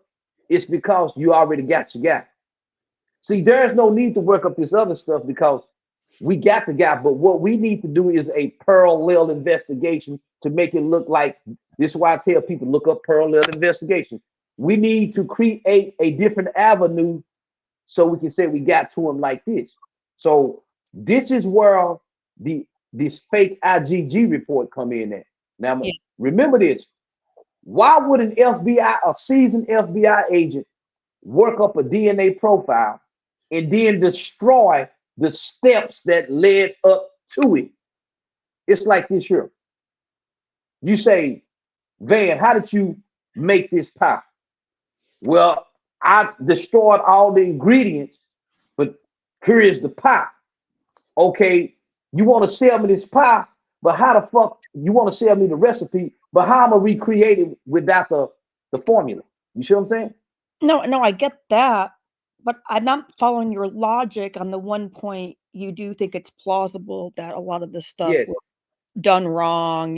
It's because you already got your guy. See, there's no need to work up this other stuff because we got the guy. But what we need to do is a parallel investigation to make it look like this is why I tell people look up parallel investigation. We need to create a different avenue so we can say we got to him like this. So this is where this fake IgG report come in at. Now Yeah. remember this. Why would an FBI, a seasoned FBI agent, work up a DNA profile and then destroy the steps that led up to it? It's like this here. You say, Van, how did you make this pie? Well, I destroyed all the ingredients, but here is the pie. Okay, you want to sell me this pie, but how the fuck you want to sell me the recipe, but how I'm gonna recreate it without the formula? You see what I'm saying? No, I get that, but I'm not following your logic on the one point. You do think it's plausible that a lot of this stuff Yes. was done wrong,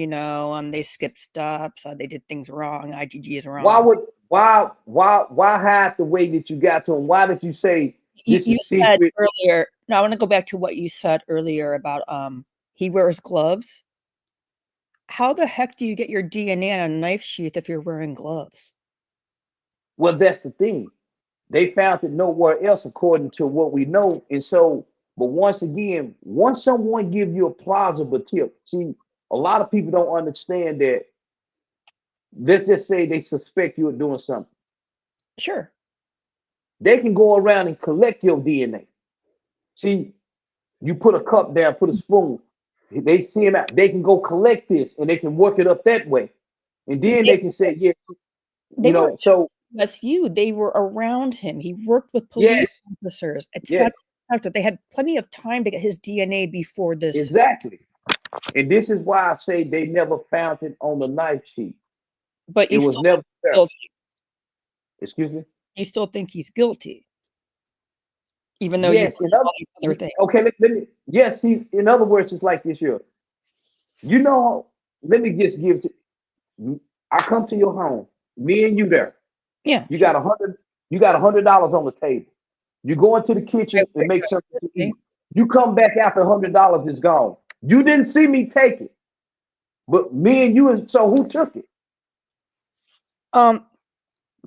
they skipped steps, they did things wrong, IgG is wrong. Why hide the way that you got to him? Why did you say this You is said secret? earlier, I want to go back to what you said earlier about he wears gloves. How the heck do you get your DNA on a knife sheath if you're wearing gloves? Well, that's the thing. They found it nowhere else according to what we know. And so, but once again, once someone gives you a plausible tip, see, a lot of people don't understand that. Let's just say they suspect you of doing something. Sure. They can go around and collect your DNA. See, you put a cup down, put a spoon. They see him out. They can go collect this and they can work it up that way. And then they can say, yeah, They were so SU, they were around him. He worked with police officers, etc. They had plenty of time to get his DNA before this. Exactly. And this is why I say they never found it on the knife sheet. But it was never guilty. Excuse me? You still think he's guilty, even though yes, you other things. Okay, let me. Yes, he. In other words, it's like this here. You know, let me just give to. I come to your home, me and you there. Yeah. You got $100. You got $100 on the table. You go into the kitchen and make something to eat. You come back after $100 is gone. You didn't see me take it, but me and you. So who took it?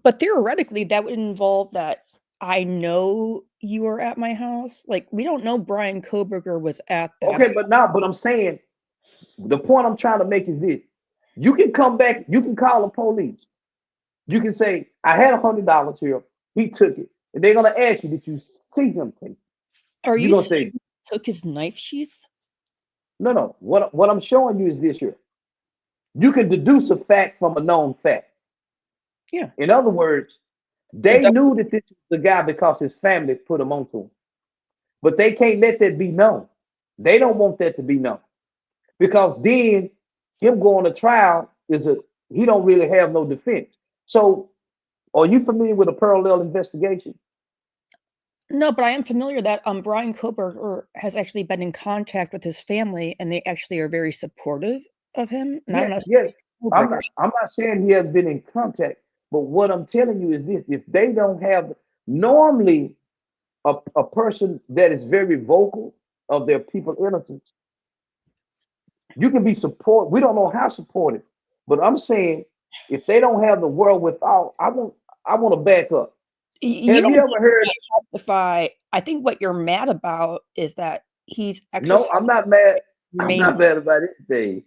But theoretically, that would involve that I know you were at my house. Like, we don't know Bryan Kohberger was at that. Okay, but I'm saying the point I'm trying to make is this. You can come back, you can call the police. You can say, I had $100 here, he took it. And they're gonna ask you, did you see him take it? Are you gonna say took his knife sheath? No. What I'm showing you is this here. You can deduce a fact from a known fact. Yeah. In other words, they knew that this was the guy because his family put him onto him. But they can't let that be known. They don't want that to be known. Because then him going to trial he don't really have no defense. So are you familiar with a parallel investigation? No, but I am familiar that Bryan Kohberger has actually been in contact with his family, and they actually are very supportive of him. And I don't know. Yes. I'm not saying he has been in contact, but what I'm telling you is this: if they don't have normally a person that is very vocal of their people's innocence, you can be support. We don't know how supportive, but I'm saying if they don't have the wherewithal, I want to back up. Have you ever heard? Testify. I think what you're mad about is that he's No, I'm not mad. I'm not mad about anything.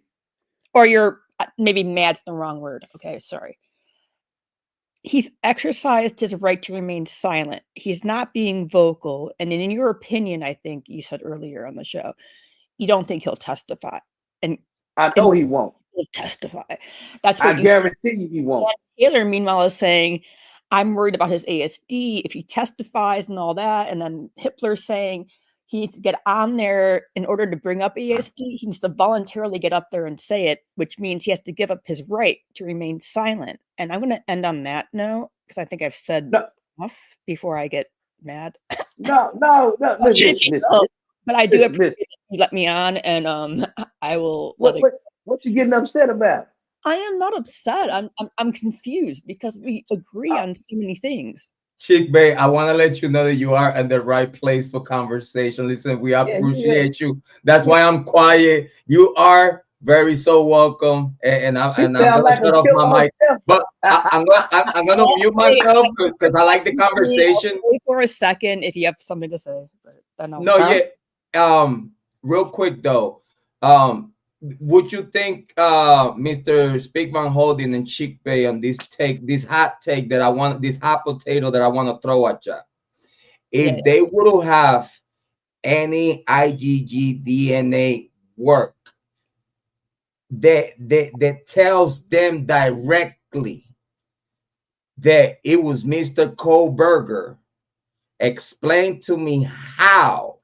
Or you're maybe mad's the wrong word. Okay, sorry. He's exercised his right to remain silent. He's not being vocal. And in your opinion, I think you said earlier on the show, you don't think he'll testify. And I know he won't. He'll testify. That's I what guarantee you he won't. Taylor, meanwhile, is saying, I'm worried about his ASD if he testifies and all that. And then Hitler's saying he needs to get on there in order to bring up ASD. He needs to voluntarily get up there and say it, which means he has to give up his right to remain silent. And I'm going to end on that note because I think I've said enough before I get mad. No. Listen. But I do appreciate that you let me on, and I will. What you getting upset about? I am not upset. I'm confused because we agree on so many things. Chick Bay, I want to let you know that you are at the right place for conversation. Listen, we appreciate you. That's why I'm quiet. You are very so welcome, and I'm gonna shut off my mic. But I'm gonna mute myself because I like the conversation. Wait for a second if you have something to say. But then real quick though, would you think Mr. Speakman Holding and Chick Bay on this hot take that I want, this hot potato that I want to throw at you, if they would have any IgG DNA work that tells them directly that it was Mr. Kohberger, explain to me how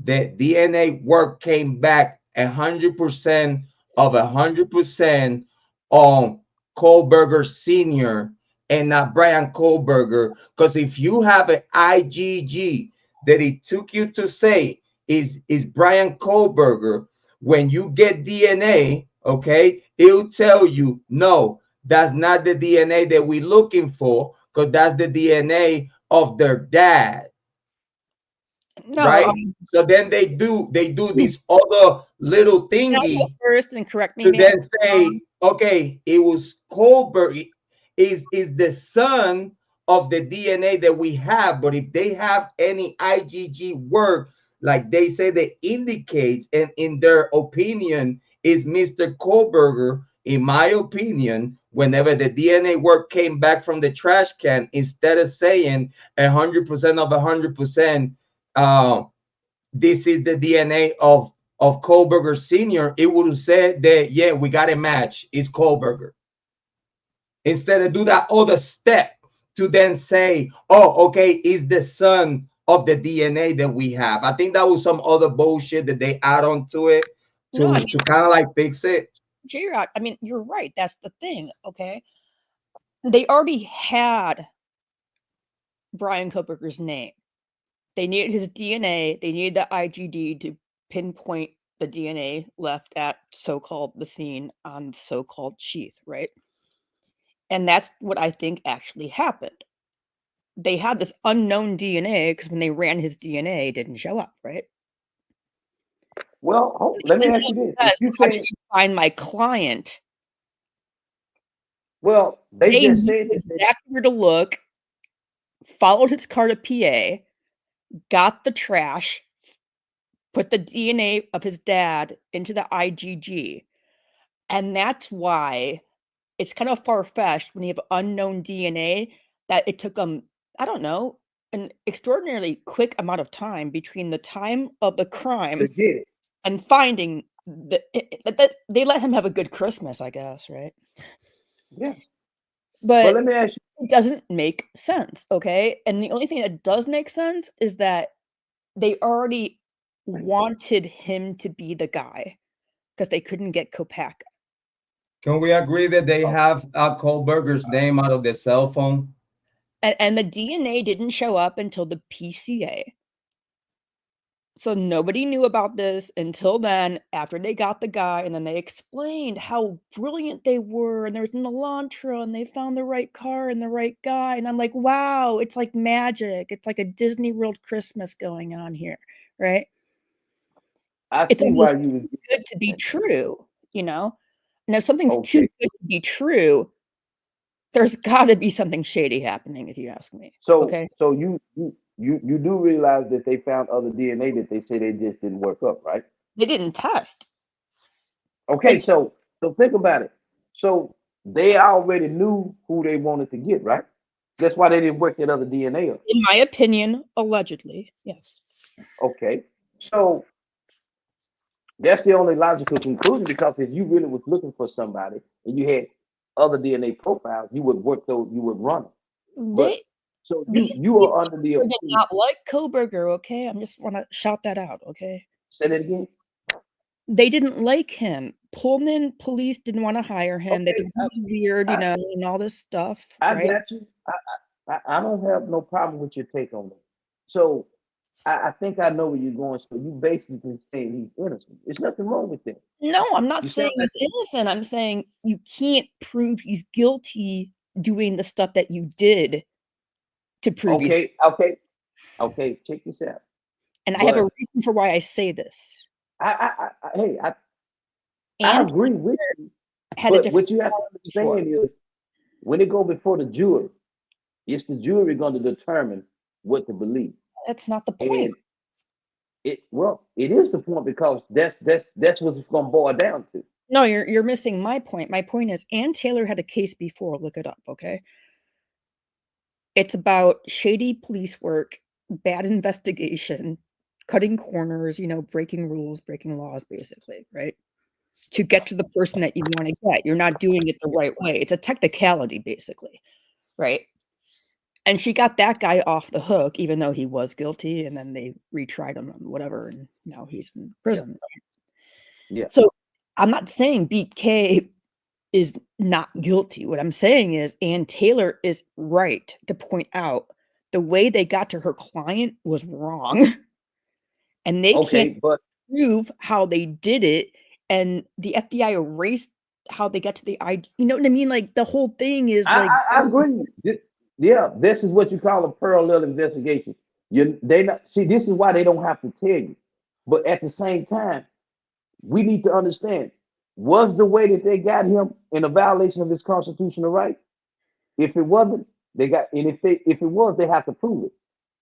the DNA work came back 100% of 100% on Kohberger Sr. and not Bryan Kohberger. Because if you have an IgG that it took you to say is Bryan Kohberger, when you get DNA, okay, it'll tell you, no, that's not the DNA that we're looking for, because that's the DNA of their dad. No, right? So then they do these other little thingy first and correct me. To then say, okay, it was Kohberger is the son of the DNA that we have, but if they have any IgG work, like they say, that indicates, and in their opinion is Mr. Kohberger, in my opinion, whenever the DNA work came back from the trash can, instead of saying 100% of 100%, this is the DNA of Kohberger Sr., it would have said that, yeah, we got a match, it's Kohberger. Instead of do that other step to then say, oh, okay, is the son of the DNA that we have. I think that was some other bullshit that they add on to it to kind of like fix it. Jrod, I mean, you're right. That's the thing, okay? They already had Bryan Kohberger's name. They needed his DNA. They needed the IgD to pinpoint the DNA left at so-called the scene on so-called Sheath, right? And that's what I think actually happened. They had this unknown DNA because when they ran his DNA, it didn't show up, right? Well, let me ask you this. How did you find my client? Well, they just said exactly where to look, followed his car to PA, got the trash, put the DNA of his dad into the IgG. And that's why it's kind of far-fetched when you have unknown DNA that it took them, I don't know, an extraordinarily quick amount of time between the time of the crime To get it. and finding that they let him have a good Christmas, I guess, right? Yeah. But But let me ask you. it doesn't make sense, okay? And the only thing that does make sense is that they already wanted him to be the guy because they couldn't get Kopaka. Can we agree that they have Kohberger's name out of their cell phone? And the DNA didn't show up until the PCA. So nobody knew about this until then, after they got the guy, and then they explained how brilliant they were, and there was an Elantra, and they found the right car and the right guy, and I'm like, wow, it's like magic. It's like a Disney World Christmas going on here, right? I It's see why almost you too was good to be true, you know? And if something's too okay. good to be true, there's gotta be something shady happening, if you ask me, So okay? so you do realize that they found other DNA that they say they just didn't work up, right? They didn't test. Okay, Like, so think about it. So they already knew who they wanted to get, right? That's why they didn't work that other DNA up. in my opinion, allegedly, yes. Okay. So that's the only logical conclusion, because if you really was looking for somebody and you had other DNA profiles, you would work those, you would run them. But They so These you people are under the did opinion. not like Kohberger, okay? I'm just wanna shout that out, okay? Say that again. They didn't like him. Pullman police didn't wanna hire him. They Okay, thought he was weird, you I, know, and all this stuff, I right? got you. I don't have no problem with your take on that. So I think I know where you're going. So you basically saying he's innocent. There's nothing wrong with that. No, I'm not You saying sound like he's innocent. I'm saying you can't prove he's guilty doing the stuff that you did to prove he's okay. Check this out. and I have a But reason for why I say this. hey, I And agree with you. had a But different what you have to before. understand is when it go before the jury, it's the jury going to determine what to believe. That's not the point. And it is the point, because that's what it's going to boil down to. No, you're missing my point. My point is Ann Taylor had a case before, look it up, okay? It's about shady police work, bad investigation, cutting corners, you know, breaking rules, breaking laws, basically, right? To get to the person that you want to get. You're not doing it the right way. It's a technicality, basically, right? And she got that guy off the hook, even though he was guilty, and then they retried him and whatever, and now he's in prison. Right? Yeah. So I'm not saying BK is not guilty. What I'm saying is Ann Taylor is right to point out the way they got to her client was wrong. And they can't Okay, but prove how they did it. And the FBI erased how they got to the ID. You know what I mean? Like the whole thing is like I agree. This is what you call a parallel investigation. They not see. This is why they don't have to tell you. But at the same time, we need to understand: was the way that they got him in a violation of his constitutional right? If it wasn't, they got, and if it was, they have to prove it.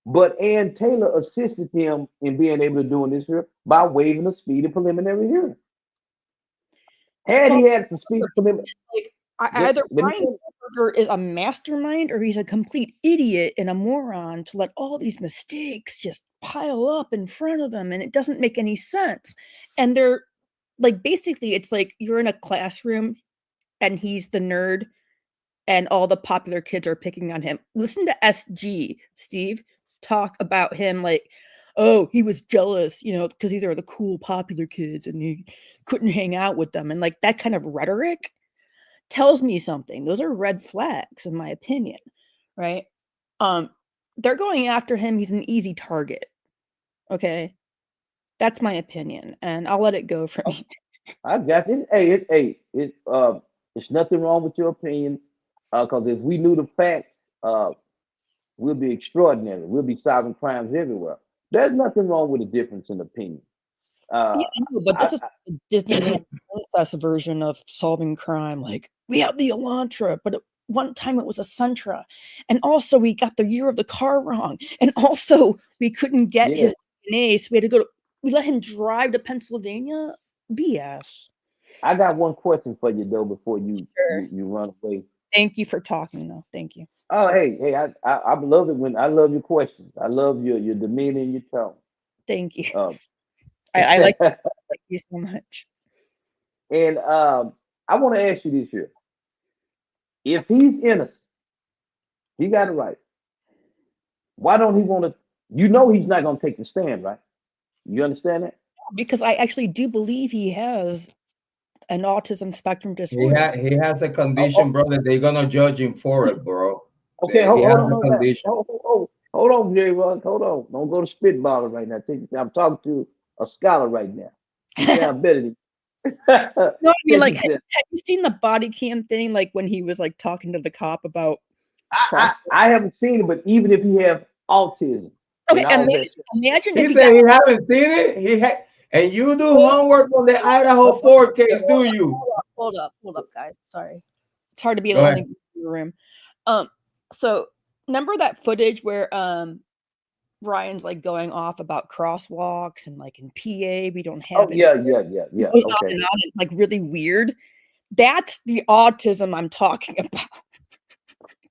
But Ann Taylor assisted them in being able to doing this here by waiving a speedy preliminary hearing. Had he had the speedy preliminary, like either Brian Kohberger is a mastermind or he's a complete idiot and a moron to let all these mistakes just pile up in front of him, and it doesn't make any sense. And they're like, basically, it's like you're in a classroom and he's the nerd and all the popular kids are picking on him. Listen to SG, Steve, talk about him like, oh, he was jealous, you know, because these are the cool popular kids and he couldn't hang out with them. And like that kind of rhetoric tells me something. Those are red flags, in my opinion, right? They're going after him. He's an easy target. Okay. That's my opinion. And I'll let it go from me. I got it. It's nothing wrong with your opinion. Because if we knew the facts, we'll be extraordinary. We'll be solving crimes everywhere. There's nothing wrong with a difference in opinion. Yeah, I know, but this is the Disneyland princess version of solving crime. Like, we have the Elantra, but at one time it was a Sentra. And also we got the year of the car wrong. And also we couldn't get his DNA, so we had to we let him drive to Pennsylvania? BS. I got one question for you though before you Sure. you run away. Thank you for talking, though. Thank you. Oh, hey, I love it when I love your questions. I love your demeanor and your tone. Thank you. Um, I like thank you so much. And I want to ask you this here: if he's innocent, he got it right. Why don't he want to? You know, he's not going to take the stand, right? You understand that? Because I actually do believe he has an autism spectrum disorder. He has a condition, brother. They're gonna judge him for it, bro. Okay, He hold has on, a condition. hold on, Jrod. Hold on. Don't go to spitballing right now. I'm talking to a scholar right now. You sound better than No, I mean, like, have you seen the body cam thing? Like when he was like talking to the cop about. I haven't seen it, but even if he have autism, okay, imagine he if said he haven't seen it. And you do homework on the Idaho 4 case, do you? Hold up, guys. Sorry, it's hard to be the only in the room. So remember that footage where Ryan's like going off about crosswalks and like in PA we don't have it. Yeah. Okay. It's like really weird. That's the autism I'm talking about.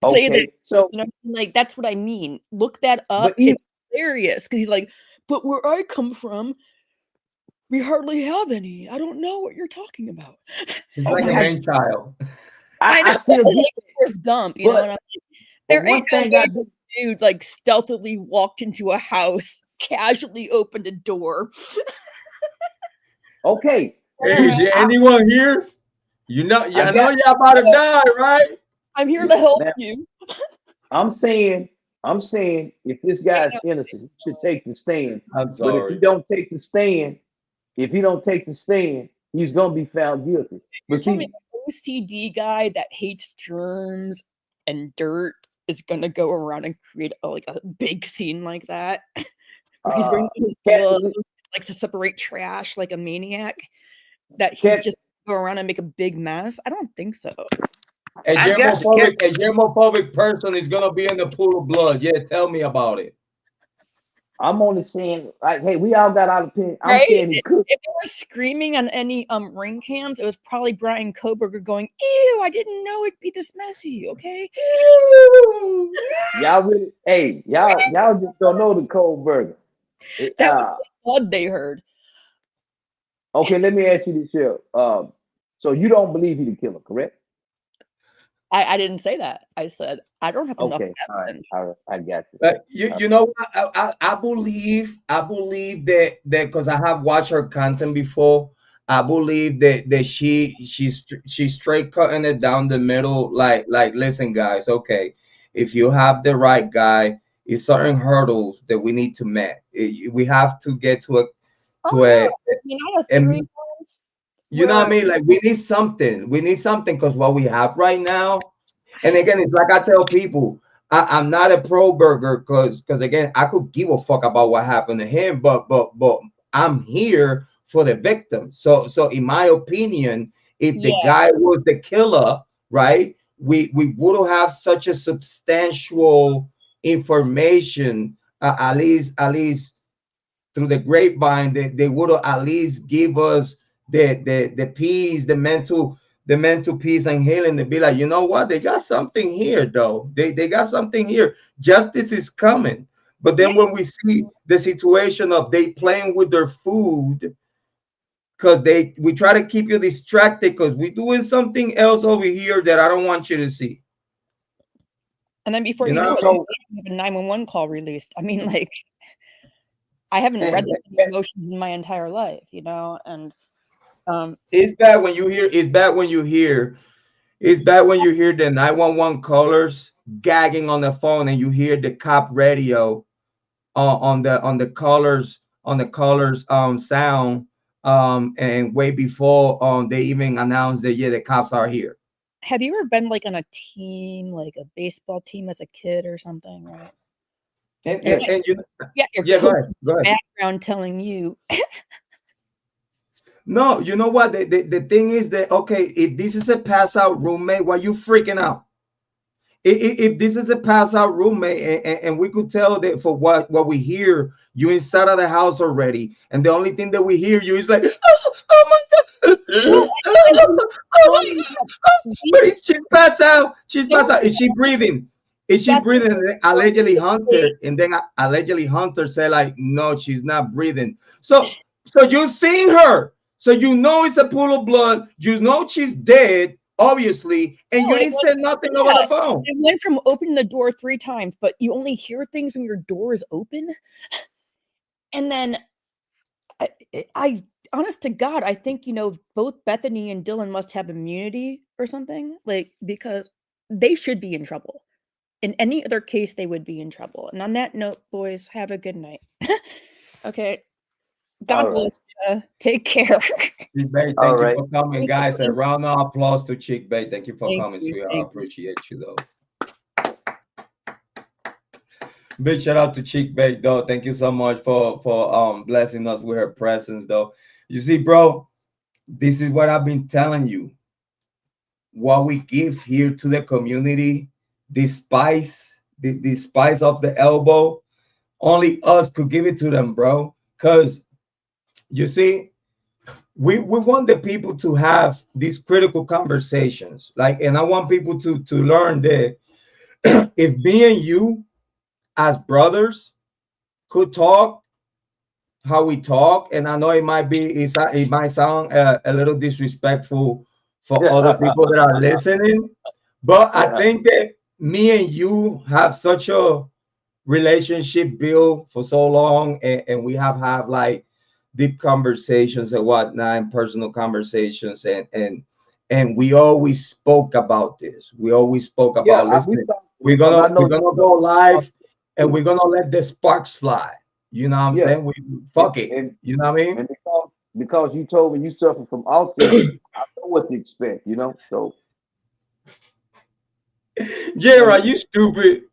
Okay. So you know, like that's what I mean. Look that up. It's hilarious because he's like, but where I come from, we hardly have any. I don't know what you're talking about. He's like a man child. I know it's dump, you know. And I'm like, there ain't no way this dude like stealthily walked into a house, casually opened a door. Okay. Is there anyone here? You know, I know y'all about to die, right? I'm here to help you. I'm saying if this guy's innocent, he should take the stand. I'm sorry. But if he don't take the stand, he's gonna be found guilty. But see, an OCD guy that hates germs and dirt is gonna go around and create a big scene like that. Where he's wearing his gloves, likes to separate trash like a maniac. That he's just go around and make a big mess. I don't think so. A germophobic person is gonna be in the pool of blood. Yeah, tell me about it. I'm only saying, like, hey, we all got our opinion. I'm right? saying he could. If they were screaming on any ring cams, it was probably Bryan Kohberger going, "Ew, I didn't know it'd be this messy." Okay. Y'all really, y'all just don't know the Kohberger. That was the blood they heard. Okay, let me ask you this here. So you don't believe he the killer, correct? I didn't say that. I said I don't have enough evidence. All right, I got you. You know, I believe that because I have watched her content before. I believe that she's straight cutting it down the middle. Like listen, guys. Okay, if you have the right guy, it's certain hurdles that we need to meet. We have to get to a you know what I mean? Like we need something because what we have right now, and again, it's like I tell people, I'm not a pro-burger because again, I could give a fuck about what happened to him, but I'm here for the victim. So in my opinion, if the guy was the killer, right, we would have such a substantial information, at least through the grapevine, they would at least give us the peace, the mental peace and healing, to be like, you know what, they got something here though. They got something here. Justice is coming. But then when we see the situation of they playing with their food, because we try to keep you distracted because we're doing something else over here that I don't want you to see. And then before you know it, we have a 911 call released. I mean, like, I haven't read this emotions in my entire life, you know, and it's bad when you hear the 911 callers gagging on the phone, and you hear the cop radio on the callers sound, and way before they even announced that the cops are here. Have you ever been like on a team, like a baseball team as a kid or something, right? And your go ahead. Background telling you. No, you know what? The thing is that, okay, if this is a pass out roommate, why are you freaking out? If this is a pass out roommate, and we could tell that for what we hear, you inside of the house already, and the only thing that we hear you is like, oh my God. But she's passed out. She's passed out. Is she breathing? Is she breathing? And then allegedly Hunter, and then allegedly Hunter said like, no, she's not breathing. So you seen her. So you know it's a pool of blood. You know she's dead, obviously, and you didn't say nothing over the phone. It went from opening the door 3 times, but you only hear things when your door is open. And then I honest to God, I think, both Bethany and Dylan must have immunity or something, like, because they should be in trouble. In any other case, they would be in trouble. And on that note, boys, have a good night. Okay. God bless you. Take care. Chick Bay, thank you for coming, guys. A round of applause to Chick Bay. Thank you for coming, sweetheart. I appreciate you, though. Big shout out to Chick Bay, though. Thank you so much for blessing us with her presence, though. You see, bro, this is what I've been telling you. What we give here to the community, the spice of the elbow, only us could give it to them, bro. Because you see, we want the people to have these critical conversations. Like, and I want people to learn that if me and you as brothers could talk how we talk, and I know it might sound a little disrespectful for other people that are listening, but I think that me and you have such a relationship built for so long, and we have had like deep conversations and whatnot, and personal conversations, and we always spoke about this. We always spoke about listening. We're gonna go live, and we're gonna let the sparks fly. You know what I'm saying? Fuck it. And, you know what I mean? And because you told me you suffer from autism, I know what to expect. So. Jrod, you stupid.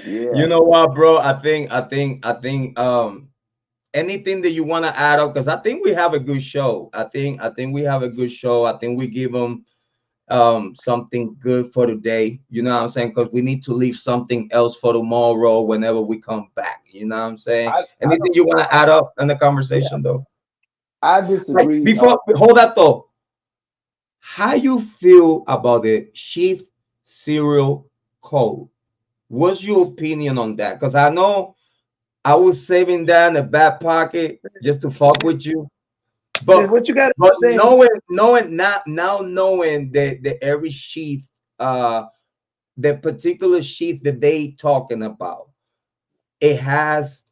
You know what, bro? I think anything that you want to add up, because I think we have a good show. I think we have a good show. I think we give them something good for today. You know what I'm saying? Because we need to leave something else for tomorrow whenever we come back. You know what I'm saying? Anything you want to add up in the conversation, though? I disagree. Before hold that though. How you feel about the Sheath serial code? What's your opinion on that? Because I know I was saving that in the back pocket just to fuck with you. But what you got? But knowing that every Sheath, the particular Sheath that they talking about, it has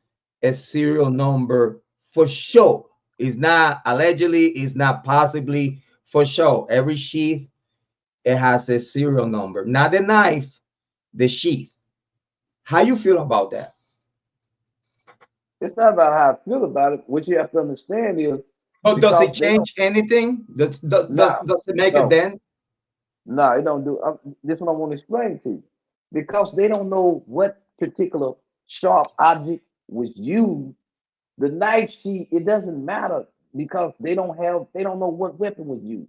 a serial number for sure. It's not allegedly, it's not possibly, for sure. Every Sheath, it has a serial number. Not the knife, the Sheath. How you feel about that? It's not about how I feel about it. What you have to understand is. But does it change anything? Does it make a dent? No, it don't do. This is what I want to explain to you. Because they don't know what particular sharp object was used. The knife sheath, it doesn't matter because they don't know what weapon was used.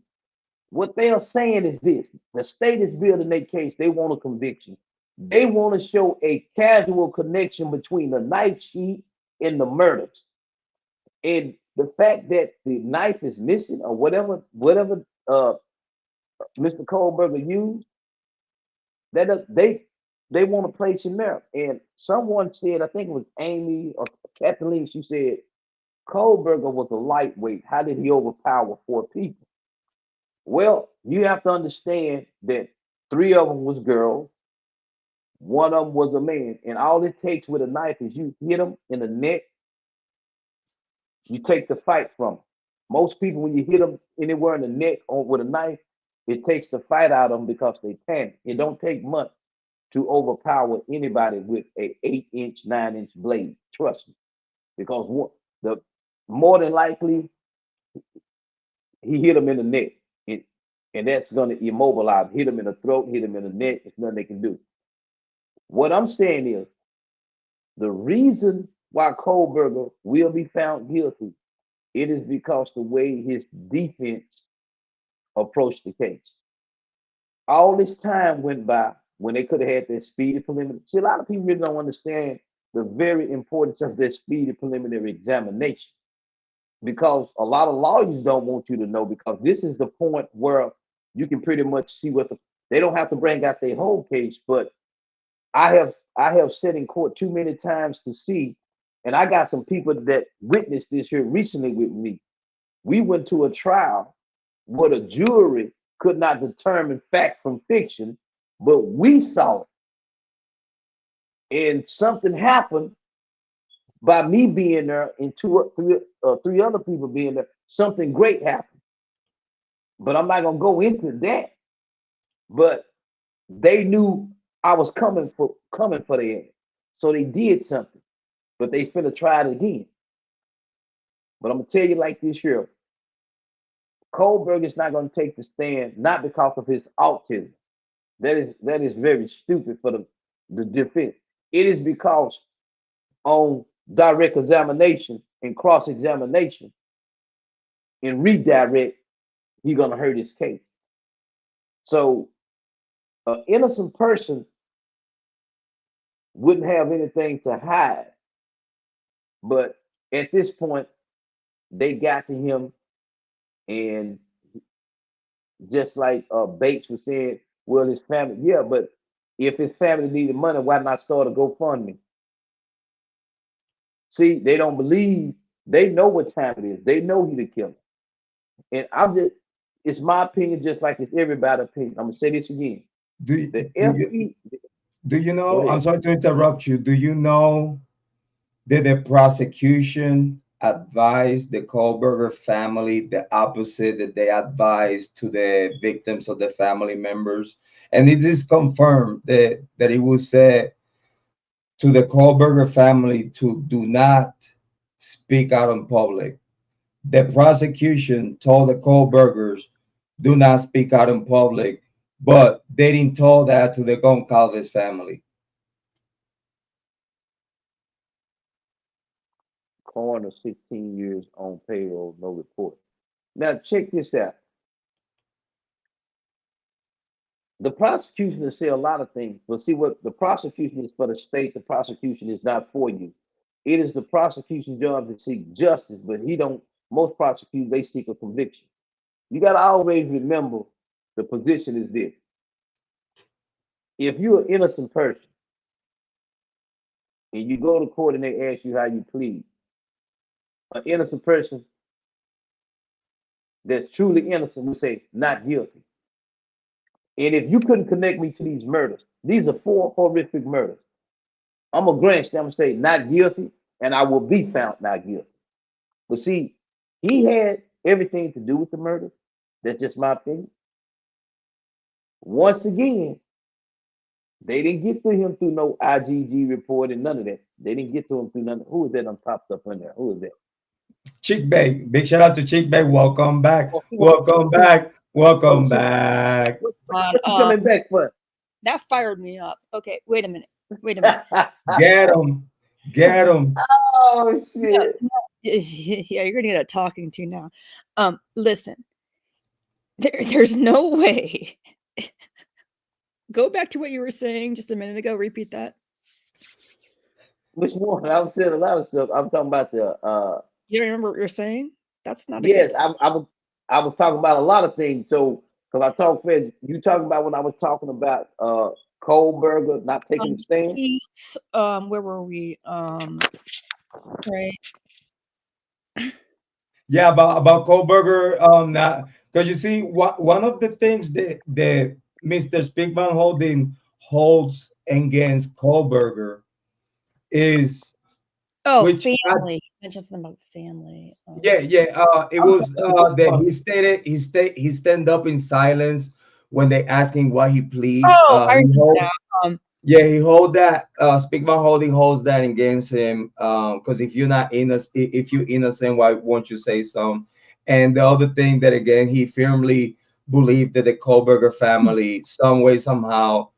What they are saying is this: the state is building their case. They want a conviction. They want to show a casual connection between the knife sheath and the murders. And the fact that the knife is missing or whatever Mr. Kohberger used, that they want to place him there. And someone said, I think it was Amy or Kathleen, she said, Kohberger was a lightweight. How did he overpower 4 people? Well, you have to understand that 3 of them was girls, 1 of them was a man. And all it takes with a knife is you hit them in the neck, you take the fight from them. Most people, when you hit them anywhere in the neck or with a knife, it takes the fight out of them because they panic. It don't take much to overpower anybody with a 8-inch, 9-inch blade. Trust me, because more than likely he hit them in the neck, and that's going to immobilize. Hit them in the throat, hit them in the neck. There's nothing they can do. What I'm saying is, the reason why Kohberger will be found guilty, it is because the way his defense approached the case. All this time went by when they could have had their speedy preliminary. See, a lot of people really don't understand the very importance of their speedy preliminary examination. because a lot of lawyers don't want you to know, because this is the point where you can pretty much see what they don't have to bring out their whole case, but I have sat in court too many times to see, and I got some people that witnessed this here recently with me. We went to a trial where the jury could not determine fact from fiction, but we saw it. And something happened by me being there and three other people being there. Something great happened. But I'm not gonna go into that. But they knew I was coming for them. So they did something. But they finna try it again. But I'm gonna tell you like this here. Kohberger's not gonna take the stand, not because of his autism. That is very stupid for the defense. It is because on direct examination and cross-examination and redirect, he's gonna hurt his case. So an innocent person wouldn't have anything to hide. But at this point, they got to him, and just like Bates was saying, well, his family, yeah, but if his family needed money, why not start a GoFundMe? See, they don't believe, they know what time it is. They know he the killer. And it's my opinion, just like it's everybody's opinion. I'm gonna say this again. Do you know, I'm sorry to interrupt you. Do you know that the prosecution advised the Kohberger family the opposite that they advised to the victims of the family members? And it is confirmed that it was said to the Kohberger family to do not speak out in public. The prosecution told the Kohbergers, do not speak out in public, but they didn't tell that to the Goncalves family. Coroner 16 years on payroll, no report. Now check this out. The prosecution will say a lot of things, but see, what the prosecution is for the state, the prosecution is not for you. It is the prosecution's job to seek justice, but most prosecutors, they seek a conviction. You got to always remember the position is this. If you're an innocent person and you go to court and they ask you how you plead, an innocent person that's truly innocent will say, not guilty. And if you couldn't connect me to these murders, these are 4 horrific murders, I'm going to grant you, I'm going to say not guilty, and I will be found not guilty. But see, he had everything to do with the murder. That's just my opinion. Once again, they didn't get to him through no IGG report and none of that. They didn't get to him through none. Who is that on popped up in there? Who is that? Chick Bay. Big shout out to Chick Bay. Welcome back. Welcome back. Welcome back. What's coming back for? That fired me up. Okay, wait a minute. Get him. Get him. Oh, shit. Yeah, you're gonna get a talking to now. Listen, there's no way. Go back to what you were saying just a minute ago. Repeat that. Which one? I was saying a lot of stuff. I'm talking about the. You remember what you're saying? That's not. Yes, I was talking about a lot of things. So, because I talked, you talking about when I was talking about Kohberger not taking the stand. Sheath, where were we? Right. Yeah, about Kohberger. Not because you see, one of the things that Mr. Spickman Holding holds against Kohberger is family. Mentioned something about family. It was that he stand up in silence when they asking why he plead. I remember that. He hold that. Spickman Holding holds that against him. Because if you're not innocent, if you're innocent, why won't you say something? And the other thing that again, he firmly believed that the Kohberger family, some way somehow,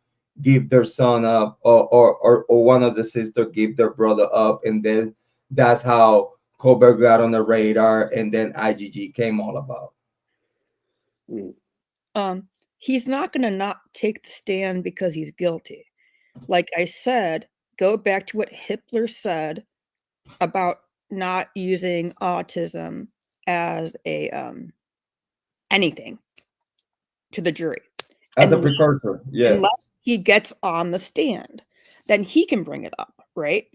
give their son up, or one of the sisters give their brother up, and then that's how Kohberger got on the radar, and then IGG came all about. He's not going to not take the stand because he's guilty. Like I said, go back to what Hitler said about not using autism as a anything to the jury. As a precursor, yeah. Unless he gets on the stand, then he can bring it up, right?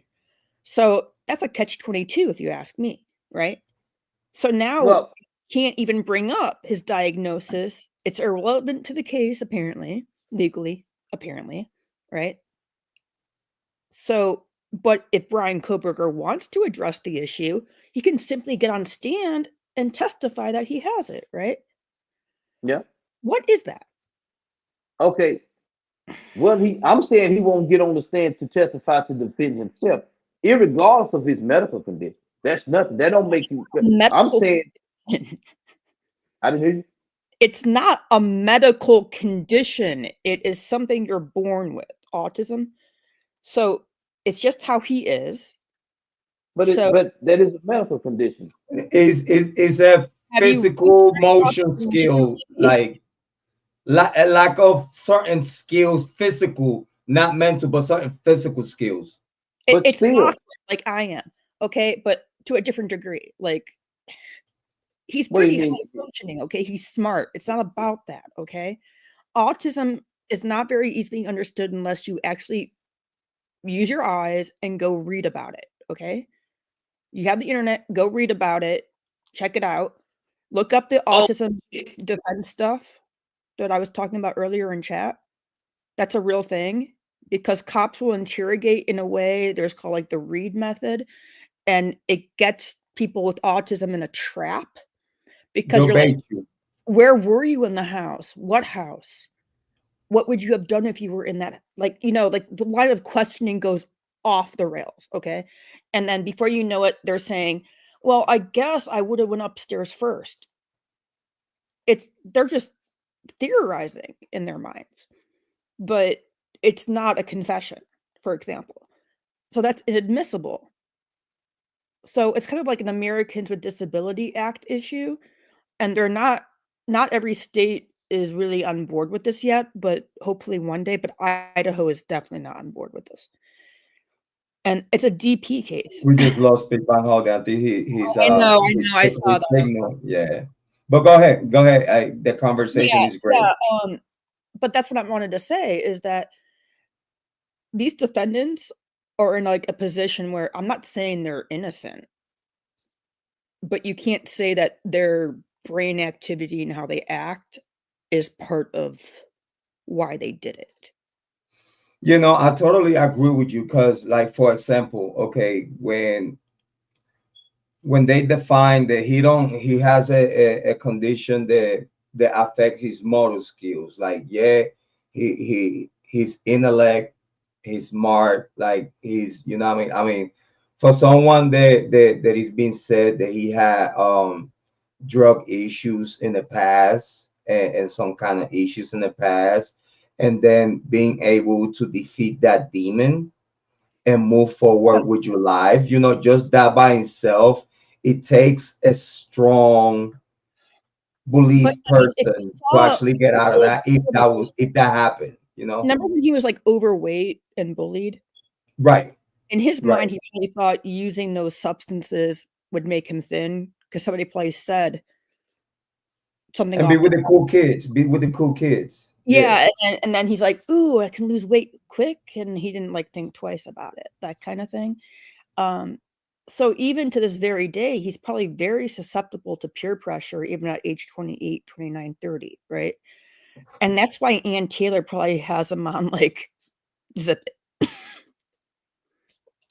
So that's a catch-22 if you ask me, right? So now can't even bring up his diagnosis. It's irrelevant to the case, apparently, legally, apparently, right? So, but if Bryan Kohberger wants to address the issue, he can simply get on stand and testify that he has it, right? Yeah. What is that? Okay. Well, I'm saying he won't get on the stand to testify to defend himself, irregardless of his medical condition. That's nothing. That don't make you. I'm saying. I didn't hear you. It's not a medical condition. It is something you're born with, autism. So it's just how he is. But that is a medical condition. Is a physical motion skill, like a lack of certain skills, physical, not mental, but certain physical skills. It's not like I am, okay, but to a different degree. Like he's pretty high functioning, okay. He's smart. It's not about that, okay. Autism is not very easily understood unless you actually use your eyes and go read about it, okay. You have the internet, go read about it, check it out, look up the autism defense stuff that I was talking about earlier in chat. That's a real thing because cops will interrogate in a way, there's called like the Reed method, and it gets people with autism in a trap because you're like, where were you in the house? What house? What would you have done if you were in that? Like, you know, like the line of questioning goes off the rails, okay? And then before you know it, they're saying, well, I guess I would have went upstairs first. They're just theorizing in their minds, but it's not a confession, for example. So that's inadmissible. So it's kind of like an Americans with Disability Act issue, and they're not every state is really on board with this yet, but hopefully one day. But Idaho is definitely not on board with this. And it's a DP case. We just lost Big Bang Holiday. I think he's I know, I saw that. Signal. Yeah. But go ahead. The conversation is great. Yeah, but that's what I wanted to say is that these defendants are in like a position where I'm not saying they're innocent, but you can't say that their brain activity and how they act is part of why they did it. You know, I totally agree with you because, like, for example, okay, when they define that he has a condition that affect his motor skills, like, yeah, his intellect, he's smart, like he's, you know what I mean, for someone that is being said that he had drug issues in the past and some kind of issues in the past, and then being able to defeat that demon and move forward with your life, you know, just that by itself, it takes a strong belief person to actually get out of that if that happened, you know. Remember when he was like overweight and bullied? Right. In his mind, he probably thought using those substances would make him thin because somebody probably said something. And be with the cool kids. Yeah, and then he's like, "Ooh, I can lose weight quick," and he didn't like think twice about it, that kind of thing. So even to this very day, he's probably very susceptible to peer pressure, even at age 28, 29, 30, right? And that's why Ann Taylor probably has him on like, zip it.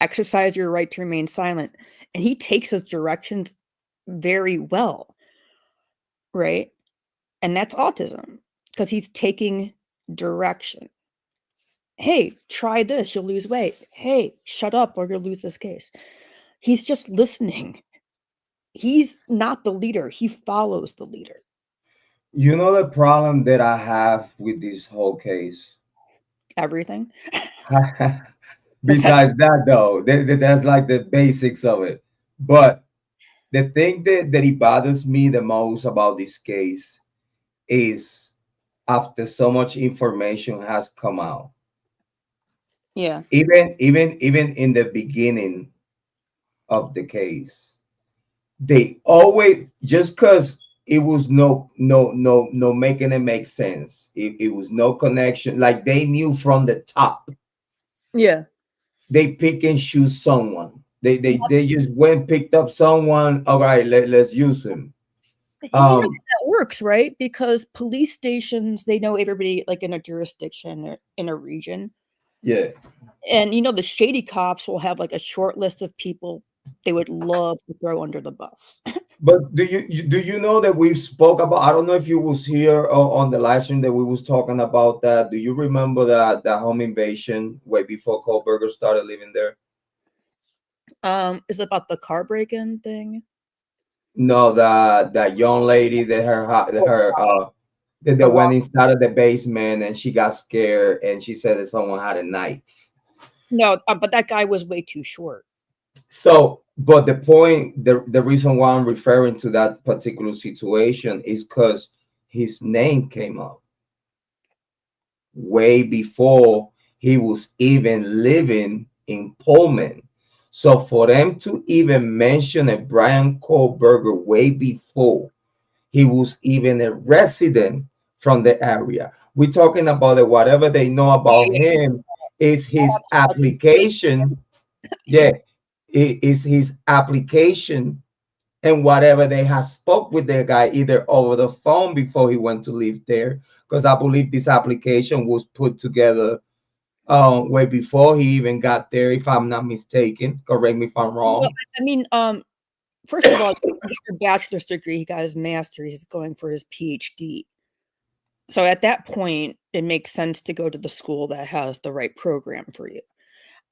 Exercise your right to remain silent. And he takes those directions very well, right? And that's autism because he's taking direction. Hey, try this, you'll lose weight. Hey, shut up or you'll lose this case. He's just listening. He's not the leader. He follows the leader. You know the problem that I have with this whole case? Everything. Besides that, though, that's like the basics of it. But the thing that it bothers me the most about this case is after so much information has come out. Yeah. Even in the beginning of the case. They always, just because it was no making it make sense. It was no connection. Like they knew from the top. Yeah. They pick and choose someone. They just went, picked up someone. All right, let's use him. And you know how that works, right? Because police stations, they know everybody like in a jurisdiction or in a region. Yeah. And you know, the shady cops will have like a short list of people they would love to throw under the bus. But do you know that we spoke about? I don't know if you was here on the live stream that we was talking about that. Do you remember that home invasion way before Kohberger started living there? Is it about the car break-in thing? No, that young lady that that went inside of the basement and she got scared and she said that someone had a knife. No, but that guy was way too short. So, but the point, the reason why I'm referring to that particular situation is because his name came up way before he was even living in Pullman. So for them to even mention a Bryan Kohberger way before he was even a resident from the area, we're talking about that whatever they know about him is his application. Yeah, it is his application and whatever they have spoke with the guy either over the phone before he went to live there, because I believe this application was put together way before he even got there, if I'm not mistaken. Correct me if I'm wrong. Well, I mean, first of all, he got your bachelor's degree, he got his master's, he's going for his PhD. So at that point, it makes sense to go to the school that has the right program for you.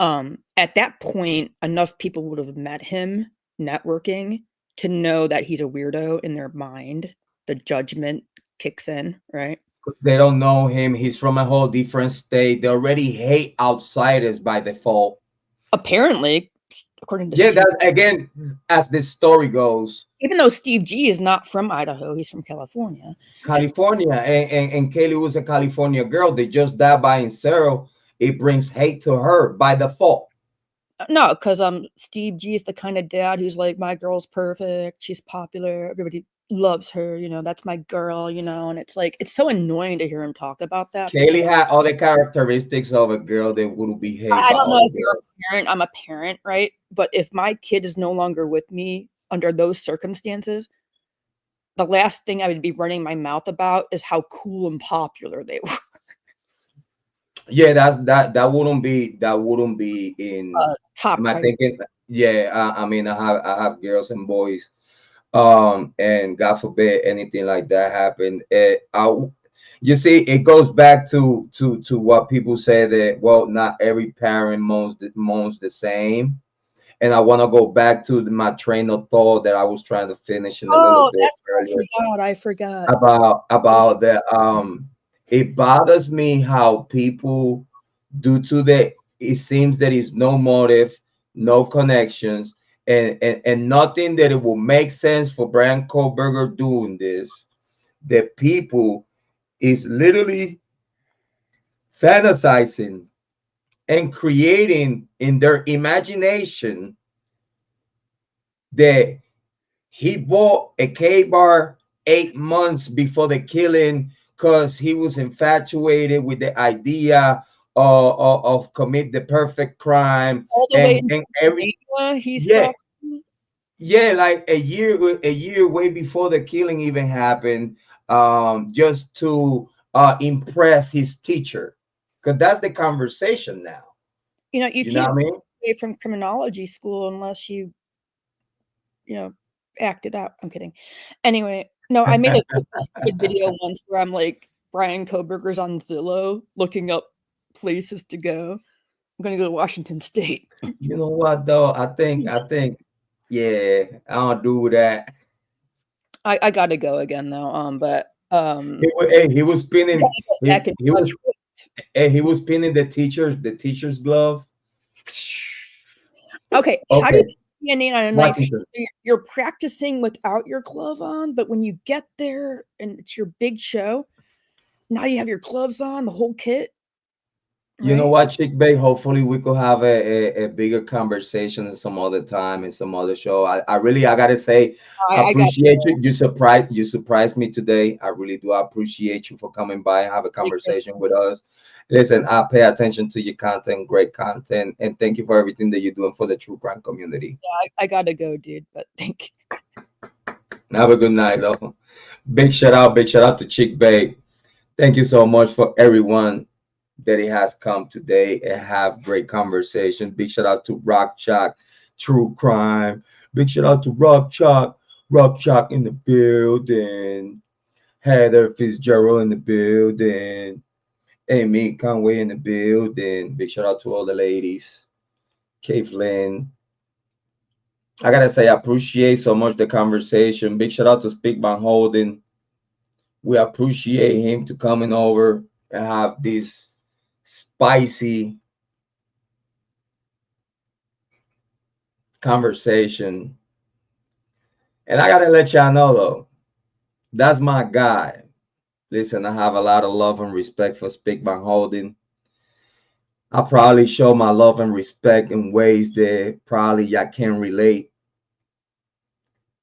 At that point, enough people would have met him networking to know that he's a weirdo in their mind. The judgment kicks in, right? They don't know him. He's from a whole different state. They already hate outsiders by default. Apparently, according to Yeah, Steve, that's again as the story goes. even though Steve G is not from Idaho, he's from California. California, and Kiely was a California girl. They just died by himself. It brings hate to her by default. No, because Steve G is the kind of dad who's like, my girl's perfect, she's popular, everybody loves her, you know, that's my girl, you know, and it's like, it's so annoying to hear him talk about that. Kiely had all the characteristics of a girl that would behave. I don't know if you're a parent. I'm a parent, right? But if my kid is no longer with me under those circumstances, the last thing I would be running my mouth about is how cool and popular they were. Yeah, that wouldn't be in top. Am I thinking? Yeah, I mean, I have girls and boys, and God forbid anything like that happen. You see, it goes back to what people say that, well, not every parent moans the same. And I want to go back to my train of thought that I was trying to finish in a little bit earlier. I forgot about the it bothers me how people, due to it seems that is no motive, no connections, and nothing that it will make sense for Brian Kohberger doing this. The people is literally fantasizing and creating in their imagination that he bought a K-bar 8 months before the killing because he was infatuated with the idea of commit the perfect crime. All the way in every yeah, like a year way before the killing even happened, just to impress his teacher, because that's the conversation now. You know, you can't know what I mean? Away from criminology school unless you act it out. I'm kidding. Anyway, no, I made a stupid video once where I'm like, Brian Kohberger's on Zillow looking up places to go. I'm gonna go to Washington State. You know what though? I think yeah, I don't do that. I gotta go again though. But he was pinning he was pinning the teacher's glove. Okay. How do you standing on a knife? You're practicing without your glove on, but when you get there and it's your big show, now you have your gloves on, the whole kit. You know right? what, Chick Bay? Hopefully we could have a bigger conversation some other time in some other show. I gotta say, I I got appreciate you. You surprised me today. I really do. I appreciate you for coming by and have a Merry conversation with Christmas. us. Listen, I pay attention to your content, great content, and thank you for everything that you're doing for the true crime community. Yeah, I gotta go, dude. But thank you. Have a good night, though. Big shout out to Chick Bay. Thank you so much for everyone that he has come today and have great conversation. Big shout out to Rock Chalk, True Crime. Big shout out to Rock Chalk in the building. Heather Fitzgerald in the building. Amy Conway in the building. Big shout out to all the ladies. Kathleen. I gotta say, I appreciate so much the conversation. Big shout out to Speak Van Holden. We appreciate him to coming over and have this spicy conversation. And I gotta let y'all know though, that's my guy. Listen, I have a lot of love and respect for Speak Van Holden. I probably show my love and respect in ways that probably y'all can't relate.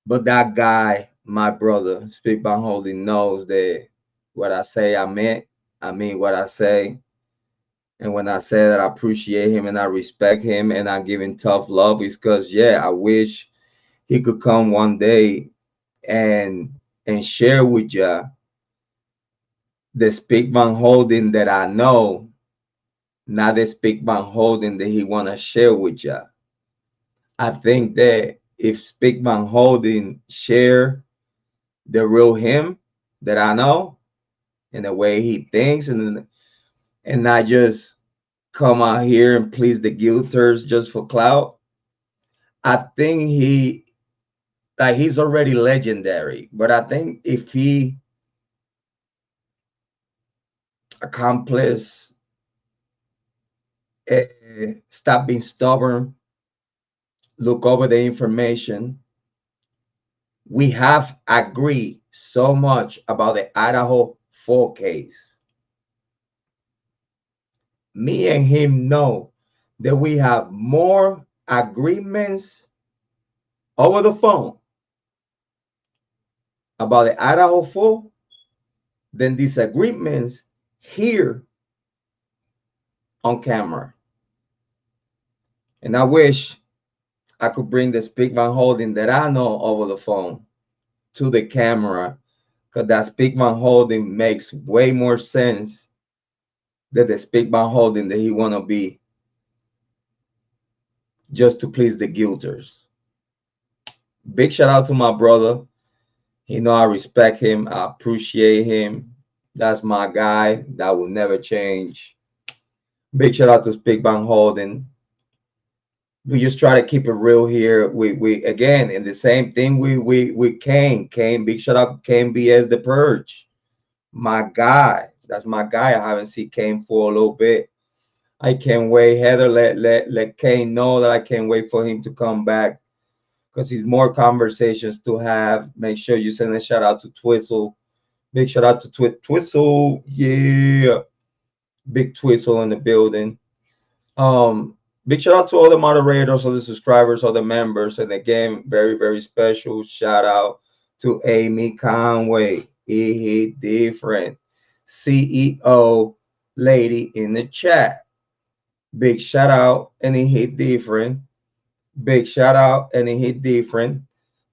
But that guy, my brother, Speak Van Holden, knows that what I say I mean what I say. And when I say that I appreciate him and I respect him and I give him tough love, it's because yeah, I wish he could come one day and share with ya the Speak Van Holden that I know, not the Speak Van Holden that he wanna share with ya. I think that if Speak Van Holden share the real him that I know and the way he thinks and not just come out here and please the guilters just for clout, I think he's already legendary. But I think if he accomplish stop being stubborn, look over the information, we have agreed so much about the Idaho 4 case. Me and him know that we have more agreements over the phone about the Idaho 4 than disagreements here on camera. And I wish I could bring the Speak Van Holden that I know over the phone to the camera, because that Speak Van Holden makes way more sense than the Speak Van Holden that he want to be just to please the guilters. Big shout out to my brother. You know I respect him. I appreciate him. That's my guy. That will never change. Big shout out to Speak Van Holden. We just try to keep it real here. We again in the same thing. We Kane. Big shout out Kane BS the Purge. My guy. That's my guy. I haven't seen Kane for a little bit. I can't wait. Heather, let Kane know that I can't wait for him to come back, because he's more conversations to have. Make sure you send a shout out to Twistle. Big shout out to Twistle. Yeah. Big Twistle in the building. Big shout out to all the moderators, all the subscribers, all the members. And again, very, very special shout out to Amy Conway. He different. CEO lady in the chat. Big shout out and he hit different. Big shout out and he hit different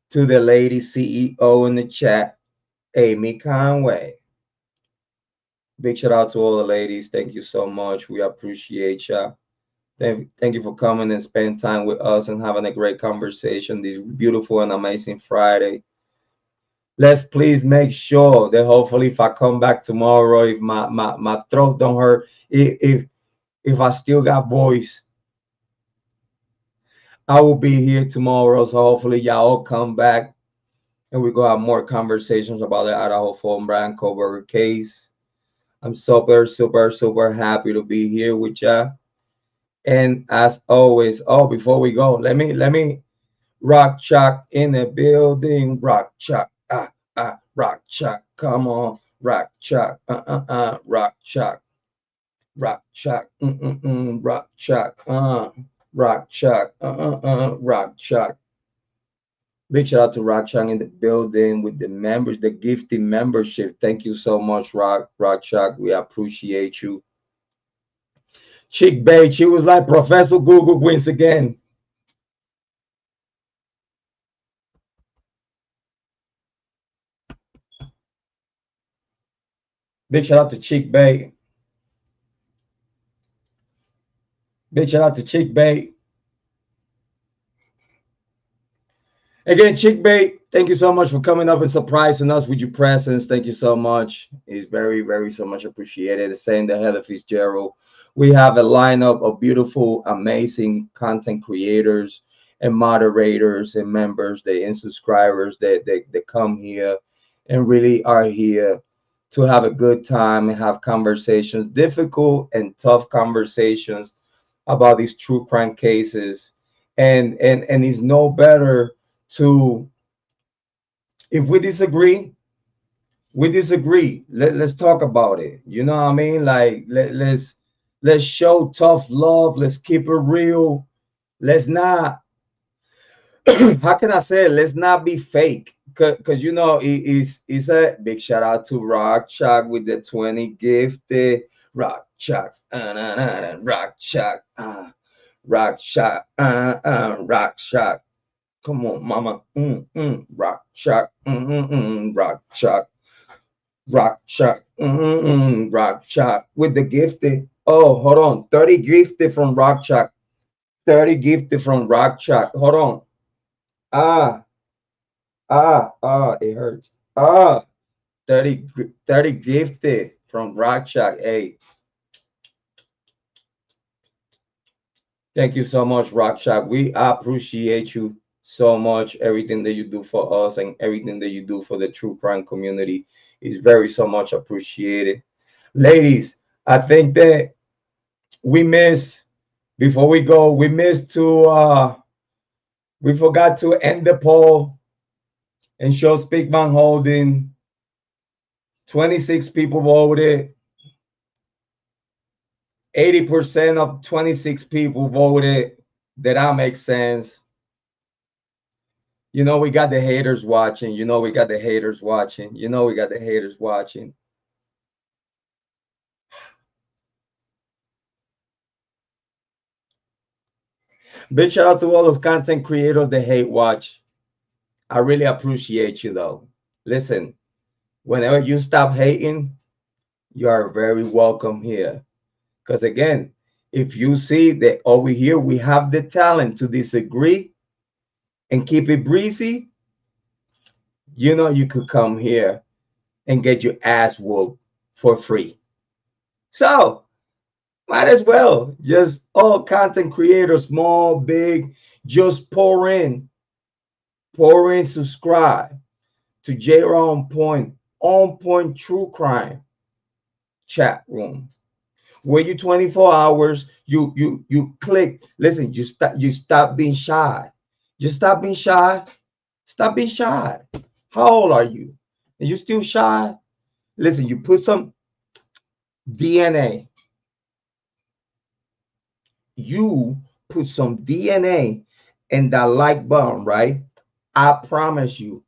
to the lady CEO in the chat, Amy Conway. Big shout out to all the ladies. Thank you so much. We appreciate ya. Thank you for coming and spending time with us and having a great conversation this beautiful and amazing Friday. Let's please make sure that hopefully if I come back tomorrow, if my throat don't hurt, if I still got voice, I will be here tomorrow. So hopefully y'all come back and we go have more conversations about the Idaho 4 Brian Kohberger case. I'm super, super, super happy to be here with y'all. And as always, before we go, let me Rock Chalk in the building. Rock Chalk, Rock Chalk. Come on, Rock Chalk, Rock Chalk. Rock Chuck, Rock Chuck, Rock Chuck, Rock Chuck. Big shout out to Rock Chuck in the building with the members, the gifted membership. Thank you so much, Rock Chuck. We appreciate you. Chick Bay, she was like Professor Google wins again. Big shout out to Chick Bay. Big shout out to Chick Bay. Again, Chick Bay, thank you so much for coming up and surprising us with your presence. Thank you so much. It's very, very so much appreciated. The same to Heather Fitzgerald. We have a lineup of beautiful, amazing content creators and moderators and members, and subscribers that come here and really are here to have a good time and have conversations, difficult and tough conversations about these true crime cases. And it's no better to, if we disagree, let's talk about it. You know what I mean? Like let's show tough love. Let's keep it real. Let's not how can I say it? Let's not be fake, because you know it's a big shout out to Rock Chuck with the 20 gifted. Rock Chuck, Rock Chuck, Rock Chuck, Rock Chuck. Come on, mama. Rock Chuck. Rock Chuck. Rock Chuck. Rock Chuck. With the gifted. Oh, hold on. 30 gifted from Rock Chuck. 30 gifted from Rock Chuck. Hold on. It hurts. 30 gifted from Rock Chuck. Hey. Thank you so much, Rock Chuck. We appreciate you so much. Everything that you do for us and everything that you do for the true crime community is very so much appreciated. Ladies, I think that we missed, before we go, we forgot to end the poll and show Speakman Holding. 26 people voted. 80% of 26 people voted. Did that make sense? You know, we got the haters watching. You know, we got the haters watching. You know, we got the haters watching. Big shout out to all those content creators that hate watch. I really appreciate you, though. Listen, whenever you stop hating, you are very welcome here. Because again, if you see that over here we have the talent to disagree and keep it breezy, you know you could come here and get your ass whooped for free. So might as well, just all content creators, small, big, just pour in, subscribe to Jrod On Point True Crime chat room, where you 24 hours, you click. Listen, you stop being shy. Just stop being shy. Stop being shy. How old are you? Are you still shy? Listen, you put some DNA. You put some DNA in that like button, right? I promise you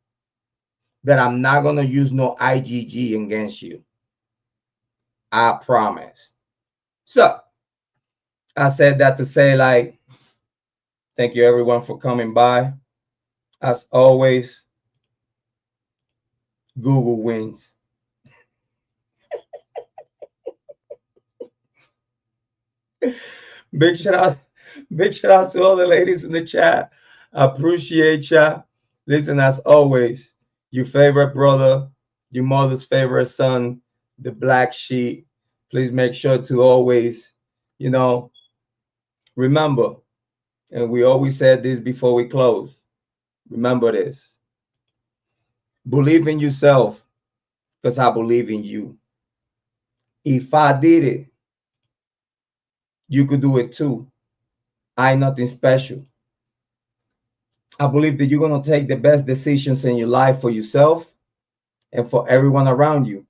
that I'm not gonna use no IgG against you. I promise. So I said that to say, like, thank you everyone for coming by. As always, Google wins. Big shout out to all the ladies in the chat. I appreciate ya. Listen, as always, your favorite brother, your mother's favorite son, the black sheep. Please make sure to always, you know, remember, and we always said this before we close, remember this. Believe in yourself, because I believe in you. If I did it, you could do it too. I ain't nothing special. I believe that you're going to take the best decisions in your life for yourself and for everyone around you.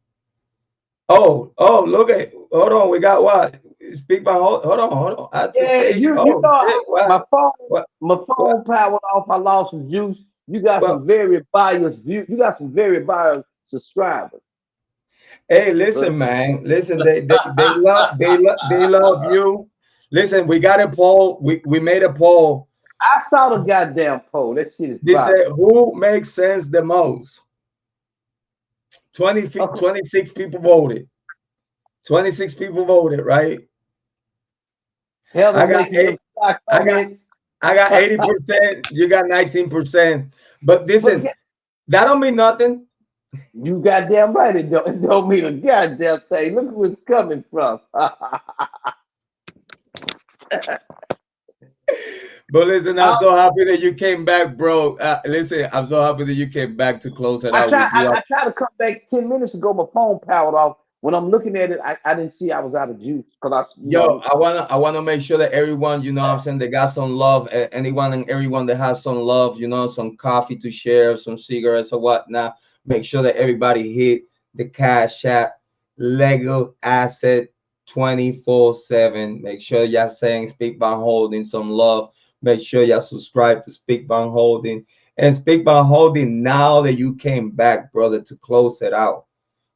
Oh, look at, hold on. We got what? Speak by hold on. Add to Yeah, stage. you Oh know, shit. my phone, What? my phone powered off. I lost some juice. You got Well, some very biased view. You got some very biased subscribers. hey, But listen, man. Listen, they love you. Listen, we got a poll. We made a poll. I saw the goddamn poll. That shit is They fire. said who makes sense the most. 20, Okay. 26 people voted. 26 people voted, right? Hell I of got making them eight. stock I got comments. I got 80%. You got 19%. But But listen, that don't mean nothing. you goddamn right. It don't mean a goddamn thing. Look where it's coming from. But listen, I'm so happy that you came back, bro. Listen, I'm so happy that you came back to close it out with you. I tried to come back 10 minutes ago. My phone powered off. When I'm looking at it, I didn't see I was out of juice because Yo, I wanna make sure that everyone, you know what I'm saying, they got some love. Anyone and everyone that has some love, you know, some coffee to share, some cigarettes or whatnot. Make sure that everybody hit the Cash App Legal Asset 24/7. Make sure y'all saying Speak Bond Holding some love. Make sure y'all subscribe to Speak Bond Holding. And Speak Bond Holding, now that you came back, brother, to close it out.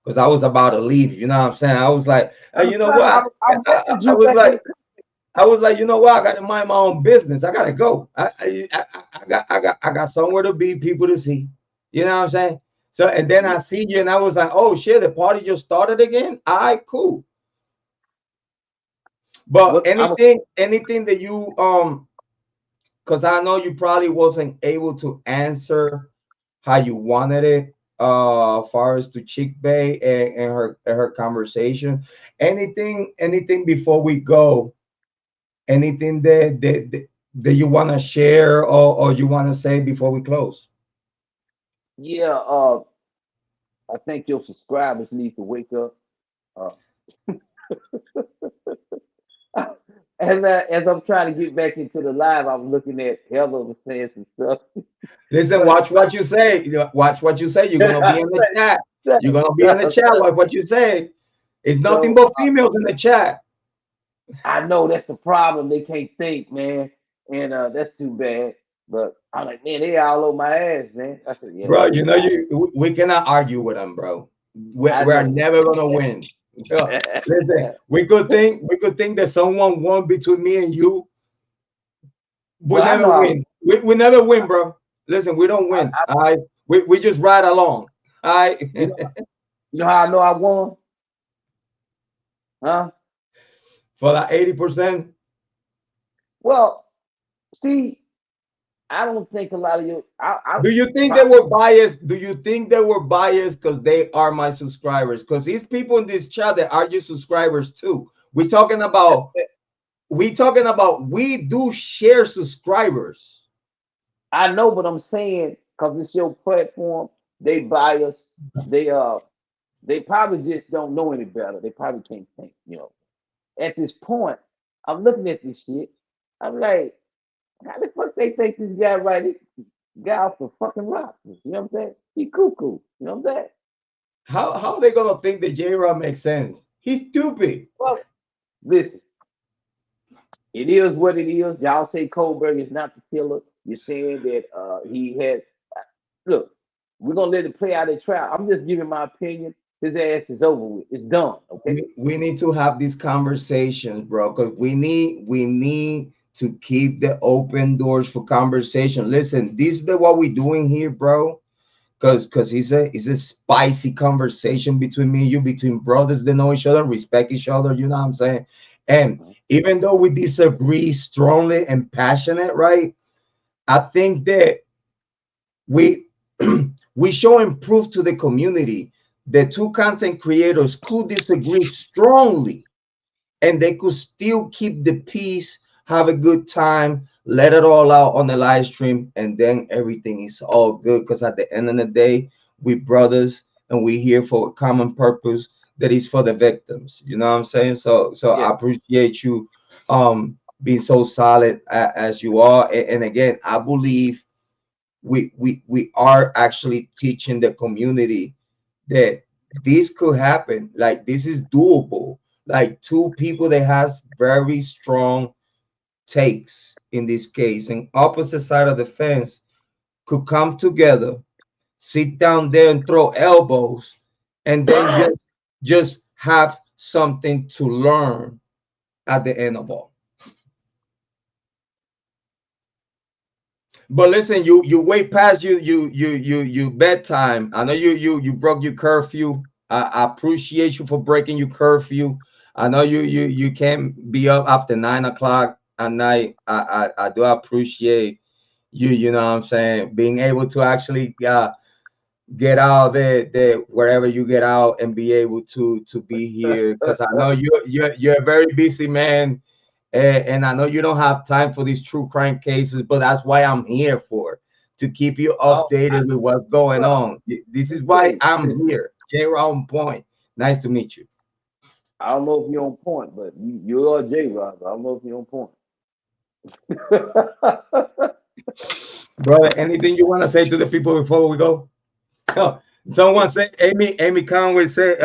Because I was about to leave, you know what I'm saying? I was like, hey, you know what? I wanted you was back in like, you know what? I got to mind my own business. I gotta go. I got somewhere to be, people to see. You know what I'm saying? So, and then I see you, and I was like, oh shit, the party just started again. All right, cool. But anything that you because I know you probably wasn't able to answer how you wanted it, far as to Chick Bay and her conversation. Anything before we go? Anything that you want to share or you want to say before we close? Yeah, I think your subscribers need to wake up. Uh, as I'm trying to get back into the live, I'm looking at Heather was saying some stuff. Listen, watch what you say. Watch what you say. You're gonna be in the chat. You're gonna be in the chat. Watch what you say. It's nothing but females in the chat. I know that's the problem. They can't think, man, and that's too bad. But I'm like, man, they all over my ass, man. I said, yeah, Bro, you know we cannot argue with them, bro. We're never gonna win. Listen, we could think that someone won between me and you. We never win. We never win, bro. Listen, we don't win. We just ride along. You know how I know I won? Huh? For that 80%. Well, see, I don't think a lot of you. Do you think they were biased? Do you think they were biased because they are my subscribers? Because these people in this chat that are your subscribers too. We do share subscribers. I know, but I'm saying because it's your platform, they bias. They probably just don't know any better. They probably can't think. You know, at this point, I'm looking at this shit. I'm like, how the fuck they think this guy right? This guy off the fucking rock. You know what I'm saying? He cuckoo. You know what I'm saying? How are they gonna think that Jrod makes sense? He's stupid. Well, listen, it is what it is. Y'all say Kohberger is not the killer. You're saying that he had. Look, we're gonna let it play out at trial. I'm just giving my opinion. His ass is over with. It's done. Okay. We need to have these conversations, bro, because we need to keep the open doors for conversation. Listen, this is what we're doing here, bro. Because it's a spicy conversation between me and you, between brothers that know each other, respect each other. You know what I'm saying? And even though we disagree strongly and passionate, right? I think that we showing proof to the community that two content creators could disagree strongly and they could still keep the peace, have a good time, let it all out on the live stream, and then everything is all good. Because at the end of the day, we brothers and we here for a common purpose that is for the victims. You know what I'm saying? So I appreciate you being so solid as you are. And again, I believe we are actually teaching the community that this could happen. Like, this is doable. like two people that has very strong takes in this case, and opposite side of the fence could come together, sit down there and throw elbows, and then just have something to learn at the end of all. But listen, you way past you bedtime. I know you broke your curfew. I appreciate you for breaking your curfew. I know you can't be up after 9 o'clock at night. I do appreciate you. You know what I'm saying, being able to actually get out there wherever you get out and be able to be here, because I know you're a very busy man. And I know you don't have time for these true crime cases, but that's why I'm here for, to keep you updated with what's going on. This is why I'm here. Jrod on point. Nice to meet you. I don't know if you're on point, but you are Jrod. I don't know if you're on point. Brother, anything you want to say to the people before we go? Oh, someone said, Amy Conway said,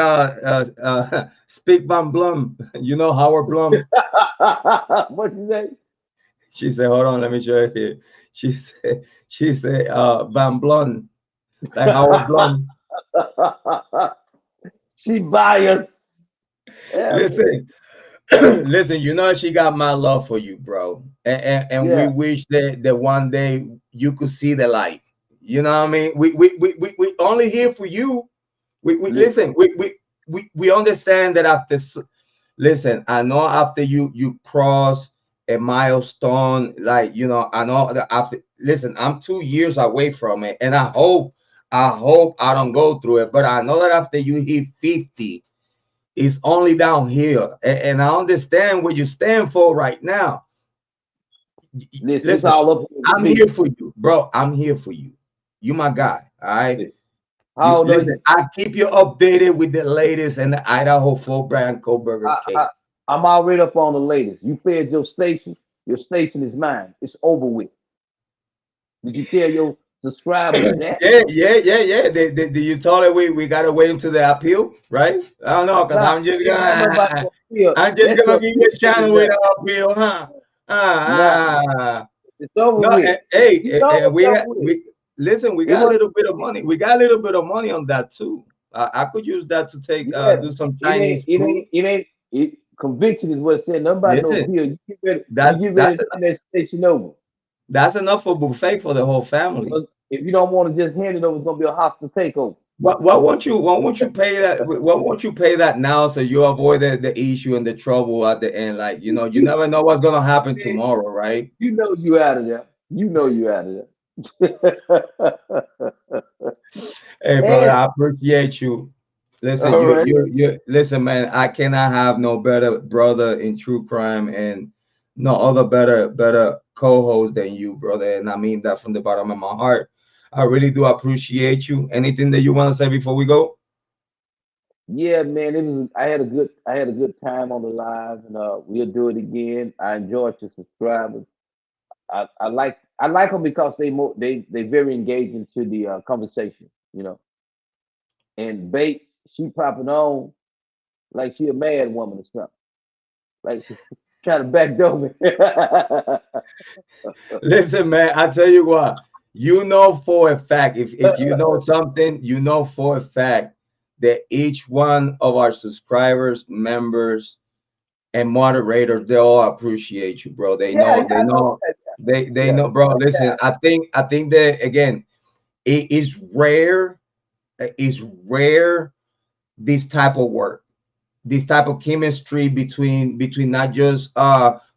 speak Van Blum. You know Howard Blum. What you say? She said, hold on, let me show you here. She said, Van Blum, like Howard Blum. She biased. Yeah, listen, listen, you know she got my love for you, bro. And we wish that one day you could see the light. You know what I mean? We only here for you. Listen, we understand that after, listen, I know after you cross a milestone, like, you know, I know that after, listen, I'm 2 years away from it, and I hope I don't go through it, but I know that after you hit 50, it's only downhill, and I understand what you stand for right now. Listen, it's all up. I'm here for you, bro. I'm here for you. You my guy, all right? How old are you? I keep you updated with the latest in the Idaho for Brian Kohberger case. I'm already up on the latest. You fed your station. Your station is mine. It's over with. Did you tell your subscribers that? Yeah. Did you tell her we gotta wait until the appeal, right? I don't know, because I'm just gonna give you a channel with the appeal, huh? It's over with. Hey, listen, we got a little bit of money. We got a little bit of money on that too. I could use that to take do some Chinese food. Conviction is what it said. Nobody knows here. You get ready to turn that station over. That's enough for buffet for the whole family. If you don't want to just hand it over, it's gonna be a hostile takeover. Why won't you pay that? Why won't you pay that now, so you avoid the issue and the trouble at the end? Like, you know, you never know what's gonna happen tomorrow, right? You know you out of there. You know you out of there. Hey, brother, I appreciate you. Listen, you listen, man. I cannot have no better brother in true crime, and no other better co-host than you, brother. And I mean that from the bottom of my heart. I really do appreciate you. Anything that you want to say before we go? Yeah, man. I had a good time on the live, and we'll do it again. I enjoyed your subscribers. I like them because they very engaging to the conversation, you know. And Bait, she popping on like she a mad woman or something. Like she trying to backdoor me. Listen, man, I tell you what, you know for a fact, if you know something, you know for a fact that each one of our subscribers, members, and moderators, they all appreciate you, bro. They know, bro. Listen, I think that, again, it is rare. It's rare, this type of work, this type of chemistry between not just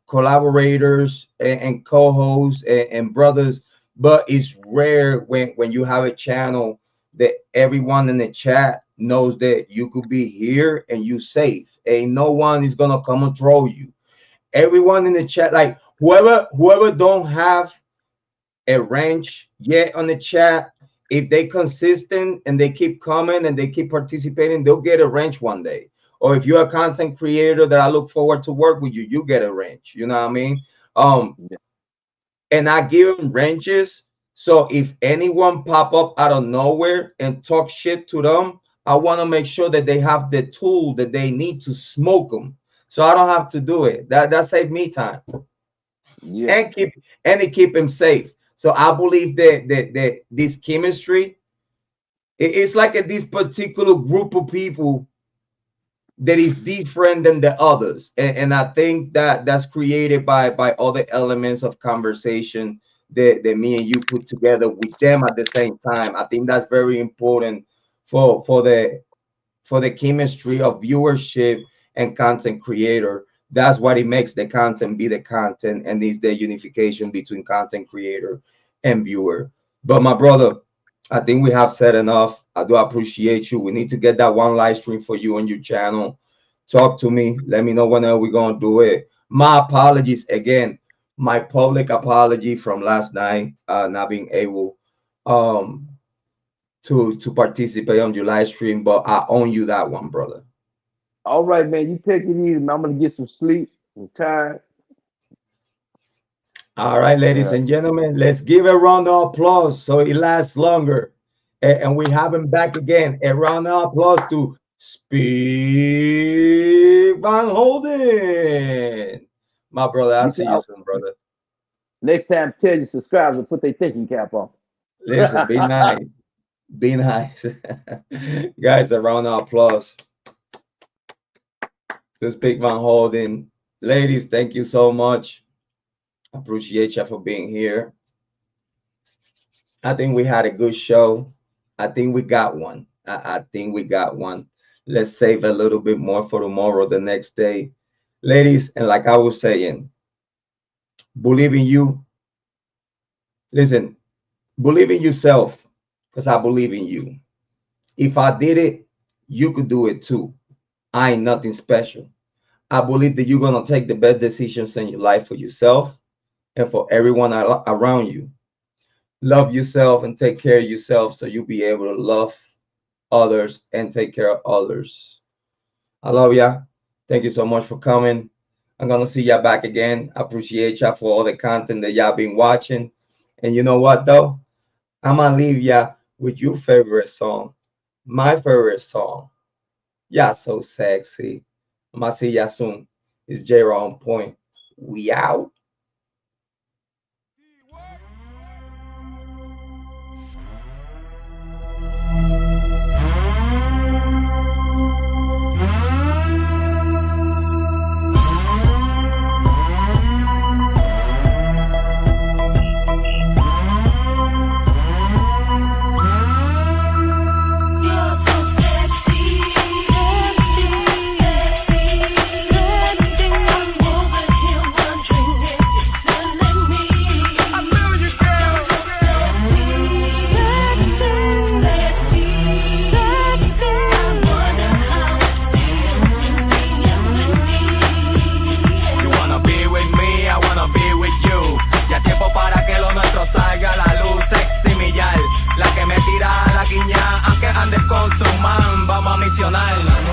collaborators and co-hosts and brothers, but it's rare when you have a channel that everyone in the chat knows that you could be here and you safe. Ain't no one is gonna come and throw you. Everyone in the chat, like whoever don't have a range yet on the chat, if they consistent and they keep coming and they keep participating, they'll get a range one day. Or if you're a content creator that I look forward to work with you, you get a range. You know what I mean? And I give them ranges. So if anyone pop up out of nowhere and talk shit to them, I want to make sure that they have the tool that they need to smoke them, so I don't have to do it. That saved me time. Yeah. And it keep them safe. So I believe that this chemistry, it's like this particular group of people that is different than the others, and I think that's created by other elements of conversation that me and you put together with them at the same time. I think that's very important for the chemistry of viewership and content creator. That's what it makes the content be the content, and is the unification between content creator and viewer. But my brother, I think we have said enough. I do appreciate you. We need to get that one live stream for you on your channel. Talk to me. Let me know whenever we're going to do it. My apologies again. My public apology from last night, not being able to participate on your live stream, but I own you that one, brother. All right, man. You take it easy. I'm going to get some sleep. I'm tired. All right, ladies and gentlemen, let's give a round of applause so it lasts longer. And we have him back again. A round of applause to Speed Van Holden. My brother, I'll see you soon, brother. Next time, tell your subscribers to put their thinking cap on. Listen, be nice. Be nice. Guys, a round of applause to Speed Van Holden. Ladies, thank you so much. Appreciate you for being here. I think we had a good show. I think we got one. I think we got one. Let's save a little bit more for tomorrow, the next day. Ladies, and like I was saying, believe in you. Listen, believe in yourself, because I believe in you. If I did it, you could do it too. I ain't nothing special. I believe that you're going to take the best decisions in your life for yourself and for everyone around you. Love yourself and take care of yourself so you'll be able to love others and take care of others. I love ya. Thank you so much for coming. I'm going to see y'all back again. I appreciate y'all for all the content that y'all been watching. And you know what, though? I'm going to leave y'all with your favorite song. My favorite song. Y'all so sexy. I'm going to see y'all soon. It's Jrod on Point. We out.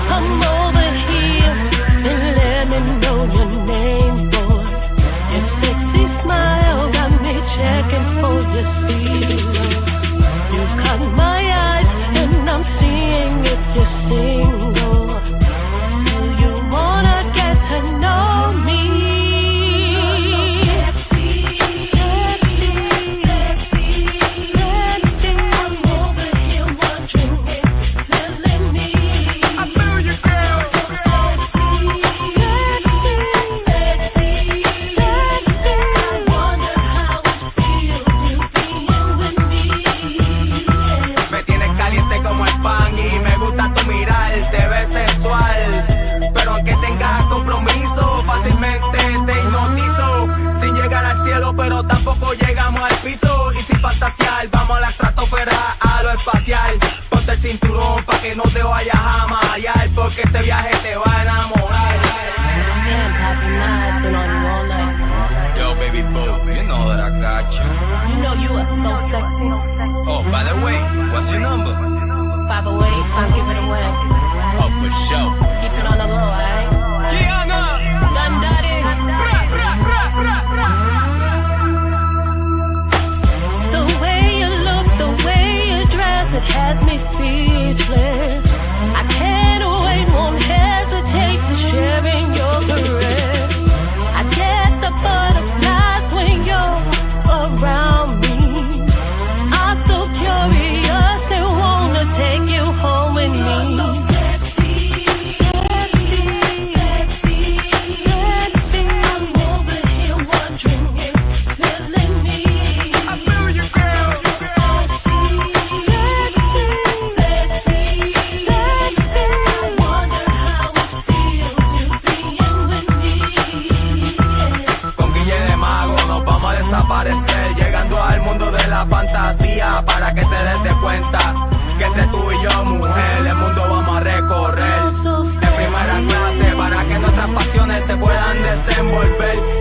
Come over here and let me know your name, boy. Your sexy smile got me checking for your seal. You caught my eyes and I'm seeing if you're single. Do you wanna get to know me? Pero tampoco llegamos al piso. Y sin fantasear, vamos a la estratosfera, a lo espacial. Ponte el cinturón pa' que no te vayas a marear, porque este viaje te va a enamorar. Damn, Papi, nah, it's been on you all night. Yo, baby boo, you know that I got you. You know you are so sexy. Oh, by the way, what's your number? 508, I'll give it away. Oh, for sure. Keep it on the low, alright? Kiana! Done daddy. Bra, bra, bra, bra, bra. The way you look, the way you dress, it has me speechless. desenvolver.